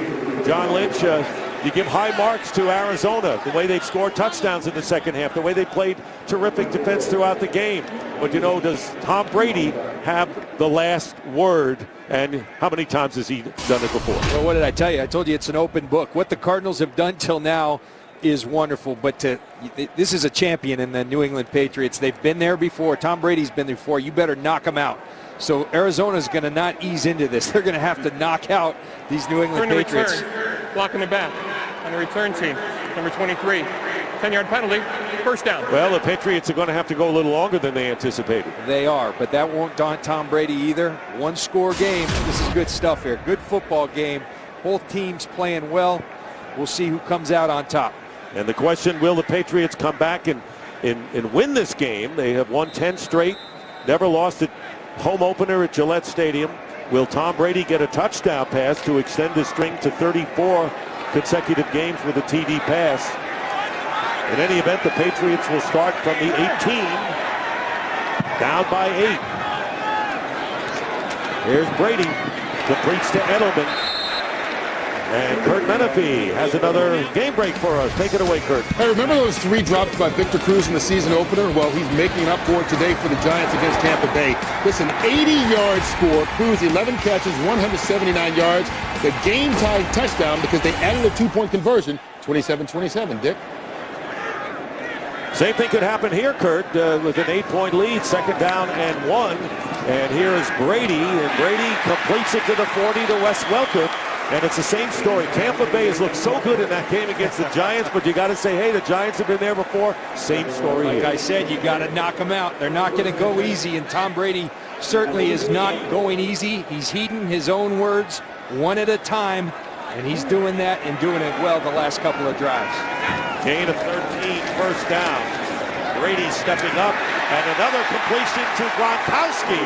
John Lynch, you give high marks to Arizona, the way they've scored touchdowns in the second half, the way they played terrific defense throughout the game. But, you know, does Tom Brady have the last word? And how many times has he done it before? Well, what did I tell you? I told you it's an open book. What the Cardinals have done till now is wonderful. But this is a champion in the New England Patriots. They've been there before. Tom Brady's been there before. You better knock them out. So Arizona's going to not ease into this. They're going to have to knock out these New England Patriots. Return, blocking the back on the return team, number 23. 10-yard penalty, first down. Well, the Patriots are going to have to go a little longer than they anticipated. They are, but that won't daunt Tom Brady either. One-score game. This is good stuff here. Good football game. Both teams playing well. We'll see who comes out on top. And the question, will the Patriots come back and win this game? They have won 10 straight, never lost a home opener at Gillette Stadium. Will Tom Brady get a touchdown pass to extend his string to 34 consecutive games with a TD pass? In any event, the Patriots will start from the 18, down by 8. Here's Brady, completes to Edelman. And Kurt Menefee has another game break for us. Take it away, Kurt. Hey, remember those 3 drops by Victor Cruz in the season opener? Well, he's making up for it today for the Giants against Tampa Bay. Listen, 80-yard score. Cruz, 11 catches, 179 yards. The game-tied touchdown because they added a 2-point conversion. 27-27, Dick. Same thing could happen here, Kurt, with an 8-point lead, second down and 1. And here is Brady, and Brady completes it to the 40 to Wes Welker. And it's the same story. Tampa Bay has looked so good in that game against the Giants, but you got to say, hey, the Giants have been there before. Same story Like here. I said, you got to knock them out. They're not going to go easy, and Tom Brady certainly is not going easy. He's heeding his own words one at a time, and he's doing that and doing it well the last couple of drives. Gain of 13, first down. Brady stepping up, and another completion to Gronkowski.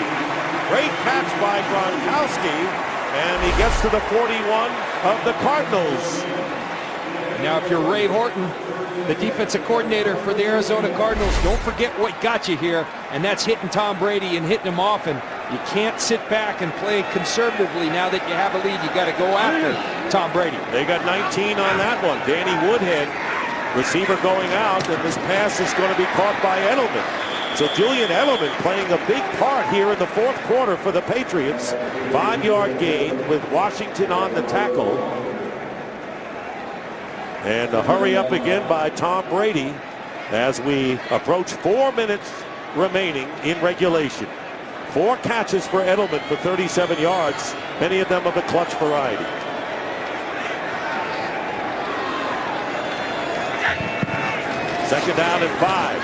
Great catch by Gronkowski. And he gets to the 41 of the Cardinals. Now, if you're Ray Horton, the defensive coordinator for the Arizona Cardinals, don't forget what got you here, and that's hitting Tom Brady and hitting him often. You can't sit back and play conservatively now that you have a lead. You got to go after Tom Brady. They got 19 on that one. Danny Woodhead, receiver going out, and this pass is going to be caught by Edelman. So Julian Edelman playing a big part here in the fourth quarter for the Patriots. 5-yard gain with Washington on the tackle. And a hurry up again by Tom Brady as we approach 4 minutes remaining in regulation. 4 catches for Edelman for 37 yards, many of them of the clutch variety. Second down and 5.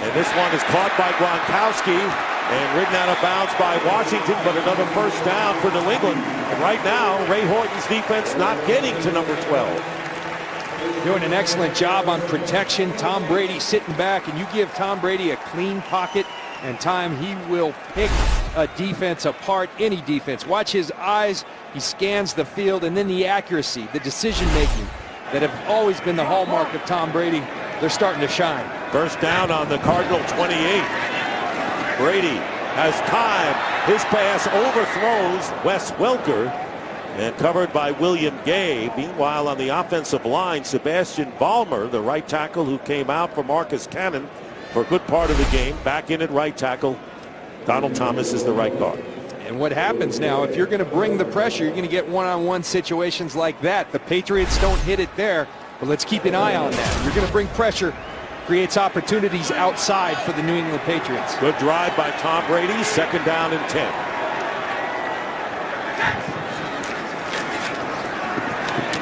And this one is caught by Gronkowski and ridden out of bounds by Washington, but another first down for New England. And right now, Ray Horton's defense not getting to number 12. Doing an excellent job on protection. Tom Brady sitting back, and you give Tom Brady a clean pocket and time, he will pick a defense apart, any defense. Watch his eyes. He scans the field, and then the accuracy, the decision-making that have always been the hallmark of Tom Brady. They're starting to shine. First down on the Cardinal 28. Brady has time. His pass overthrows Wes Welker and covered by William Gay. Meanwhile, on the offensive line, Sebastian Ballmer, the right tackle who came out for Marcus Cannon for a good part of the game, back in at right tackle. Donald Thomas is the right guard. And what happens now, if you're going to bring the pressure, you're going to get one-on-one situations like that. The Patriots don't hit it there, but let's keep an eye on that. You're going to bring pressure, creates opportunities outside for the New England Patriots. Good drive by Tom Brady, second down and 10.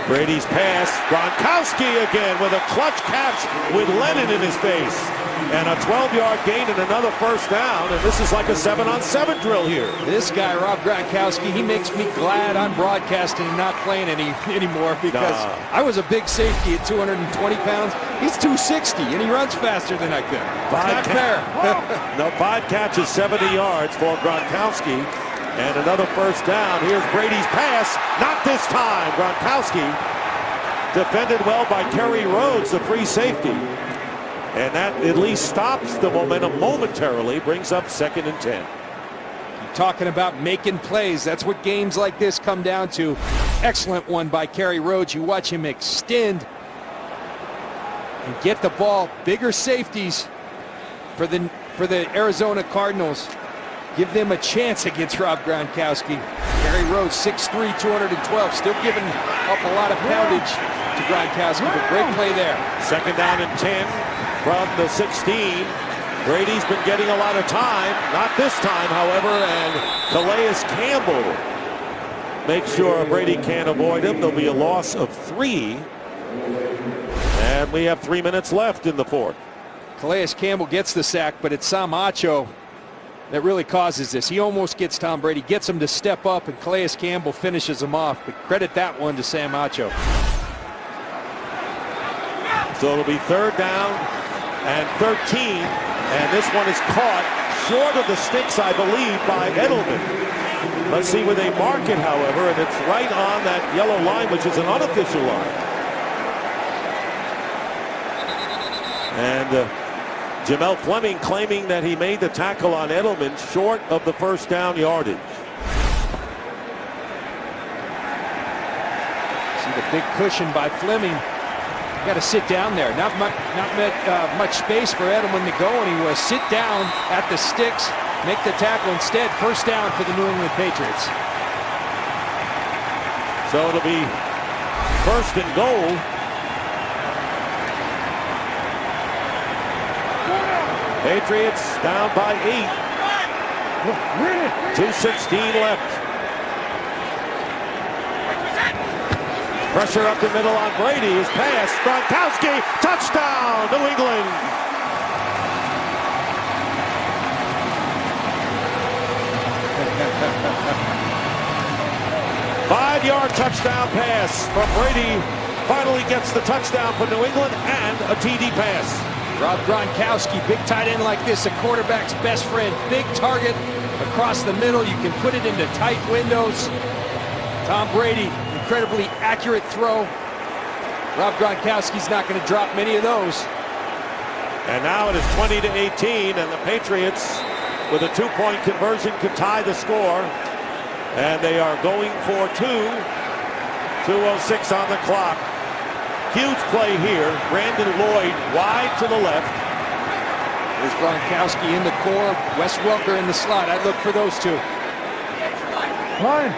Brady's pass, Gronkowski again with a clutch catch with Lennon in his face. And a 12-yard gain and another first down, and this is like a 7-on-7 drill here. This guy, Rob Gronkowski, he makes me glad I'm broadcasting and not playing anymore, because I was a big safety at 220 pounds. He's 260, and he runs faster than I could. Not fair. No, 5 catches, 70 yards for Gronkowski. And another first down. Here's Brady's pass. Not this time. Gronkowski defended well by Kerry Rhodes, the free safety. And that at least stops the momentum momentarily, brings up second and 10. Keep talking about making plays. That's what games like this come down to. Excellent one by Kerry Rhodes. You watch him extend and get the ball. Bigger safeties for the Arizona Cardinals. Give them a chance against Rob Gronkowski. Kerry Rhodes, 6'3", 212, still giving up a lot of poundage to Gronkowski, but great play there. Second down and 10 from the 16. Brady's been getting a lot of time. Not this time, however, and Calais Campbell makes sure Brady can't avoid him. There'll be a loss of 3. And we have 3 minutes left in the fourth. Calais Campbell gets the sack, but it's Sam Acho that really causes this. He almost gets Tom Brady, gets him to step up, and Calais Campbell finishes him off. But credit that one to Sam Acho. So it'll be third down and 13. And this one is caught short of the sticks, I believe, by Edelman. Let's see where they mark it, however, and it's right on that yellow line, which is an unofficial line. And Jamel Fleming claiming that he made the tackle on Edelman short of the first down yardage. See the big cushion by Fleming. Got to sit down there. Not much space for Edelman to go anywhere. Sit down at the sticks, make the tackle instead. First down for the New England Patriots. So it'll be first and goal. Patriots down by 8. 2:16 left. Pressure up the middle on Brady. His pass. Gronkowski. Touchdown, New England. Five-yard touchdown pass from Brady. Finally gets the touchdown for New England and a TD pass. Rob Gronkowski, big tight end like this, a quarterback's best friend. Big target across the middle. You can put it into tight windows. Tom Brady, incredibly accurate throw. Rob Gronkowski's not going to drop many of those. And now it is 20-18, and the Patriots, with a 2-point conversion, could tie the score. And they are going for 2. 2:06 on the clock. Huge play here. Brandon Lloyd wide to the left. There's Gronkowski in the core. Wes Welker in the slot. I'd look for those two. Line.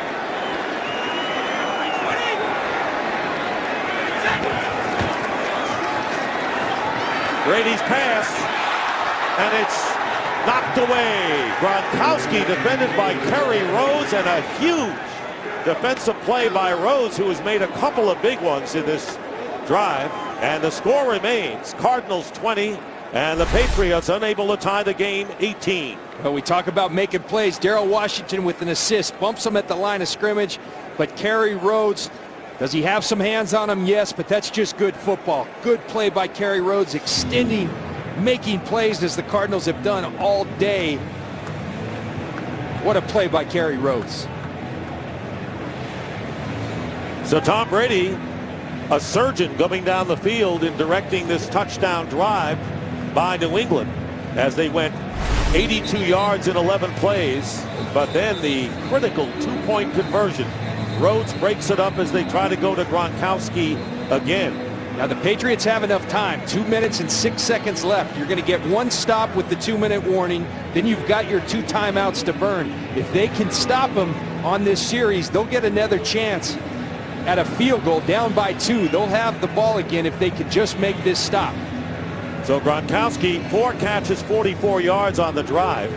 Brady's pass, and it's knocked away. Gronkowski defended by Kerry Rhodes, and a huge defensive play by Rhodes, who has made a couple of big ones in this drive. And the score remains Cardinals 20 and the Patriots unable to tie the game 18. Well, we talk about making plays. Darrell Washington with an assist bumps him at the line of scrimmage, but Kerry Rhodes, does he have some hands on him? Yes, but that's just good football. Good play by Kerry Rhodes, extending, making plays as the Cardinals have done all day. What a play by Kerry Rhodes. So Tom Brady, a surgeon coming down the field and directing this touchdown drive by New England as they went 82 yards in 11 plays, but then the critical two-point conversion. Rhodes breaks it up as they try to go to Gronkowski again. Now the Patriots have enough time. 2 minutes and 6 seconds left. You're going to get one stop with the 2-minute warning. Then you've got your 2 timeouts to burn. If they can stop them on this series, they'll get another chance at a field goal down by 2. They'll have the ball again if they can just make this stop. So Gronkowski, 4 catches, 44 yards on the drive,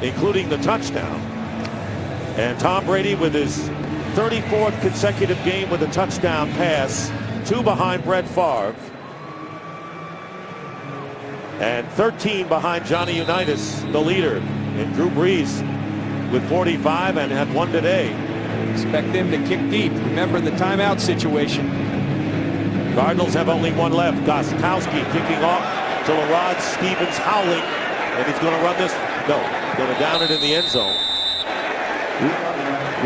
including the touchdown. And Tom Brady with his 34th consecutive game with a touchdown pass, 2 behind Brett Favre, and 13 behind Johnny Unitas, the leader, and Drew Brees with 45 and had 1 today. Expect them to kick deep. Remember the timeout situation. Cardinals have only 1 left. Gronkowski kicking off to Larod Stevens howling, and he's going to run this. No, going to down it in the end zone.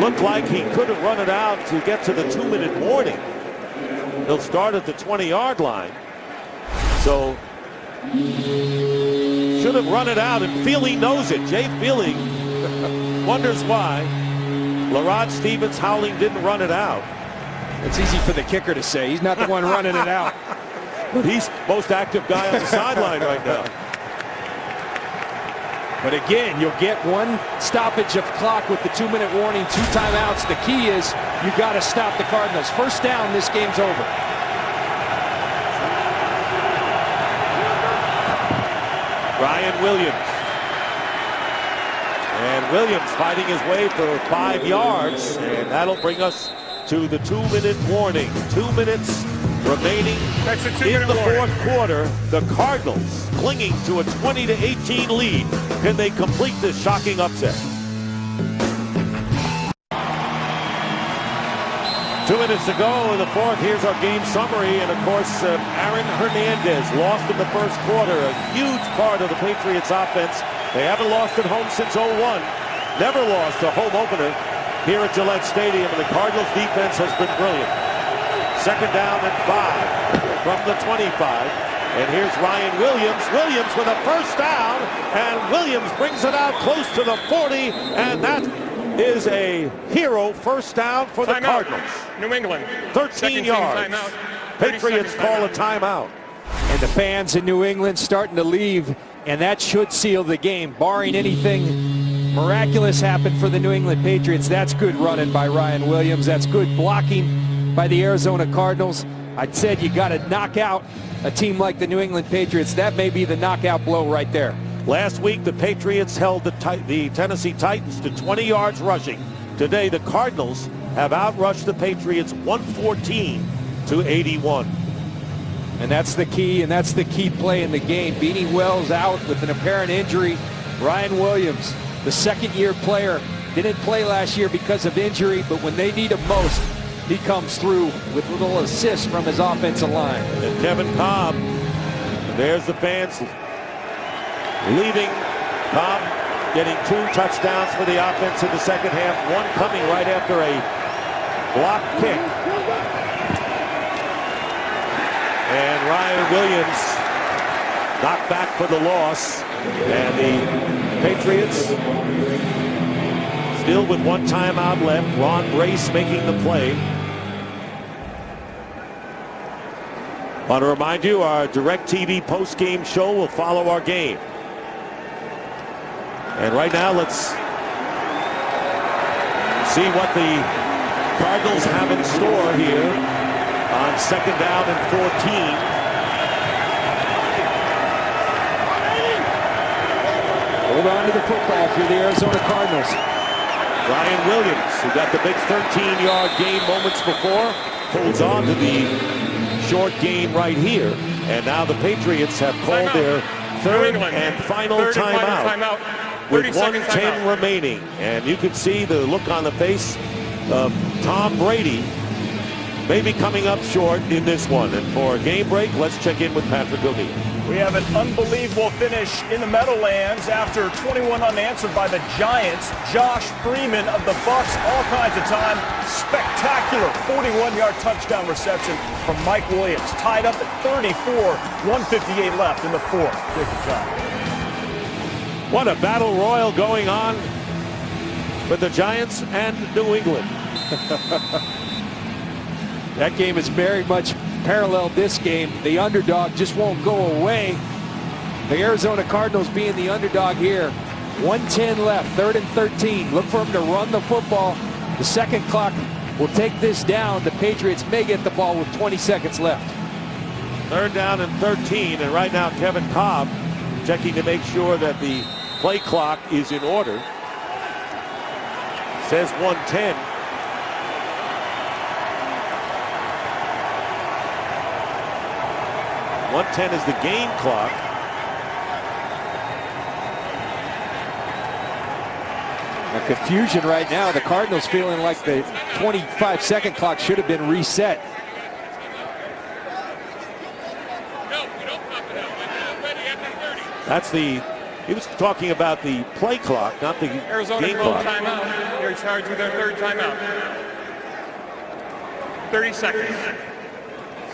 Looked like he could have run it out to get to the 2-minute warning. He'll start at the 20-yard line. So should have run it out, and Feely knows it. Jay Feely wonders why Larod Stevens howling didn't run it out. It's easy for the kicker to say. He's not the one running it out. But he's most active guy on the sideline right now. But again, you'll get one stoppage of clock with the 2-minute warning, 2 timeouts. The key is you got to stop the Cardinals. First down, this game's over. Ryan Williams. And Williams fighting his way for 5 yards, and that'll bring us to the 2-minute warning. 2 minutes remaining in the fourth quarter. The Cardinals clinging to a 20-18 lead. Can they complete this shocking upset? 2 minutes to go in the fourth. Here's our game summary. And of course, Aaron Hernandez lost in the first quarter. A huge part of the Patriots offense. They haven't lost at home since 01. Never lost a home opener here at Gillette Stadium. And the Cardinals defense has been brilliant. Second down and 5 from the 25. And here's Ryan Williams. Williams with a first down. And Williams brings it out close to the 40. And that is a hero first down for the Cardinals. New England. 13 yards. Patriots call a timeout. And the fans in New England starting to leave. And that should seal the game. Barring anything miraculous happen for the New England Patriots. That's good running by Ryan Williams. That's good blocking by the Arizona Cardinals. I said you got to knock out a team like the New England Patriots. That may be the knockout blow right there. Last week, the Patriots held the Tennessee Titans to 20 yards rushing. Today, the Cardinals have outrushed the Patriots 114 to 81. And that's the key, and that's the key play in the game. Beanie Wells out with an apparent injury. Ryan Williams, the second-year player, didn't play last year because of injury, but when they need him most, he comes through with little assists from his offensive line. And Kevin Cobb, there's the fans leaving. Cobb getting 2 touchdowns for the offense in the second half, one coming right after a block kick. And Ryan Williams knocked back for the loss. And the Patriots still with 1 timeout left. Ron Brace making the play. Want to remind you, our DirecTV post-game show will follow our game. And right now, let's see what the Cardinals have in store here on second down and 14. Hold on to the football for the Arizona Cardinals. Ryan Williams, who got the big 13-yard gain moments before, holds on to the short gain right here. And now the Patriots have called their third and final timeout with 1:10 remaining. And you can see the look on the face of Tom Brady maybe coming up short in this one. And for a game break, let's check in with Patrick O'Neill. We have an unbelievable finish in the Meadowlands after 21 unanswered by the Giants. Josh Freeman of the Bucs, all kinds of time. Spectacular 41-yard touchdown reception from Mike Williams. Tied up at 34, 1:58 left in the fourth. Good job. What a battle royal going on with the Giants and New England. That game is very much paralleled this game. The underdog just won't go away. The Arizona Cardinals being the underdog here. 1:10 left, 3rd and 13. Look for them to run the football. The second clock will take this down. The Patriots may get the ball with 20 seconds left. 3rd down and 13, and right now Kevin Cobb checking to make sure that the play clock is in order. Says 1:10. .10 is the game clock. A confusion right now. The Cardinals feeling like the 25-second clock should have been reset. That's he was talking about the play clock, not the Arizona game called clock. timeout. They're charged with their 3rd timeout. 30 seconds.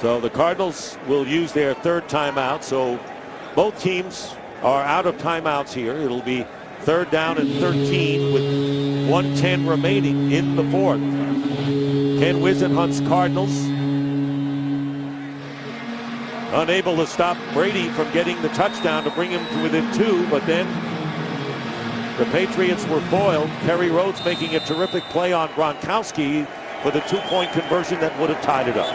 So the Cardinals will use their 3rd timeout. So both teams are out of timeouts here. It'll be 3rd down and 13 with 1:10 remaining in the 4th. Ken Whisenhunt's Cardinals unable to stop Brady from getting the touchdown to bring him to within 2, but then the Patriots were foiled. Kerry Rhodes making a terrific play on Gronkowski for the 2-point conversion that would have tied it up.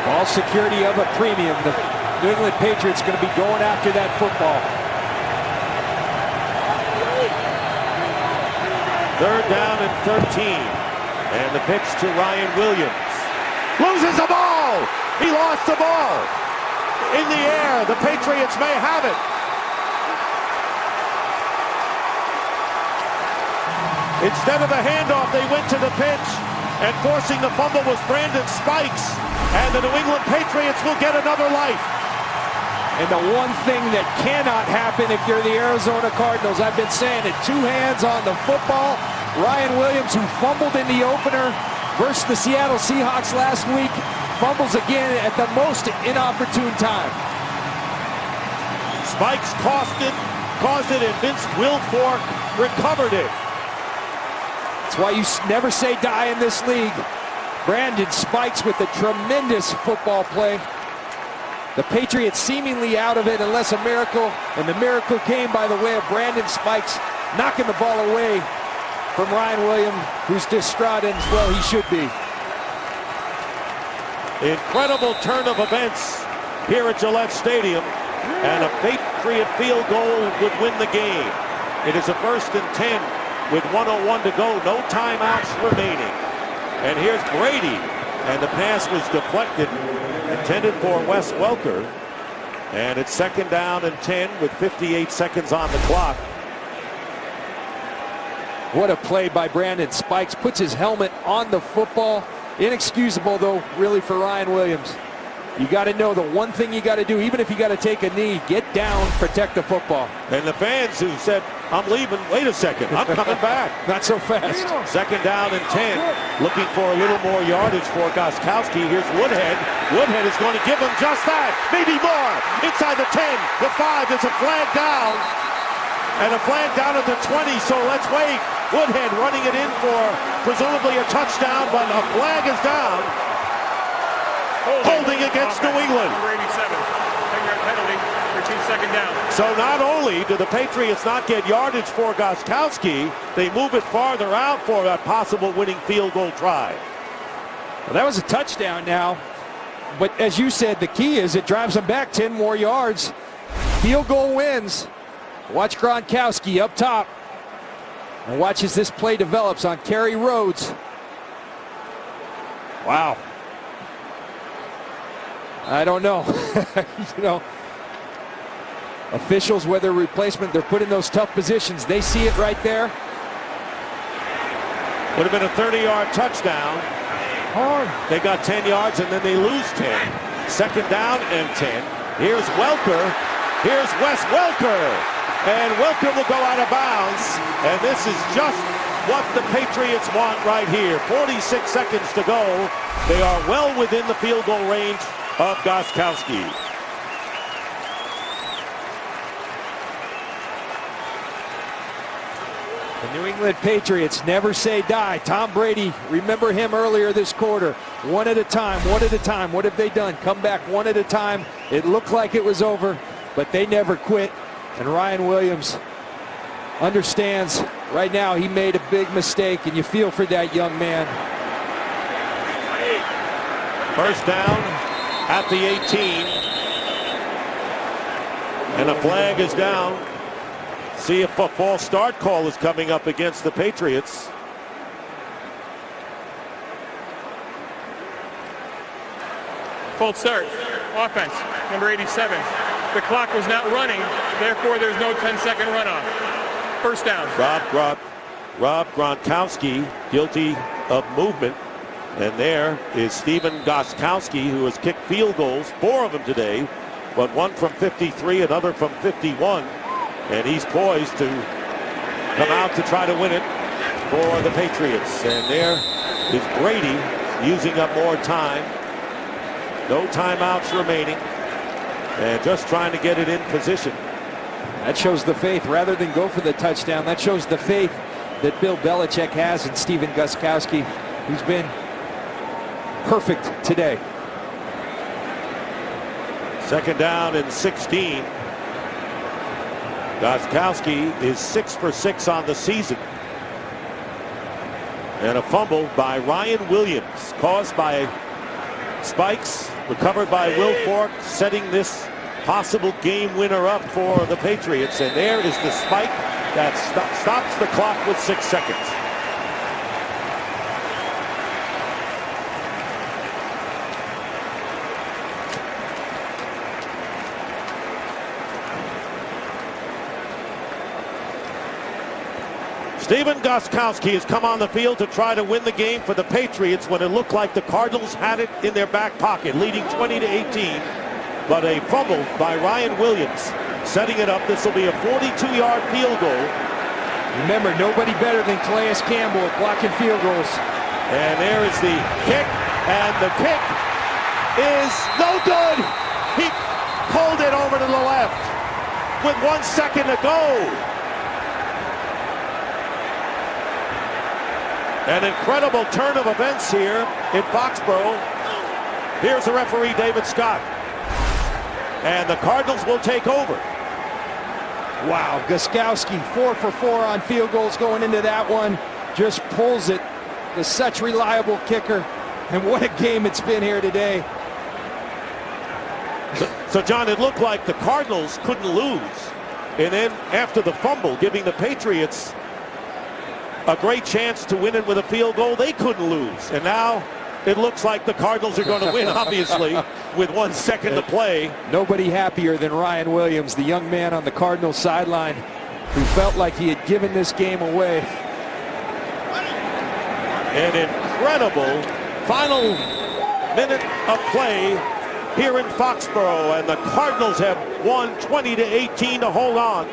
Ball security of a premium. The New England Patriots going to be going after that football. 3rd down and 13. And the pitch to Ryan Williams. Loses the ball. He lost the ball. In the air. The Patriots may have it. Instead of a handoff, they went to the pitch. And forcing the fumble was Brandon Spikes. And the New England Patriots will get another life. And the one thing that cannot happen if you're the Arizona Cardinals, I've been saying it, 2 hands on the football. Ryan Williams, who fumbled in the opener versus the Seattle Seahawks last week, fumbles again at the most inopportune time. Spikes caused it, and Vince Wilfork recovered it. That's why you never say die in this league. Brandon Spikes with a tremendous football play. The Patriots seemingly out of it unless a miracle, and the miracle came by the way of Brandon Spikes knocking the ball away from Ryan Williams, who's distraught, and well, he should be. Incredible turn of events here at Gillette Stadium, and a Patriot field goal would win the game. It is a 1st and 10 with 1:01 to go, no timeouts remaining. And here's Brady, and the pass was deflected, intended for Wes Welker. And it's 2nd down and 10 with 58 seconds on the clock. What a play by Brandon Spikes. Puts his helmet on the football. Inexcusable, though, really, for Ryan Williams. You got to know the one thing you got to do, even if you got to take a knee, get down, protect the football. And the fans who said, I'm leaving, wait a second, I'm coming back. Not so fast. 2nd down and 10, looking for a little more yardage for Gostkowski. Here's Woodhead. Woodhead is going to give him just that, maybe more. Inside the 10, the 5, there's a flag down. And a flag down at the 20, so let's wait. Woodhead running it in for presumably a touchdown, but a flag is down. Holding against New England. Number 87. Penalty for 2nd down. So not only do the Patriots not get yardage for Gostkowski, they move it farther out for that possible winning field goal try. Well, that was a touchdown now. But as you said, the key is it drives them back 10 more yards. Field goal wins. Watch Gronkowski up top. And watch as this play develops on Kerry Rhodes. Wow. I don't know. You know, officials, whether replacement, they're put in those tough positions. They see it right there. Would have been a 30-yard touchdown. They got 10 yards and then they lose 10. Second down and 10. Here's Welker. Here's Wes Welker. And Welker will go out of bounds. And this is just what the Patriots want right here. 46 seconds to go. They are well within the field goal range of Gostkowski. The New England Patriots never say die. Tom Brady, remember him earlier this quarter. One at a time, one at a time. What have they done? Come back one at a time. It looked like it was over, but they never quit. And Ryan Williams understands right now he made a big mistake, and you feel for that young man. First down at the 18. And a flag is down. See if a false start call is coming up against the Patriots. False start. Offense, number 87. The clock was not running, therefore there's no 10-second runoff. First down. Rob Gronkowski guilty of movement. And there is Stephen Gostkowski, who has kicked field goals, 4 of them today, but one from 53, another from 51. And he's poised to come out to try to win it for the Patriots. And there is Brady using up more time. No timeouts remaining. And just trying to get it in position. That shows the faith. Rather than go for the touchdown, that shows the faith that Bill Belichick has in Stephen Gostkowski, who's been perfect today. Second down and 16. Gostkowski is 6 for 6 on the season. And a fumble by Ryan Williams caused by spikes, recovered by Will Fork, setting this possible game winner up for the Patriots. And there is the spike that stops the clock with 6 seconds. Stephen Gostkowski has come on the field to try to win the game for the Patriots when it looked like the Cardinals had it in their back pocket, leading 20-18. But a fumble by Ryan Williams setting it up. This will be a 42-yard field goal. Remember, nobody better than Calais Campbell at blocking field goals. And there is the kick, and the kick is no good. He pulled it over to the left with 1 second to go. An incredible turn of events here in Foxborough. Here's the referee, David Scott. And the Cardinals will take over. Wow, Gostkowski 4 for 4 on field goals going into that one. Just pulls it. The such reliable kicker. And what a game it's been here today. So John, it looked like the Cardinals couldn't lose. And then after the fumble, giving the Patriots a great chance to win it with a field goal, they couldn't lose. And now it looks like the Cardinals are going to win, obviously, with 1 second to play. Nobody happier than Ryan Williams, the young man on the Cardinals sideline who felt like he had given this game away. An incredible final minute of play here in Foxborough, and the Cardinals have won 20-18 to hold on